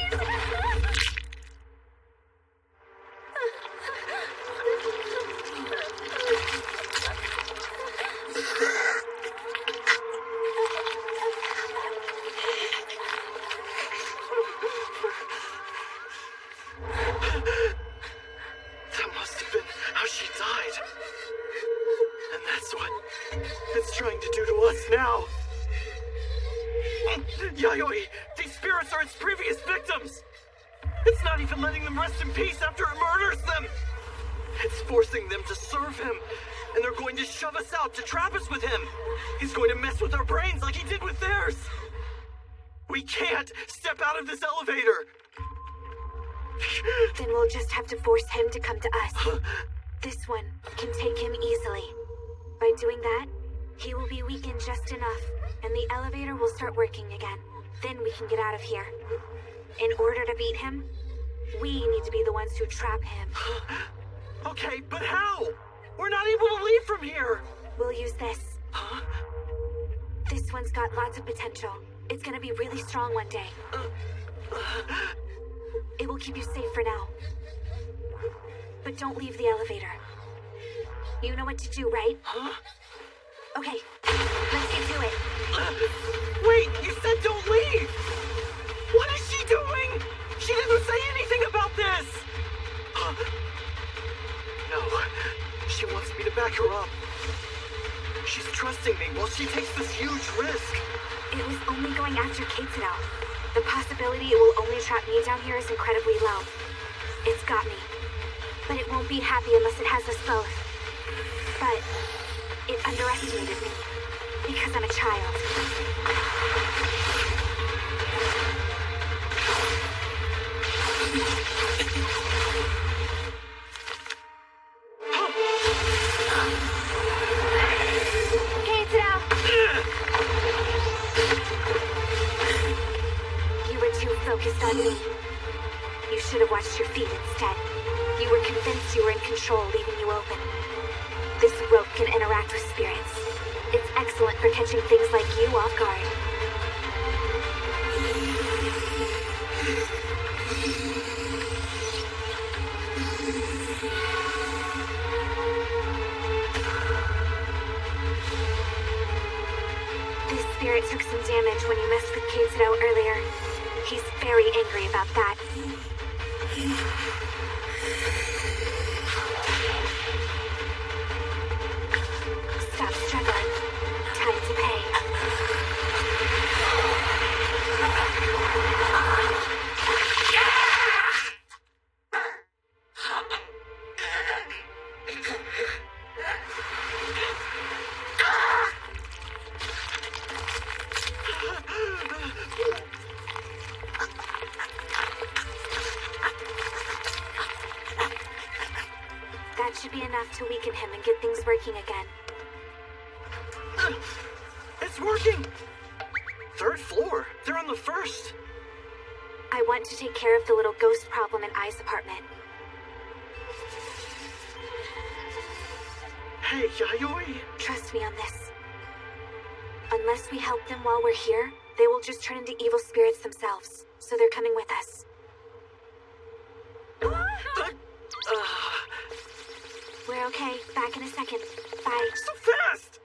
That must have been how she died. And that's what it's trying to do to us now. Yayoi, these spirits are its previous victims. It's not even letting them rest in peace after it murders them. It's forcing them to serve him. And they're going to shove us out to trap us with him. He's going to mess with our brains like he did with theirs. We can't step out of this elevator. Then we'll just have to force him to come to us. This one can take him easily. By doing that, he will be weakened just enough, and the elevator will start working again. Then we can get out of here. In order to beat him, we need to be the ones who trap him. Okay, but how? We're not able to leave from here. We'll use this. This one's got lots of potential. It's gonna be really strong one day. It will keep you safe for now. But don't leave the elevator. You know what to do, right? Okay, let's get to it. Wait, you said don't leave! What is she doing? She didn't say anything about this! No, she wants me to back her up. She's trusting me while she takes this huge risk. It was only going after Keitsuno. The possibility it will only trap me down here is incredibly low. It's got me. But it won't be happy unless it has us both. But it underestimated me. Because I'm a child. You were too focused on me. You should have watched your feet instead. You were convinced you were in control, leaving you open. This rope can interact with spirits. It's excellent for catching things like you off guard. This spirit took some damage when you messed with Keitsuno earlier. He's very angry about that. Stop struggling. Time to pay. That should be enough to weaken him and get things working again. It's working! Third floor. They're on the first. I want to take care of the little ghost problem in Ai's apartment. Hey, Yayoi! Trust me on this. Unless we help them while we're here, they will just turn into evil spirits themselves. So they're coming with us. We're okay. Back in a second. Bye. So fast!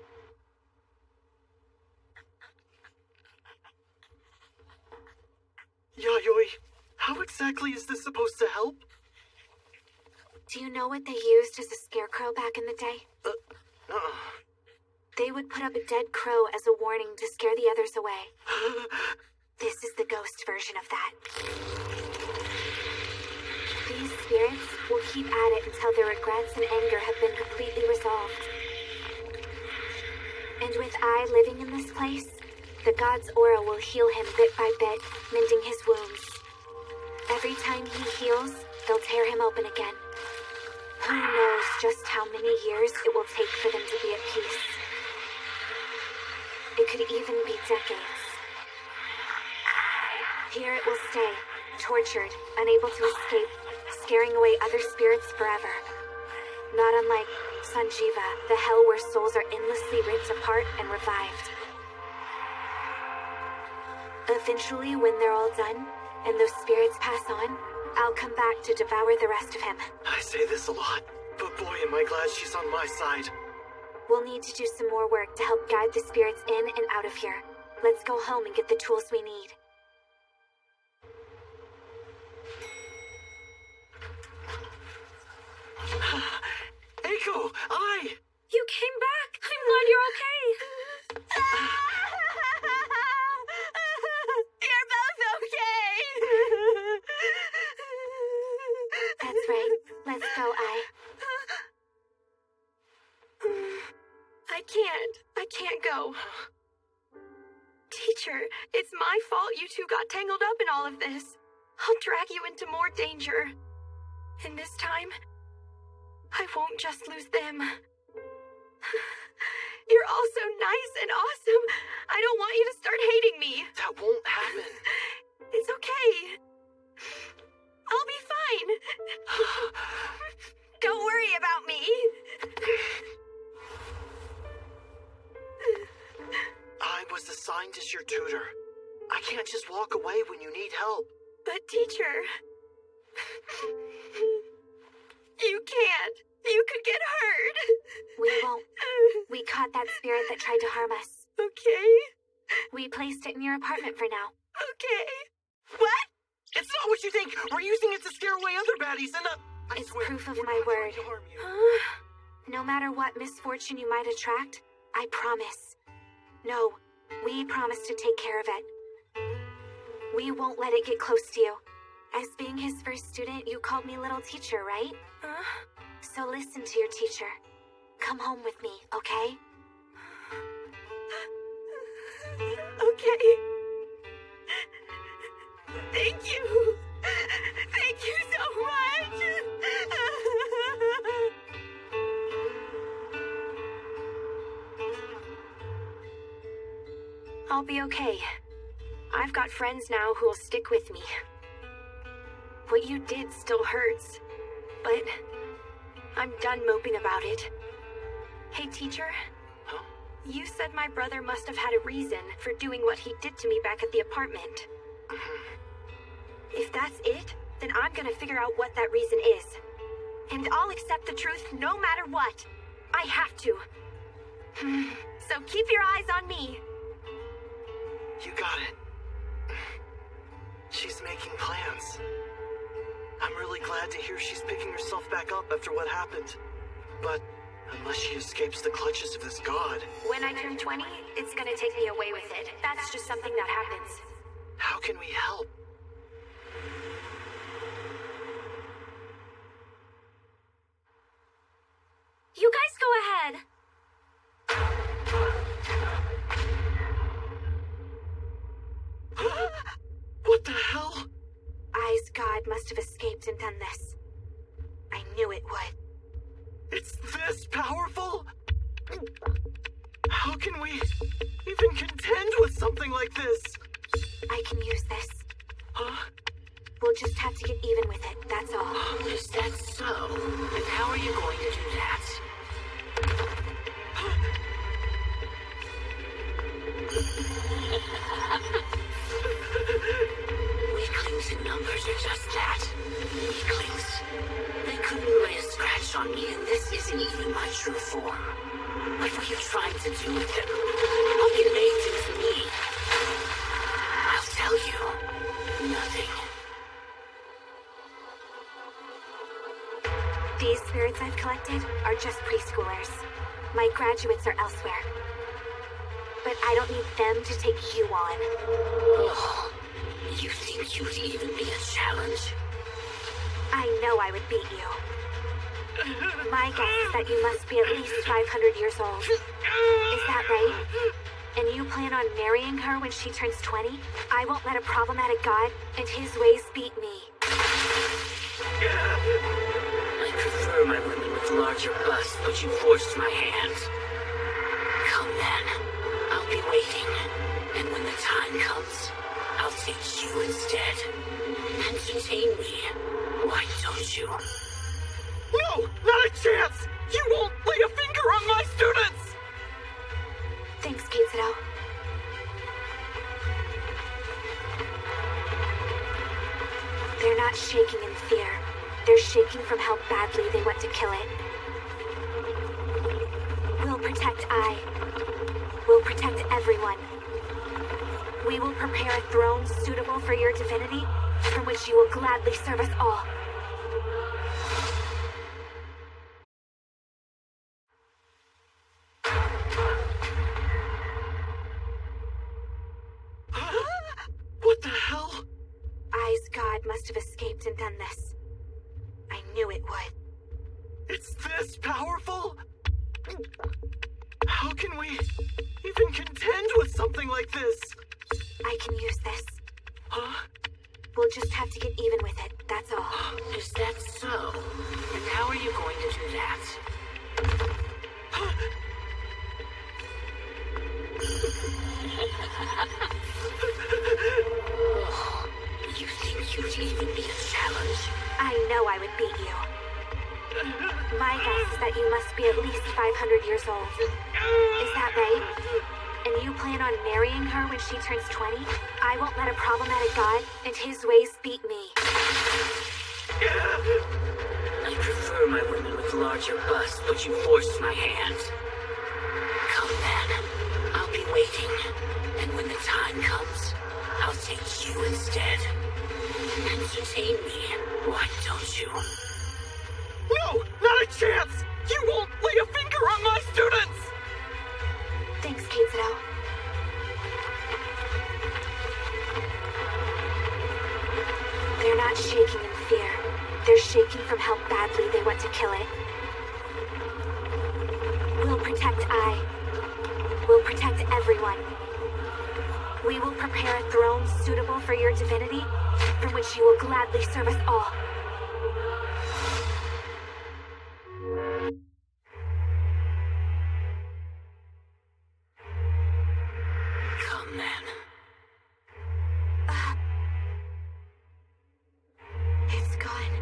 Yayoi, how exactly is this supposed to help? Do you know what they used as a scarecrow back in the day? They would put up a dead crow as a warning to scare the others away. This is the ghost version of that. These spirits will keep at it until their regrets and anger have been completely resolved. And with I living in this place, the god's aura will heal him bit by bit, mending his wounds. Every time he heals, they'll tear him open again. Who knows just how many years it will take for them to be at peace. It could even be decades. Here it will stay, tortured, unable to escape, scaring away other spirits forever. Not unlike Sanjiva, the hell where souls are endlessly ripped apart and revived. Eventually, when they're all done, and those spirits pass on, I'll come back to devour the rest of him. I say this a lot, but boy am I glad she's on my side. We'll need to do some more work to help guide the spirits in and out of here. Let's go home and get the tools we need. Eiko, You came back! I'm glad you're okay! You're both okay! That's right. Let's go, Ai. I can't go. Teacher, it's my fault you two got tangled up in all of this. I'll drag you into more danger. And this time, I won't just lose them. You're all so nice and awesome. I don't want you to start hating me. That won't happen. It's okay. I'll be fine. Don't worry about me. I was assigned as your tutor. I can't just walk away when you need help. But teacher, you can't. You could get hurt. We won't. We caught that spirit that tried to harm us. Okay. We placed it in your apartment for now. Okay. What? It's not what you think. We're using it to scare away other baddies and it's proof of my word. No matter what misfortune you might attract, I promise. No, we promise to take care of it. We won't let it get close to you. As being his first student, you called me little teacher, right? So listen to your teacher. Come home with me, okay? Okay. Thank you. Thank you so much. I'll be okay. I've got friends now who'll stick with me. What you did still hurts, but I'm done moping about it. Hey, teacher. Huh? You said my brother must have had a reason for doing what he did to me back at the apartment. If that's it, then I'm gonna figure out what that reason is. And I'll accept the truth no matter what. I have to. So keep your eyes on me. You got it. She's making plans. I'm really glad to hear she's picking herself back up after what happened. But unless she escapes the clutches of this god... When I turn 20, it's gonna take me away with it. That's just something that happens. How can we help? You guys go ahead. What the hell? Ai's god must have escaped and done this. I knew it would. It's this powerful? How can we even contend with something like this? I can use this. Huh? even with it, that's all. Is that so? And how are you going to do that? Weaklings in numbers are just that. Weaklings. They couldn't lay a scratch on me, and this isn't even my true form. What were you trying to do with them? What can they do to me? I'll tell you. Nothing. These spirits I've collected are just preschoolers. My graduates are elsewhere. But I don't need them to take you on. Oh, you think you'd even be a challenge? I know I would beat you. My guess is that you must be at least 500 years old. Is that right? And you plan on marrying her when she turns 20? I won't let a problematic god and his ways beat me. I prefer my women with larger busts, but you forced my hand. Come then. I'll be waiting. And when the time comes, I'll take you instead. Entertain me. Why don't you? No! Not a chance! You won't lay a finger on my students! Thanks, Keitsudo. They're not shaking in fear. They're shaking from how badly they want to kill it. We'll protect Ai. We'll protect everyone. We will prepare a throne suitable for your divinity, from which you will gladly serve us all. What the hell? Ai's god must have escaped and done this. I knew it would. It's this powerful? How can we even contend with something like this? I can use this. Huh? We'll just have to get even with it, that's all. Is that so? And how are you going to do that? Oh, you think you'd even be a challenge? I know I would beat you. My guess is that you must be at least 500 years old. Is that right? And you plan on marrying her when she turns 20? I won't let a problematic god and his ways beat me. I prefer my women with larger busts, but you forced my hand. Come then. I'll be waiting. And when the time comes, I'll take you instead. Entertain me, why don't you? No! Not a chance! You won't lay a finger on my students! Thanks, Keitsudo. They're not shaking in fear. They're shaking from how badly they want to kill it. We'll protect Ai. We'll protect everyone. We will prepare a throne suitable for your divinity, from which you will gladly serve us all. Come then. It's gone.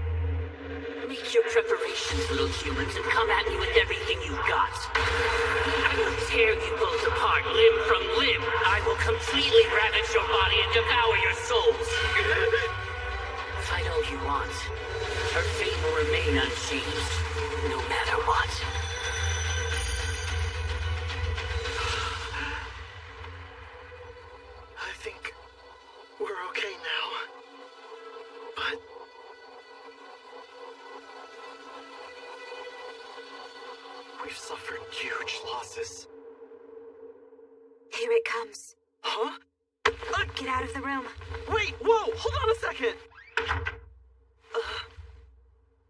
Make your preparations, little humans, and come at me with everything you've got. I will tear you both apart, limb from limb. I will completely ravage your body and devour your souls. Fight all you want. Her fate will remain unchanged, no matter what. I think we're okay now. But we've suffered huge losses. Here it comes. Huh? Get out of the room. Wait, whoa, hold on a second.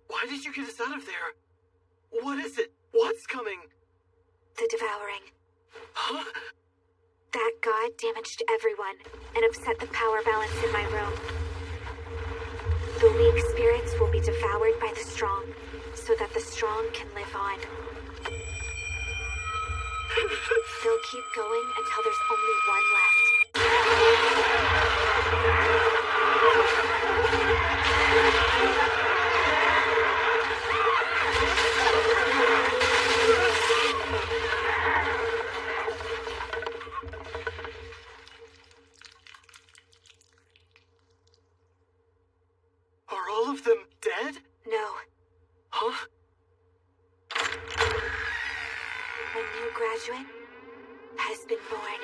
Why did you get us out of there? What is it? What's coming? The devouring. Huh? That god damaged everyone and upset the power balance in my room. The weak spirits will be devoured by the strong, so that the strong can live on. They'll keep going until there's only one left. A new graduate has been born.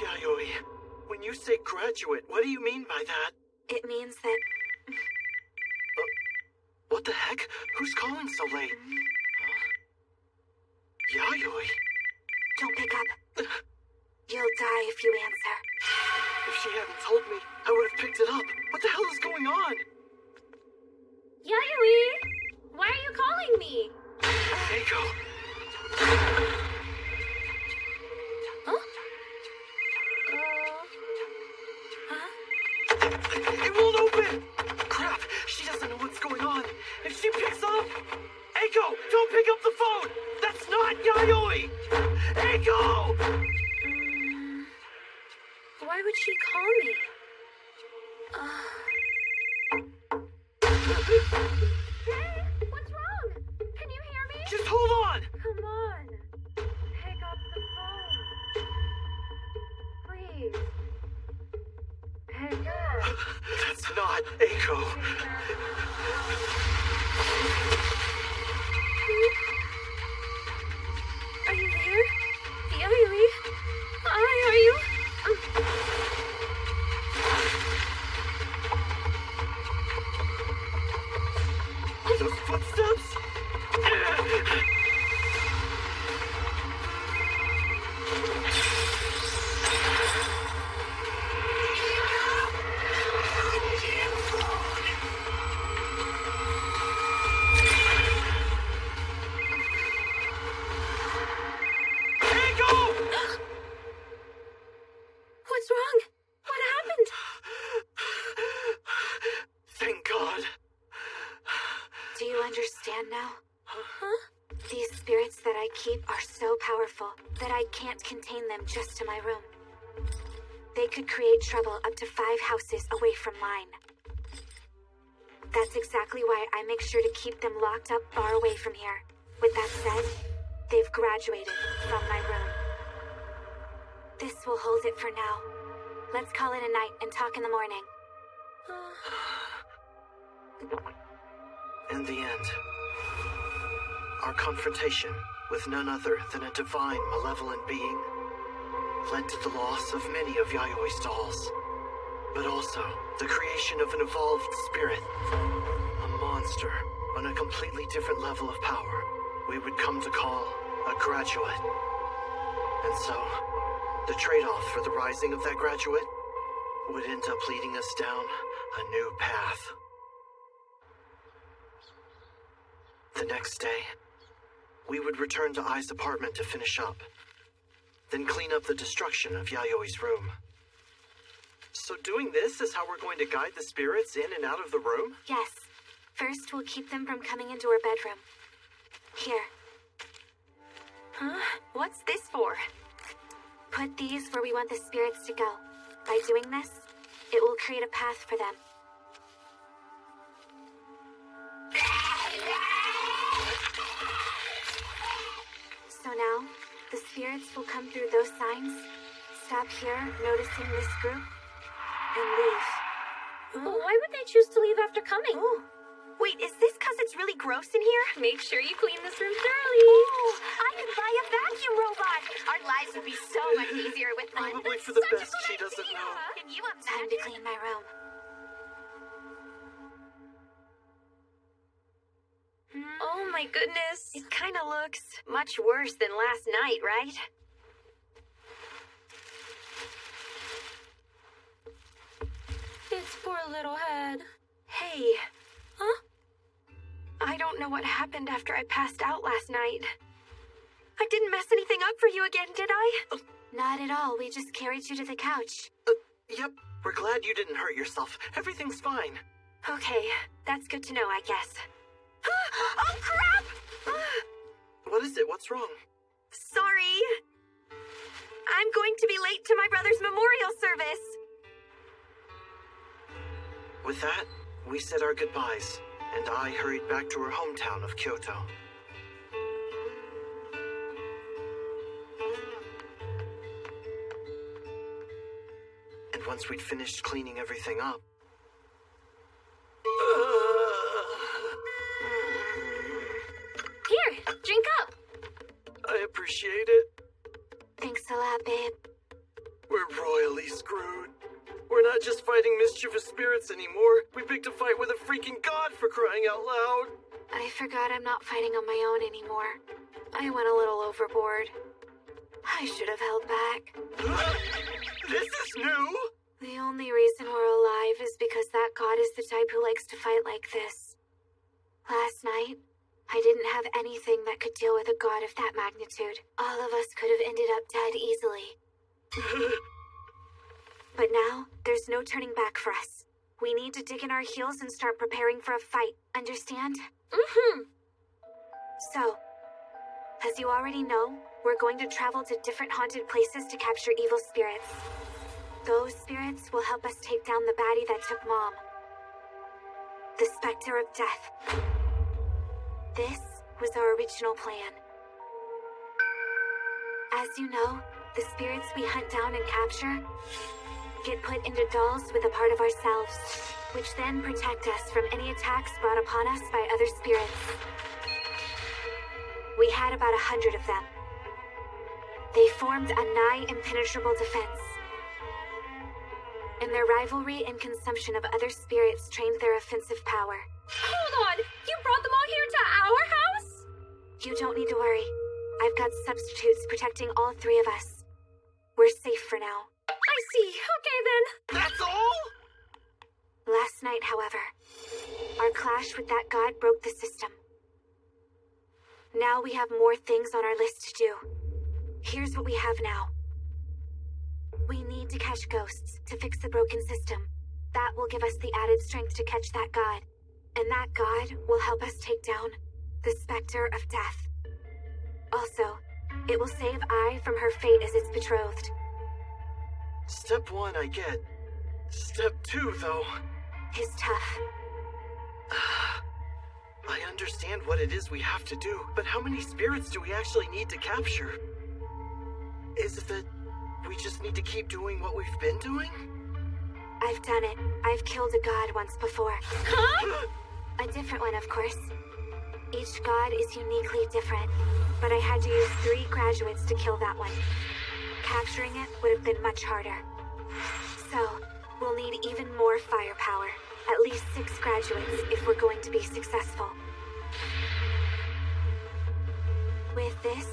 Yayoi, when you say graduate, what do you mean by that? It means that... What the heck? Who's calling so late? Huh? Yayoi? Don't pick up. You'll die if you answer. If she hadn't told me, I would have picked it up. What the hell is going on? Yayoi! Why are you calling me? Eiko! It won't open! Crap, she doesn't know what's going on. If she picks up... Eiko, don't pick up the phone! That's not Yayoi! Eiko! Why would she call me? Hey, what's wrong? Can you hear me? Just hold on! Come on. Pick up the phone. Please. Pick up. That's not Eiko. Are you there? Yayoi? Hi, are you? Those footsteps? What's wrong? What happened? Thank God. Do you understand now? Huh? These spirits that I keep are so powerful that I can't contain them just to my room. They could create trouble up to 5 houses away from mine. That's exactly why I make sure to keep them locked up far away from here. With that said, they've graduated from my room. This will hold it for now. Let's call it a night and talk in the morning. In the end, our confrontation with none other than a divine, malevolent being led to the loss of many of Yayoi's dolls, but also the creation of an evolved spirit, a monster on a completely different level of power we would come to call a graduate. And so, the trade-off for the rising of that graduate would end up leading us down a new path. The next day, we would return to Ai's apartment to finish up, then clean up the destruction of Yayoi's room. So doing this is how we're going to guide the spirits in and out of the room? Yes. First, we'll keep them from coming into our bedroom. Here. Huh? What's this for? Put these where we want the spirits to go. By doing this, it will create a path for them. So now, the spirits will come through those signs, stop here, noticing this group, and leave. Well, why would they choose to leave after coming? Oh. Wait, is this because it's really gross in here? Make sure you clean this room thoroughly. Oh, I could buy a vacuum robot! Our lives would be so much easier with one. Probably for the best, she doesn't know. Time to clean my room. Oh my goodness. It kind of looks much worse than last night, right? Its poor little head. Hey. Huh? I don't know what happened after I passed out last night. I didn't mess anything up for you again, did I? Not at all. We just carried you to the couch. Yep. We're glad you didn't hurt yourself. Everything's fine. Okay. That's good to know, I guess. Oh, crap! What is it? What's wrong? Sorry. I'm going to be late to my brother's memorial service. With that, we said our goodbyes, and I hurried back to her hometown of Kyoto. And once we'd finished cleaning everything up, Drink up! I appreciate it. Thanks a lot, babe. We're royally screwed. We're not just fighting mischievous spirits anymore. We picked a fight with a freaking god, for crying out loud. I forgot I'm not fighting on my own anymore. I went a little overboard. I should have held back. This is new! The only reason we're alive is because that god is the type who likes to fight like this. Last night, I didn't have anything that could deal with a god of that magnitude. All of us could have ended up dead easily. But now, there's no turning back for us. We need to dig in our heels and start preparing for a fight. Understand? Mm-hmm. So, as you already know, we're going to travel to different haunted places to capture evil spirits. Those spirits will help us take down the baddie that took Mom. The Spectre of Death. This was our original plan. As you know, the spirits we hunt down and capture get put into dolls with a part of ourselves, which then protect us from any attacks brought upon us by other spirits. We had about 100 of them. They formed a nigh impenetrable defense. And their rivalry and consumption of other spirits trained their offensive power. Hold on! You brought them all here to our house? You don't need to worry. I've got substitutes protecting all three of us. We're safe for now. I see. Okay, then. That's all? Last night, however, our clash with that god broke the system. Now we have more things on our list to do. Here's what we have now. We need to catch ghosts to fix the broken system. That will give us the added strength to catch that god. And that god will help us take down the Spectre of Death. Also, it will save Ai from her fate as its betrothed. Step 1, I get. Step 2, though. Is tough. I understand what it is we have to do, but how many spirits do we actually need to capture? Is it that we just need to keep doing what we've been doing? I've done it. I've killed a god once before. Huh? A different one, of course. Each god is uniquely different, but I had to use 3 graduates to kill that one. Capturing it would have been much harder. So, we'll need even more firepower. At least 6 graduates if we're going to be successful. With this,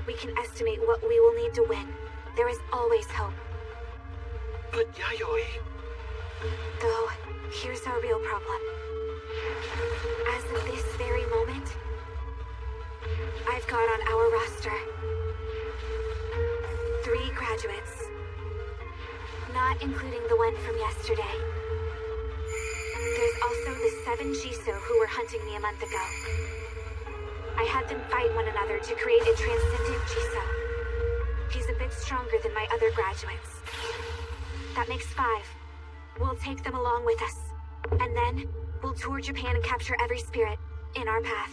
we can estimate what we will need to win. There is always hope. But Yayoi... Though, here's our real problem. As of this very moment, I've got on our roster 3 graduates. Not including the one from yesterday. There's also the 7 Jiso who were hunting me a month ago. I had them fight one another to create a transcendent Jiso. He's a bit stronger than my other graduates. That makes 5. We'll take them along with us. And then, we'll tour Japan and capture every spirit in our path.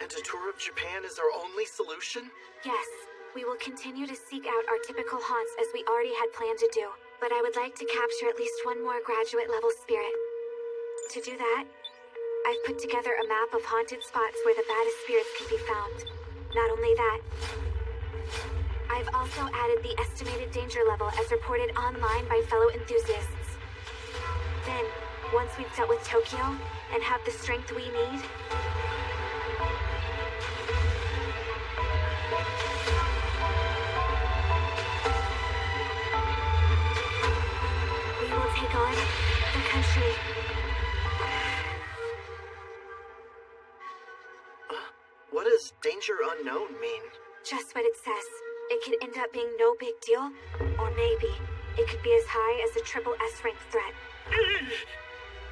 And a tour of Japan is our only solution? Yes, we will continue to seek out our typical haunts as we already had planned to do. But I would like to capture at least 1 more graduate-level spirit. To do that, I've put together a map of haunted spots where the baddest spirits can be found. Not only that, I've also added the estimated danger level as reported online by fellow enthusiasts. Then, once we've dealt with Tokyo and have the strength we need, we will take on the country. What does danger unknown mean? Just what it says. It could end up being no big deal, or maybe it could be as high as a triple S rank threat.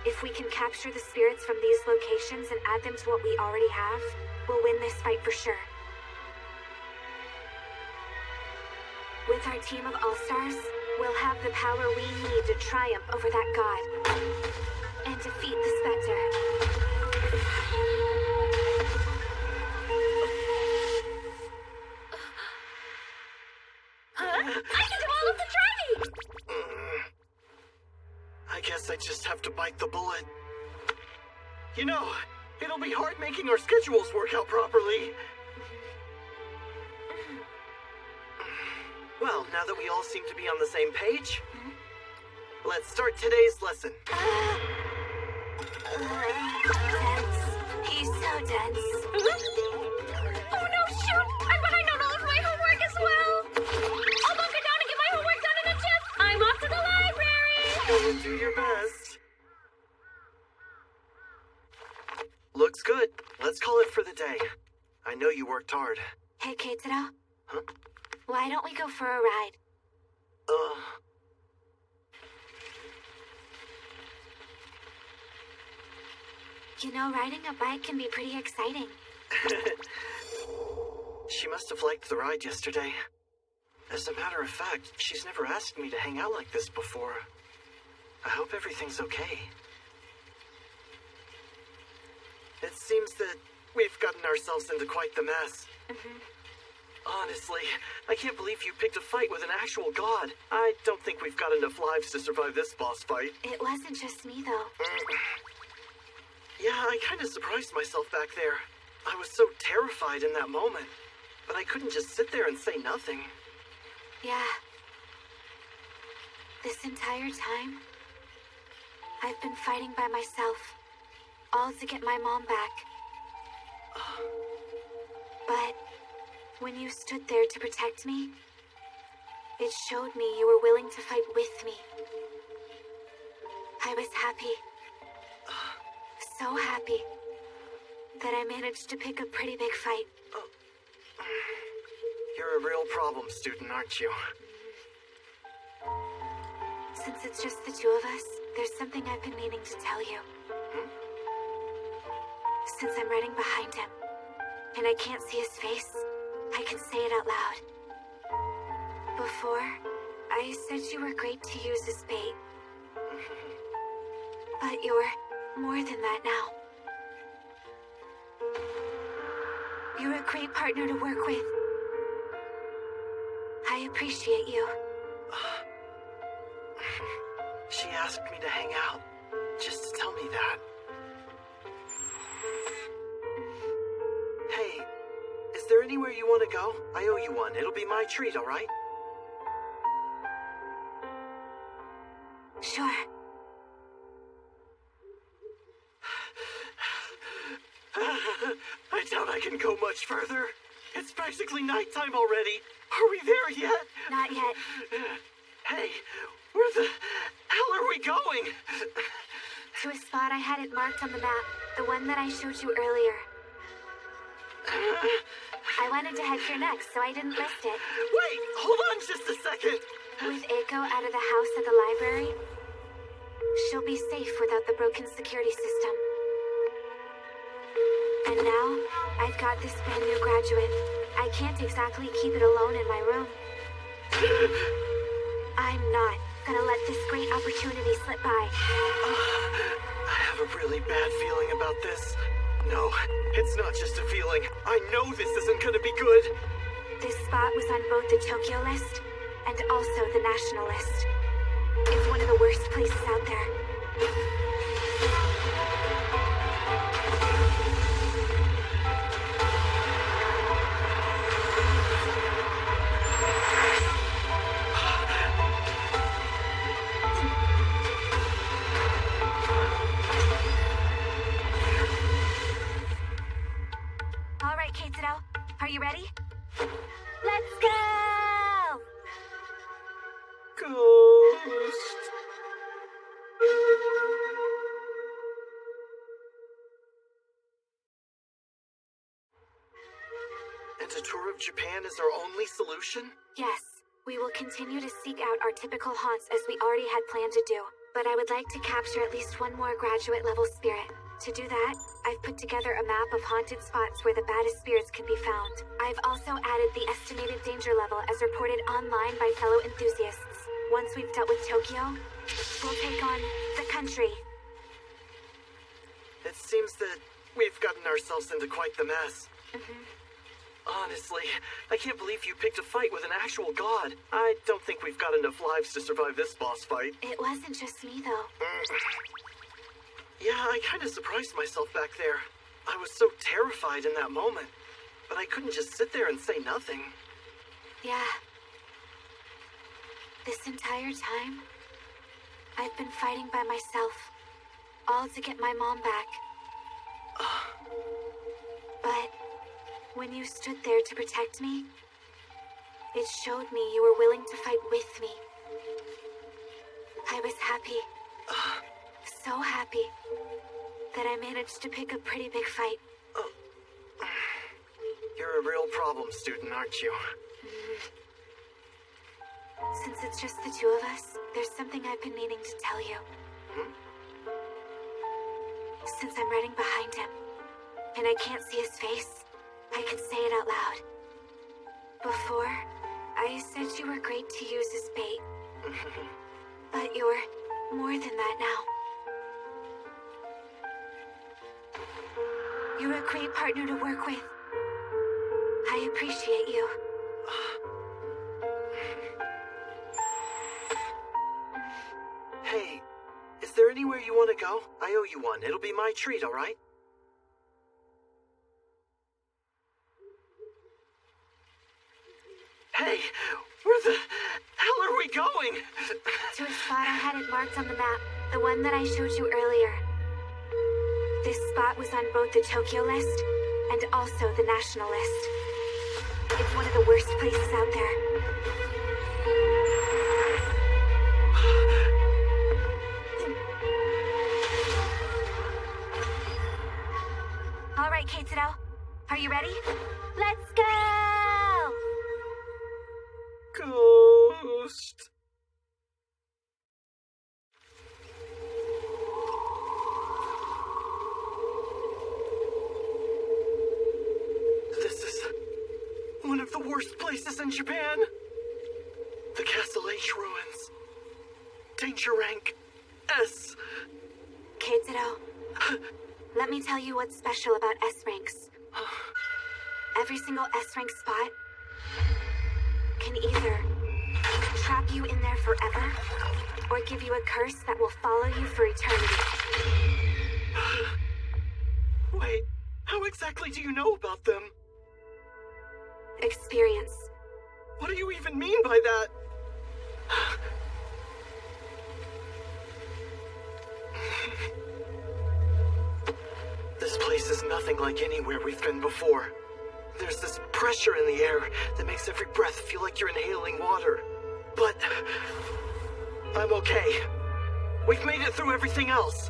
If we can capture the spirits from these locations and add them to what we already have, we'll win this fight for sure. With our team of all-stars, we'll have the power we need to triumph over that god and defeat the Spectre. You know, it'll be hard making our schedules work out properly. Well, now that we all seem to be on the same page, let's start today's lesson. Dense. He's so dense. Oh no, shoot! I'm behind on all of my homework as well! I'll bunker down and get my homework done in a jiff! I'm off to the library! Go and do your best. Looks good. Let's call it for the day. I know you worked hard. Hey, Keitaro. Huh? Why don't we go for a ride? You know, riding a bike can be pretty exciting. She must have liked the ride yesterday. As a matter of fact, she's never asked me to hang out like this before. I hope everything's okay. It seems that we've gotten ourselves into quite the mess. Honestly, I can't believe you picked a fight with an actual god. I don't think we've got enough lives to survive this boss fight. It wasn't just me, though. Yeah, I kind of surprised myself back there. I was so terrified in that moment. But I couldn't just sit there and say nothing. Yeah. This entire time, I've been fighting by myself. All to get my mom back. But when you stood there to protect me, it showed me you were willing to fight with me. I was happy. So happy that I managed to pick a pretty big fight. You're a real problem student, aren't you? Since it's just the two of us, there's something I've been meaning to tell you. Since I'm riding behind him, and I can't see his face, I can say it out loud. Before, I said you were great to use as bait. But you're more than that now. You're a great partner to work with. I appreciate you. She asked me to hang out, just to tell me that. Hey, is there anywhere you want to go? I owe you one. It'll be my treat, all right? Sure. I doubt I can go much further. It's practically nighttime already. Are we there yet? Not yet. Hey, where the hell are we going? To a spot I had it marked on the map, the one that I showed you earlier. I wanted to head here next, so I didn't list it. Wait, hold on just a second. With Eiko out of the house at the library, she'll be safe without the broken security system. And now, I've got this brand new graduate. I can't exactly keep it alone in my room. I'm not gonna let this great opportunity slip by. I have a really bad feeling about this. No, it's not just a feeling. I know this isn't gonna be good. This spot was on both the Tokyo list and also the national list. It's one of the worst places out there. All right, Keitaro, are you ready? Let's go! Ghost. And a tour of Japan is our only solution? Yes, we will continue to seek out our typical haunts as we already had planned to do. But I would like to capture at least one more graduate-level spirit. To do that, I've put together a map of haunted spots where the baddest spirits can be found. I've also added the estimated danger level as reported online by fellow enthusiasts. Once we've dealt with Tokyo, we'll take on the country. It seems that we've gotten ourselves into quite the mess. Honestly, I can't believe you picked a fight with an actual god. I don't think we've got enough lives to survive this boss fight. It wasn't just me, though. Yeah, I kind of surprised myself back there. I was so terrified in that moment. But I couldn't just sit there and say nothing. Yeah. This entire time, I've been fighting by myself. All to get my mom back. But when you stood there to protect me, it showed me you were willing to fight with me. I was happy. So happy that I managed to pick a pretty big fight. You're a real problem student, aren't you? Since it's just the two of us, there's something I've been meaning to tell you. Since I'm running behind him, and I can't see his face, I can say it out loud. Before, I said you were great to use as bait. But you're more than that now. You're a great partner to work with. I appreciate you. Hey, is there anywhere you want to go? I owe you one. It'll be my treat, all right? Hey, where the hell are we going? To a spot I had it marked on the map, the one that I showed you earlier. This spot was on both the Tokyo list and also the national list. It's one of the worst places out there. All right, Keitaro. Are you ready? Let's go! Ghost. This is one of the worst places in Japan. The Castle H ruins. Danger rank S. Keitaro, let me tell you what's special about S ranks. Every single S rank spot can either trap you in there forever or give you a curse that will follow you for eternity. Wait, how exactly do you know about them? Experience. What do you even mean by that? This place is nothing like anywhere we've been before. There's this pressure in the air that makes every breath feel like you're inhaling water. But I'm okay. We've made it through everything else.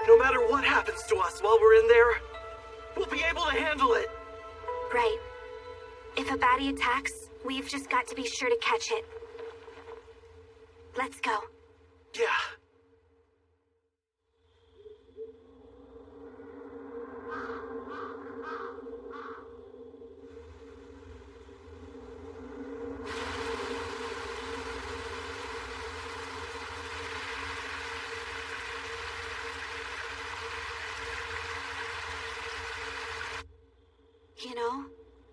No matter what happens to us while we're in there, we'll be able to handle it. Right. If a baddie attacks, we've just got to be sure to catch it. Let's go. Yeah. You know,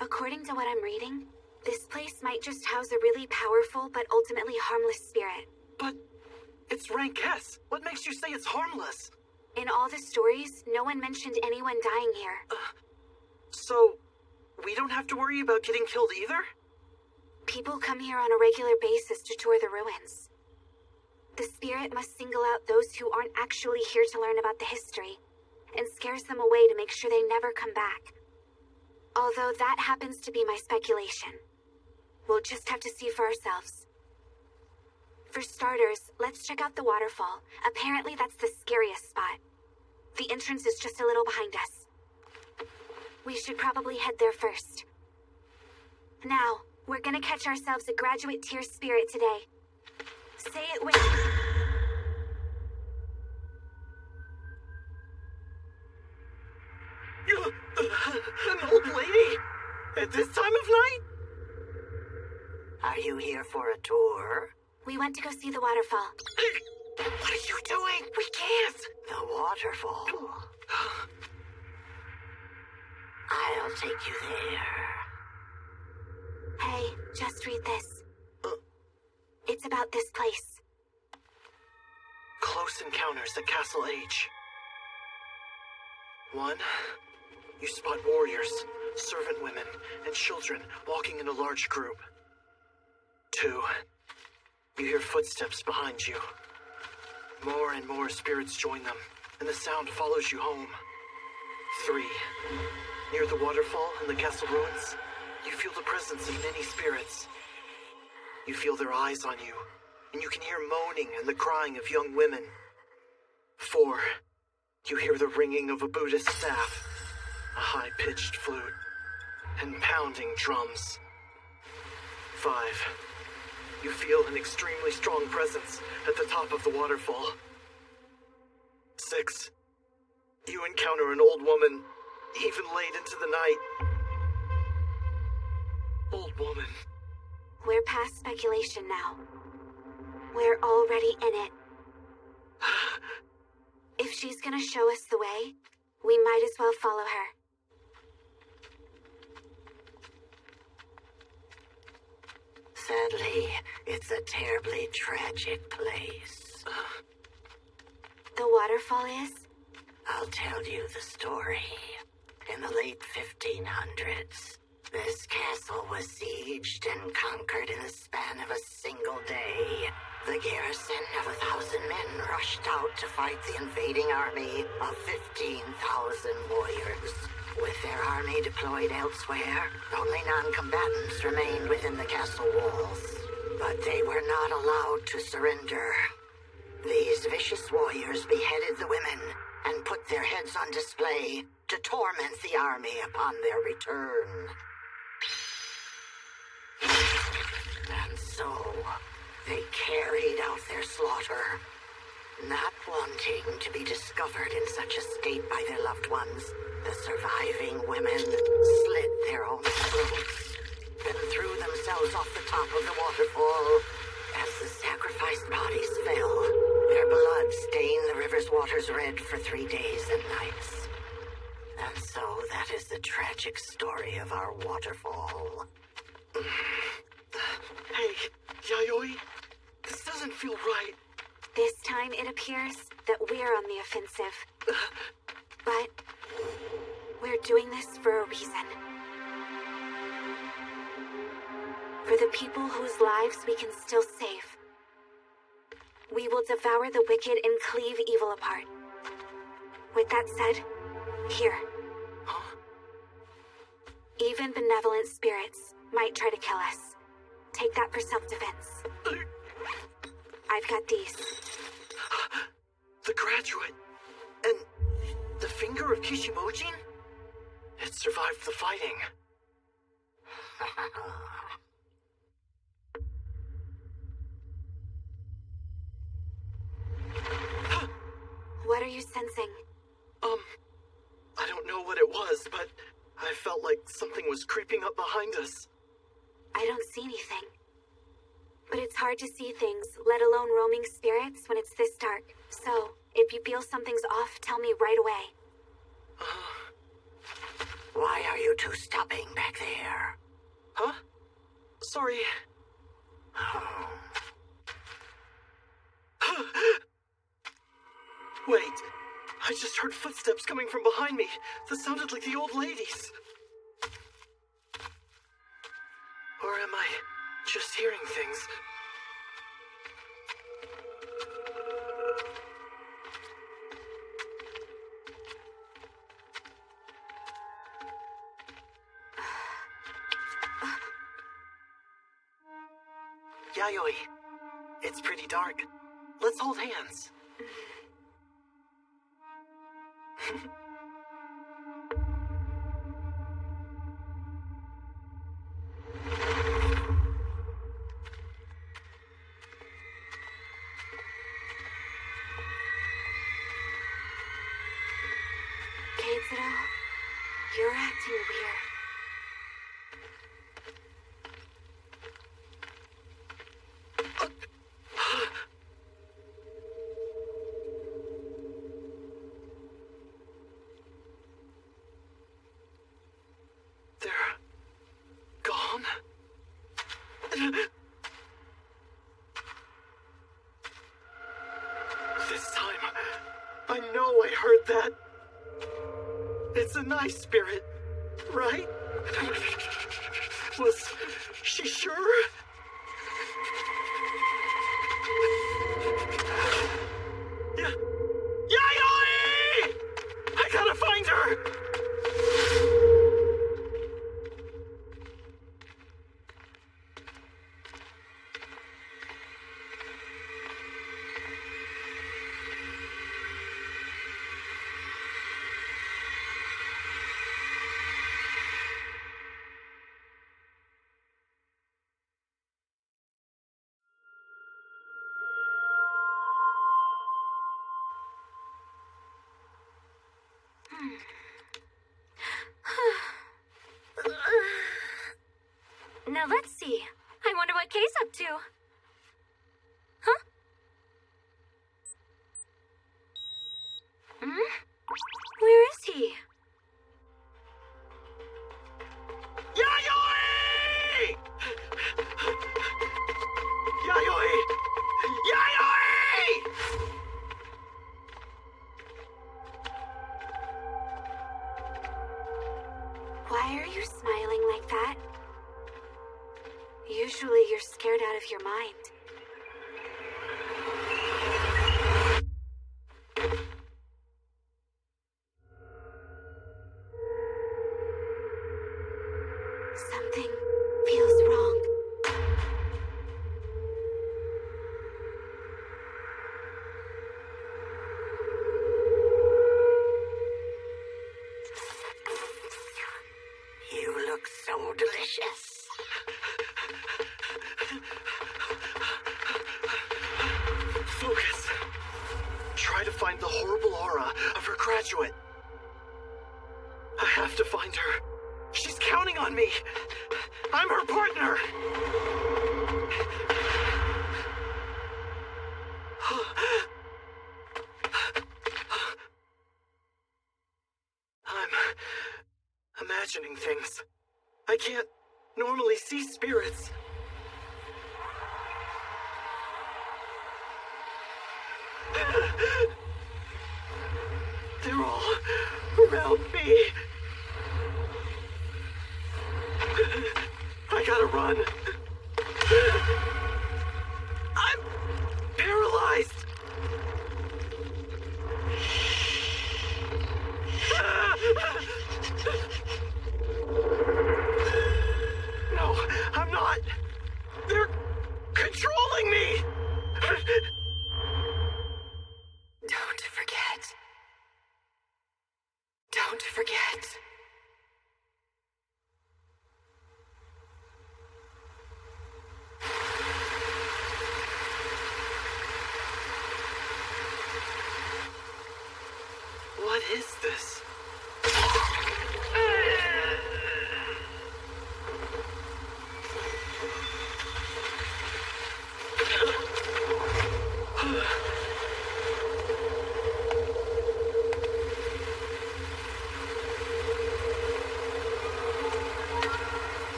according to what I'm reading, this place might just house a really powerful but ultimately harmless spirit. But it's rank S. What makes you say it's harmless? In all the stories, no one mentioned anyone dying here. So, we don't have to worry about getting killed either? People come here on a regular basis to tour the ruins. The spirit must single out those who aren't actually here to learn about the history, and scares them away to make sure they never come back. Although that happens to be my speculation. We'll just have to see for ourselves. For starters, let's check out the waterfall. Apparently that's the scariest spot. The entrance is just a little behind us. We should probably head there first. Now, we're gonna catch ourselves a graduate tier spirit today. Say it with... An old lady? At this time of night? Are you here for a tour? We went to go see the waterfall. What are you doing? We can't! The waterfall. I'll take you there. Hey, just read this. It's about this place. Close encounters at Castle H. 1. You spot warriors, servant women, and children walking in a large group. 2. You hear footsteps behind you. More and more spirits join them, and the sound follows you home. 3. Near the waterfall in the castle ruins, you feel the presence of many spirits. You feel their eyes on you, and you can hear moaning and the crying of young women. 4. You hear the ringing of a Buddhist staff, a high-pitched flute, and pounding drums. 5. You feel an extremely strong presence at the top of the waterfall. 6. You encounter an old woman, even late into the night. Old woman. We're past speculation now. We're already in it. If she's gonna show us the way, we might as well follow her. Sadly, it's a terribly tragic place. The waterfall is? I'll tell you the story. In the late 1500s, this castle was sieged and conquered in the span of a single day. The garrison of 1,000 men rushed out to fight the invading army of 15,000 warriors. With their army deployed elsewhere, only non-combatants remained within the castle walls. But they were not allowed to surrender. These vicious warriors beheaded the women and put their heads on display to torment the army upon their return. And so, they carried out their slaughter, not wanting to be discovered in such a state by their loved ones. The surviving women slit their own throats, then threw themselves off the top of the waterfall. As the sacrificed bodies fell, their blood stained the river's waters red for 3 days and nights. And so that is the tragic story of our waterfall. Hey, Yayoi, this doesn't feel right. This time it appears that we're on the offensive. But we're doing this for a reason. For the people whose lives we can still save. We will devour the wicked and cleave evil apart. With that said, here. Even benevolent spirits might try to kill us. Take that for self-defense. I've got these. The graduate. And the finger of Kishimojin? It survived the fighting. What are you sensing? I don't know what it was, but I felt like something was creeping up behind us. I don't see anything. But it's hard to see things, let alone roaming spirits, when it's this dark. So, if you feel something's off, tell me right away. Why are you two stopping back there? Huh? Sorry. Wait, I just heard footsteps coming from behind me that sounded like the old lady's. Or am I just hearing things? Yayoi, it's pretty dark. Let's hold hands. Keizero, you're acting weird. This time, I know I heard that. It's a nice spirit, right? Was she sure? Yeah. Yayoi! I gotta find her! Now let's see. I wonder what Kay's up to. Huh? Where is he? Yayoi! Yayoi! Yayoi! Why are you smiling like that? Usually you're scared out of your mind. Something feels wrong. You look so delicious. Focus. Try to find the horrible aura of her graduate. I have to find her. She's counting on me. I'm her partner. I'm imagining things. I can't normally see spirits. They're all around me. I gotta run. I'm paralyzed. No, I'm not. They're controlling me. Don't forget. Don't forget. What is this?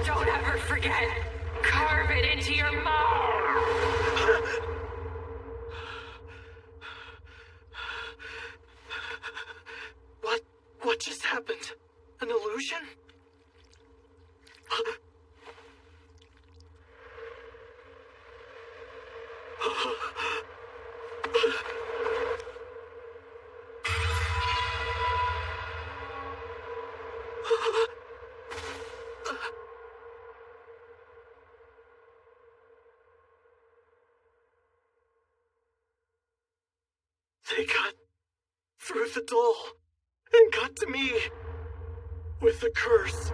Don't ever forget. Carve it into your mouth. What just happened? An illusion? They got through the doll and got to me with the curse.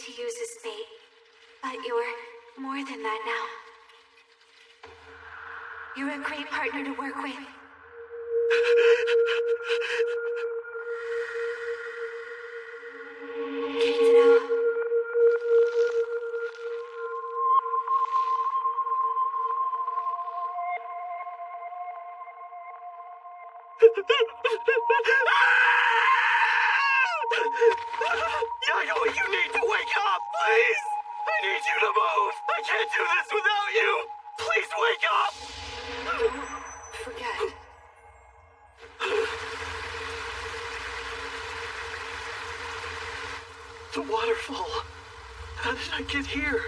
to use as bait, but you're more than that now. You're a great partner to work with. Keitaro. Yayo, you need to wake up, please! I need you to move! I can't do this without you! Please wake up! Don't forget. The waterfall. How did I get here?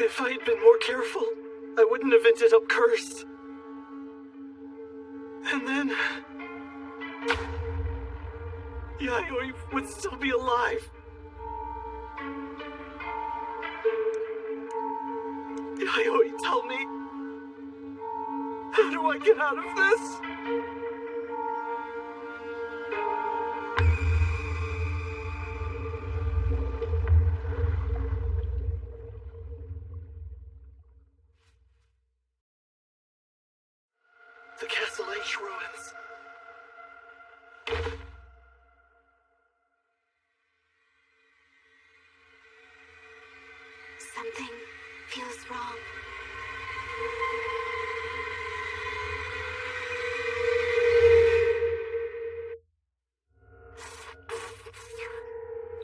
If I had been more careful, I wouldn't have ended up cursed. And then... Yayoi would still be alive. Yayoi, tell me. How do I get out of this? The Castle H ruins. Something feels wrong.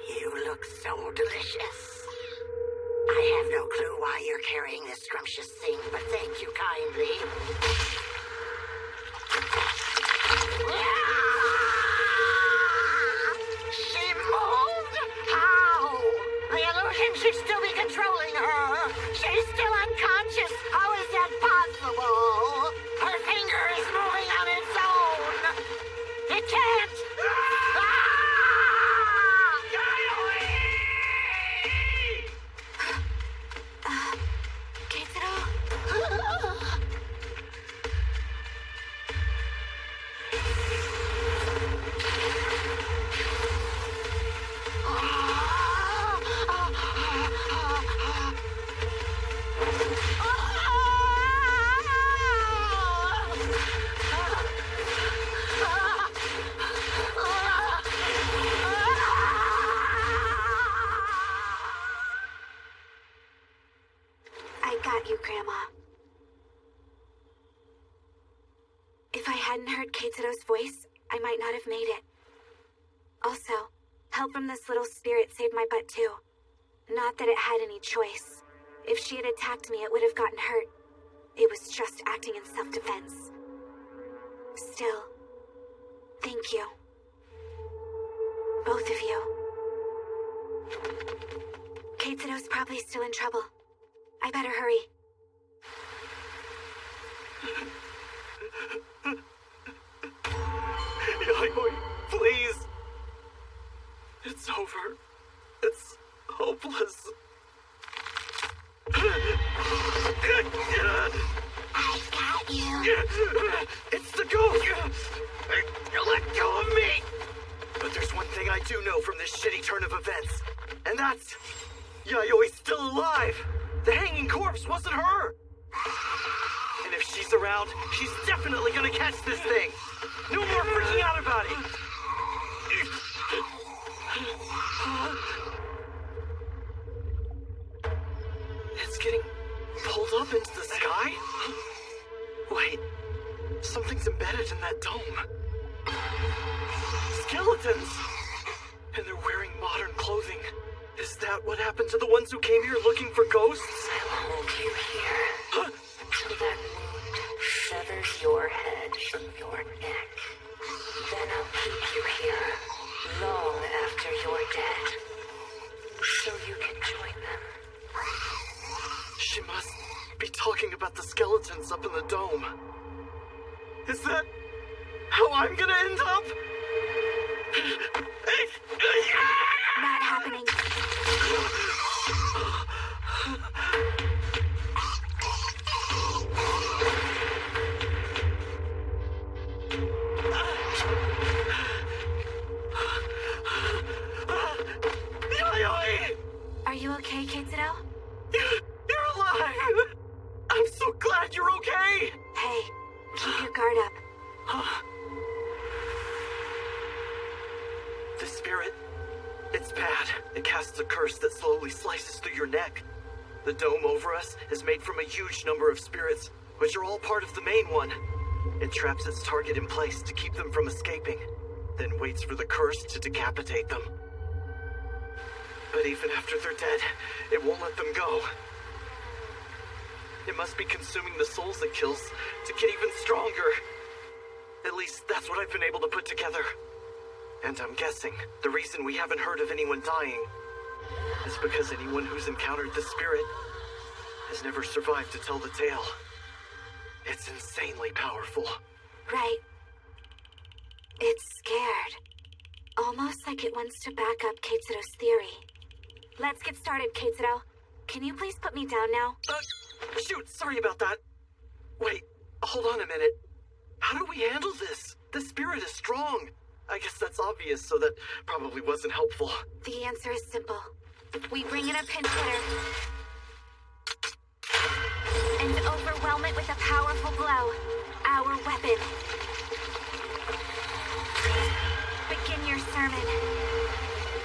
You look so delicious. I have no clue why you're carrying this scrumptious thing, but thank you kindly. She moved? How? The illusion should still be controlling her. She's still unconscious. How is that possible? Her finger is moving on its own. It can't. I got you, Grandma. If I hadn't heard Keitaro's voice, I might not have made it. Also, help from this little spirit saved my butt too. Not that it had any choice. If she had attacked me, it would have gotten hurt. It was just acting in self-defense. Still, thank you. Both of you. Keitaro's probably still in trouble. I better hurry. Yayoi, please. It's over. It's hopeless. I got you. It's the ghost. Let go of me. But there's one thing I do know from this shitty turn of events, and that's Yayoi's still alive. The hanging corpse wasn't her. And if she's around, she's definitely gonna catch this thing. No more freaking out about it. It's getting pulled up into the sky? Wait, something's embedded in that dome. Skeletons! And they're wearing modern clothing. Is that... to the ones who came here looking for ghosts? I'll hold you here until that wound severs your head from your neck. Then I'll keep you here long after you're dead, so you can join them. She must be talking about the skeletons up in the dome. Is that how I'm gonna end up? Not happening. Are you okay, Keitaro? You're alive! I'm so glad you're okay! Hey, keep your guard up. The spirit, it's bad. It casts a curse that slowly slices through your neck. The dome over us is made from a huge number of spirits, which are all part of the main one. It traps its target in place to keep them from escaping, then waits for the curse to decapitate them. But even after they're dead, it won't let them go. It must be consuming the souls it kills to get even stronger. At least that's what I've been able to put together. And I'm guessing the reason we haven't heard of anyone dying is because anyone who's encountered the spirit has never survived to tell the tale. It's insanely powerful. Right. It's scared. Almost like it wants to back up Keitsuro's theory. Let's get started, Keitsuro. Can you please put me down now? Shoot, sorry about that. Wait, hold on a minute. How do we handle this? The spirit is strong. I guess that's obvious, so that probably wasn't helpful. The answer is simple. We bring in a pinch hitter and overwhelm it with a powerful blow. Our weapon. Begin your sermon,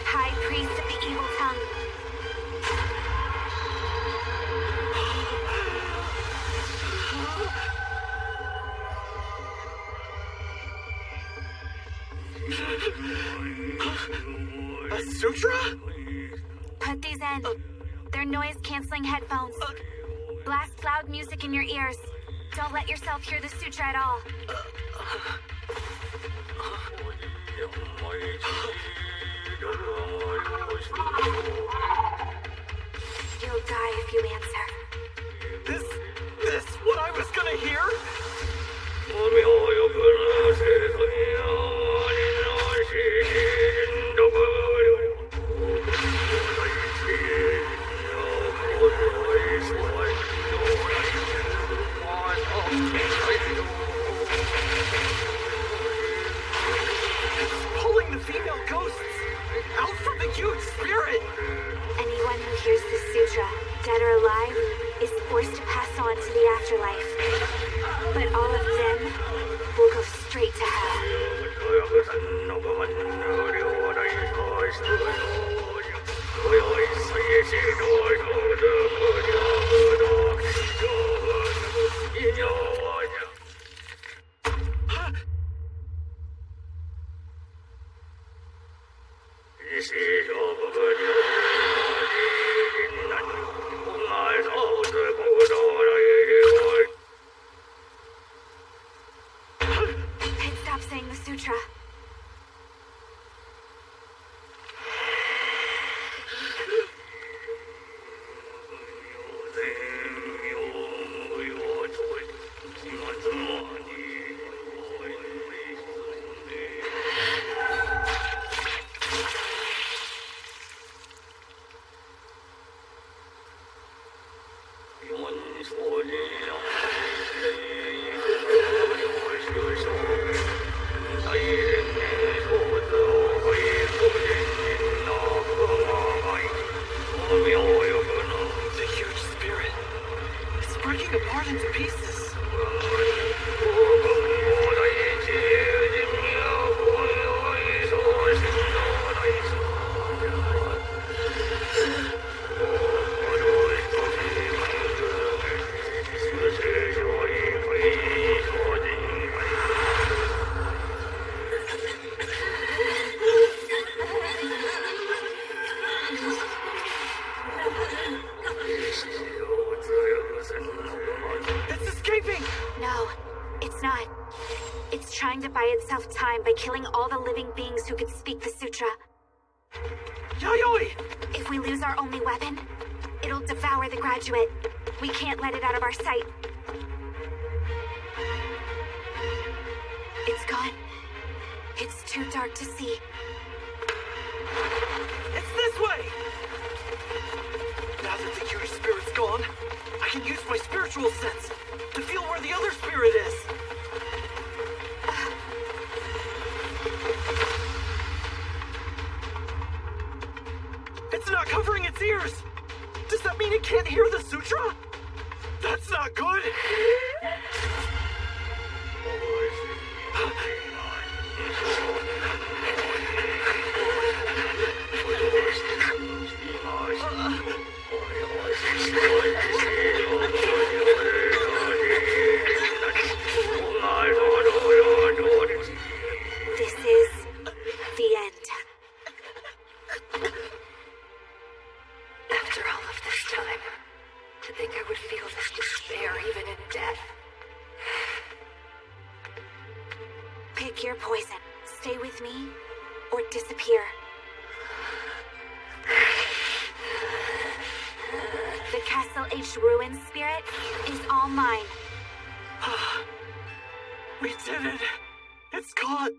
High Priest of the Evil Tongue. A sutra? Put these in. They're noise-canceling headphones. Blast loud music in your ears. Don't let yourself hear the sutra at all. You'll die if you answer. This what I was gonna hear? It's pulling the female ghosts out from the huge spirit. Anyone who hears this sutra, dead or alive, is forced to pass on to the afterlife. But all of them will go straight to hell. Pit, stop saying the sutra. The huge spirit. It's breaking apart into pieces. No, it's not. It's trying to buy itself time by killing all the living beings who could speak the sutra. Yayoi! If we lose our only weapon, it'll devour the graduate. We can't let it out of our sight. It's gone. It's too dark to see. It's this way! Now that the huge spirit's gone, I can use my spiritual sense to feel where the other spirit is. It's not covering its ears! Does that mean it can't hear the sutra? That's not good! This is the end. After all of this time, to think I would feel this despair even in death. Pick your poison. Stay with me, or disappear. The Castle-aged ruin spirit is all mine. We did it! It's caught!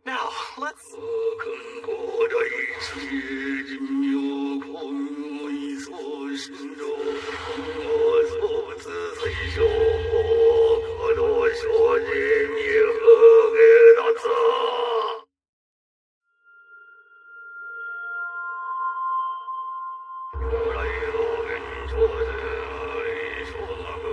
Now, let's...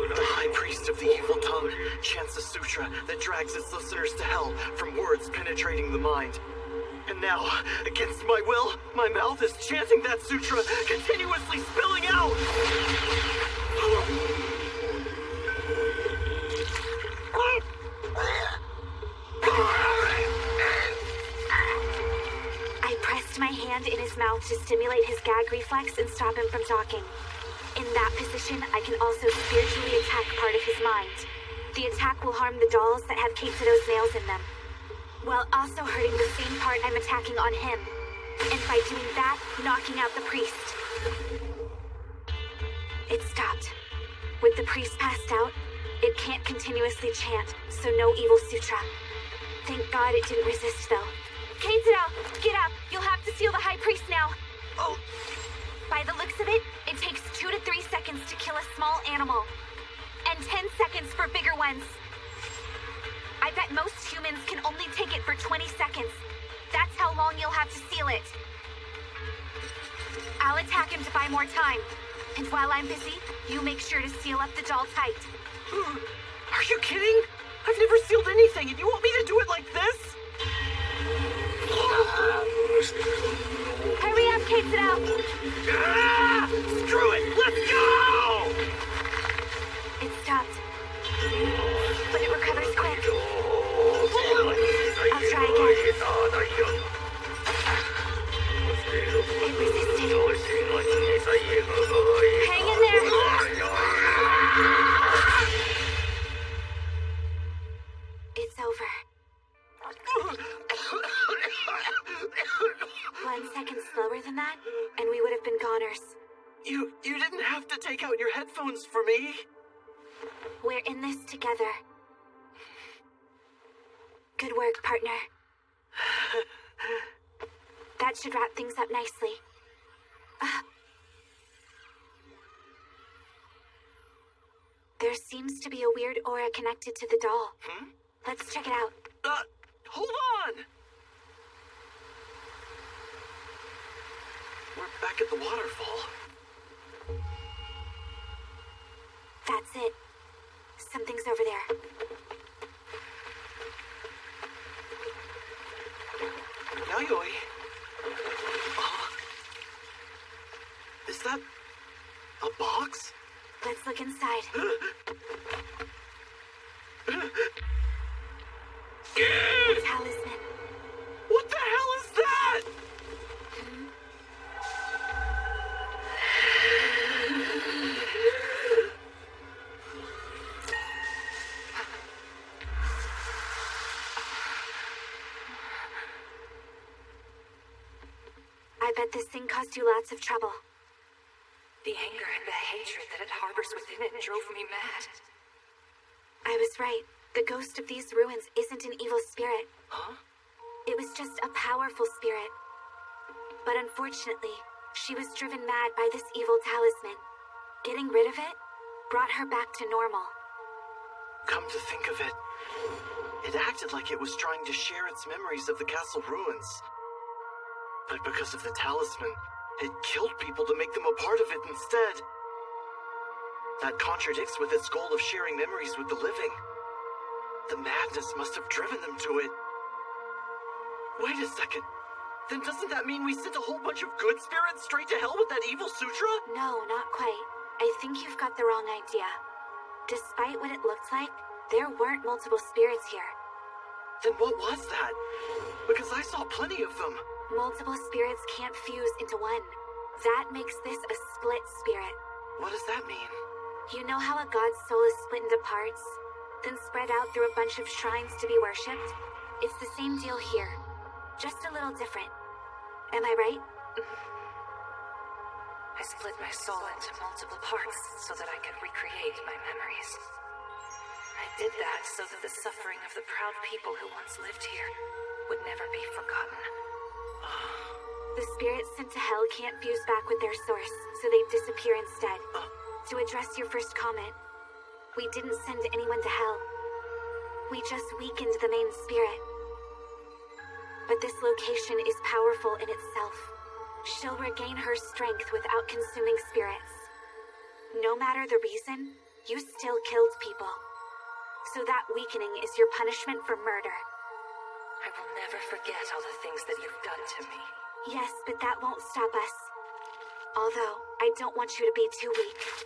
The High Priest of the Evil Tongue chants a sutra that drags its listeners to hell from words penetrating the mind. And now, against my will, my mouth is chanting that sutra, continuously spilling out! I pressed my hand in his mouth to stimulate his gag reflex and stop him from talking. In that position, I can also spiritually attack part of his mind. The attack will harm the dolls that have Keitsudo's nails in them, while also hurting the same part I'm attacking on him. And by doing that, knocking out the priest. It stopped. With the priest passed out, it can't continuously chant, so no evil sutra. Thank God it didn't resist, though. Keitsudo, get up! You'll have to seal the High Priest now. Oh! By the looks of it, it takes 2 to 3 seconds to kill a small animal, and 10 seconds for bigger ones. I bet most humans can only take it for 20 seconds. That's how long you'll have to seal it. I'll attack him to buy more time. And while I'm busy, you make sure to seal up the doll tight. Are you kidding? I've never sealed anything, and you want me to do it like this? Hurry up, Keitsudo! Ah! Screw it! Let's go! It stopped. But it recovers quick. I'll try again. It resisted. Hang in there! It's over. 1 second slower than that, and we would have been goners. You didn't have to take out your headphones for me. We're in this together. Good work, partner. That should wrap things up nicely. There seems to be a weird aura connected to the doll. Let's check it out. Hold on! We're back at the waterfall. That's it. Something's over there. Yayoi. Is that a box? Let's look inside. A talisman. What the hell is that? bet this thing caused you lots of trouble. The anger and the hatred that it harbors within it drove me mad. I was right. The ghost of these ruins isn't an evil spirit. Huh? It was just a powerful spirit. But unfortunately, she was driven mad by this evil talisman. Getting rid of it brought her back to normal. Come to think of it, it acted like it was trying to share its memories of the castle ruins. But because of the talisman, it killed people to make them a part of it instead. That contradicts with its goal of sharing memories with the living. The madness must have driven them to it. Wait a second. Then doesn't that mean we sent a whole bunch of good spirits straight to hell with that evil sutra? No, not quite. I think you've got the wrong idea. Despite what it looked like, there weren't multiple spirits here. Then what was that? Because I saw plenty of them. Multiple spirits can't fuse into one. That makes this a split spirit. What does that mean? You know how a god's soul is split into parts, then spread out through a bunch of shrines to be worshipped? It's the same deal here, just a little different. Am I right? I split my soul into multiple parts so that I could recreate my memories. I did that so that the suffering of the proud people who once lived here would never be forgotten. The spirits sent to hell can't fuse back with their source, so they disappear instead. To address your first comment, we didn't send anyone to hell. We just weakened the main spirit. But this location is powerful in itself. She'll regain her strength without consuming spirits. No matter the reason, you still killed people. So that weakening is your punishment for murder. I will never forget all the things that you've done to me. Yes, but that won't stop us. Although, I don't want you to be too weak.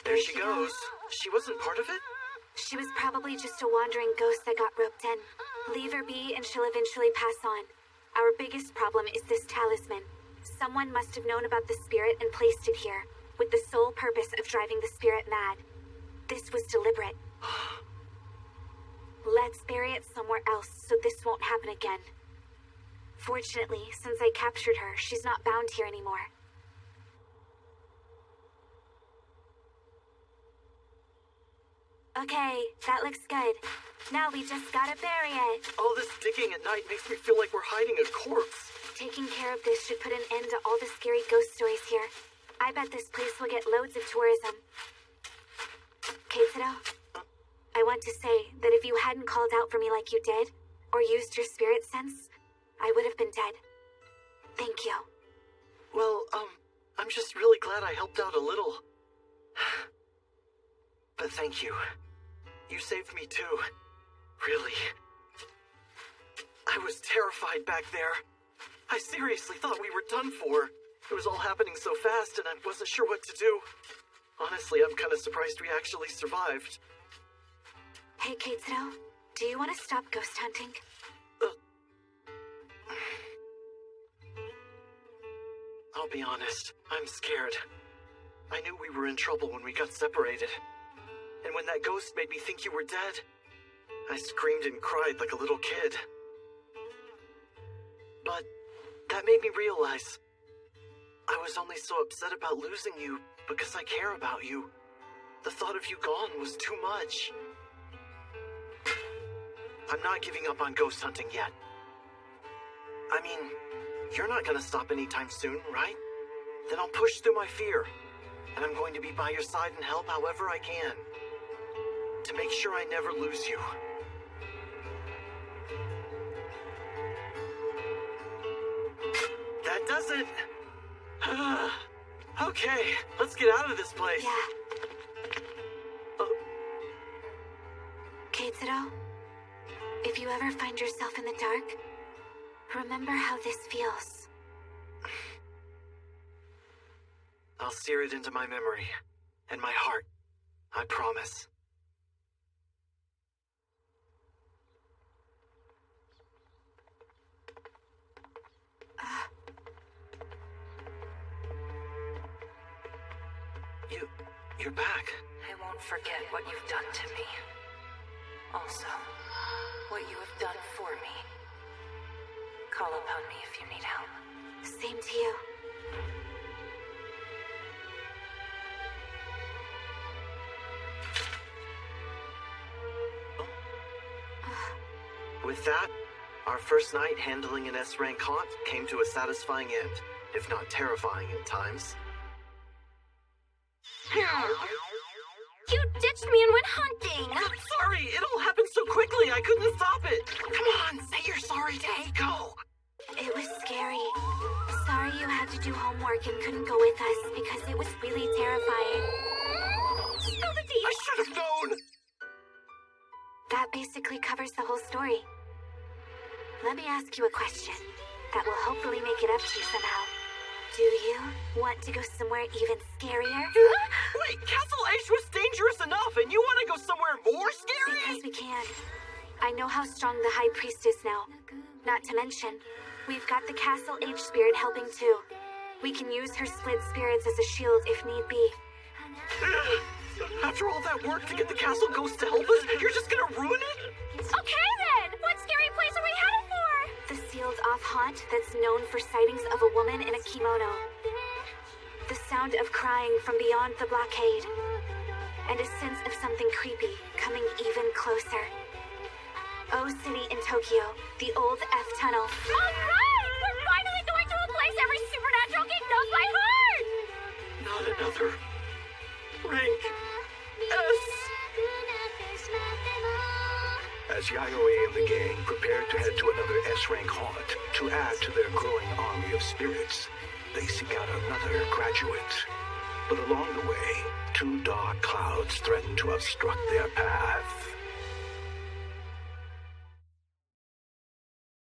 There she goes. She wasn't part of it? She was probably just a wandering ghost that got roped in. Leave her be and she'll eventually pass on. Our biggest problem is this talisman. Someone must have known about the spirit and placed it here, with the sole purpose of driving the spirit mad. This was deliberate. Let's bury it somewhere else so this won't happen again. Fortunately, since I captured her, she's not bound here anymore. Okay, that looks good. Now we just gotta bury it. All this digging at night makes me feel like we're hiding a corpse. Taking care of this should put an end to all the scary ghost stories here. I bet this place will get loads of tourism. Keitaro, I want to say that if you hadn't called out for me like you did, or used your spirit sense, I would have been dead. Thank you. Well, I'm just really glad I helped out a little. But thank you. You saved me too. Really. I was terrified back there. I seriously thought we were done for. It was all happening so fast and I wasn't sure what to do. Honestly, I'm kind of surprised we actually survived. Hey, Keitaro, do you want to stop ghost hunting? I'll be honest, I'm scared. I knew we were in trouble when we got separated. And when that ghost made me think you were dead, I screamed and cried like a little kid. But that made me realize I was only so upset about losing you because I care about you. The thought of you gone was too much. I'm not giving up on ghost hunting yet. I mean, you're not gonna stop anytime soon, right? Then I'll push through my fear, and I'm going to be by your side and help however I can. To make sure I never lose you. That does it! Okay, let's get out of this place. Yeah. Keitaro, if you ever find yourself in the dark, remember how this feels. I'll sear it into my memory, and my heart. I promise. You're back. I won't forget what you've done to me. Also, what you have done for me. Call upon me if you need help. Same to you. With that, our first night handling an S-rank haunt came to a satisfying end, if not terrifying at times. You ditched me and went hunting! I'm sorry, it all happened so quickly I couldn't stop it! Come on, say you're sorry to Eiko! It was scary. Sorry you had to do homework and couldn't go with us because it was really terrifying. Spill the tea! I should have known! That basically covers the whole story. Let me ask you a question that will hopefully make it up to you somehow. Do you want to go somewhere even scarier? Wait, Castle Ash was dangerous enough, and you want to go somewhere more scary? Because we can. I know how strong the High Priest is now. Not to mention, we've got the Castle Age spirit helping too. We can use her split spirits as a shield if need be. After all that work to get the Castle Ghost to help us, you're just gonna ruin it? Okay then! What scary place are we headed for? The sealed-off haunt that's known for sightings of a woman in a kimono. The sound of crying from beyond the blockade. And a sense of something creepy coming even closer. O City in Tokyo, the old F Tunnel. Alright! We're finally going to a place every supernatural geek knows by heart! Not another rank S. As Yayoi and the gang prepared to head to another S-rank haunt to add to their growing army of spirits, they seek out another graduate. But along the way, two dark clouds threaten to obstruct their path.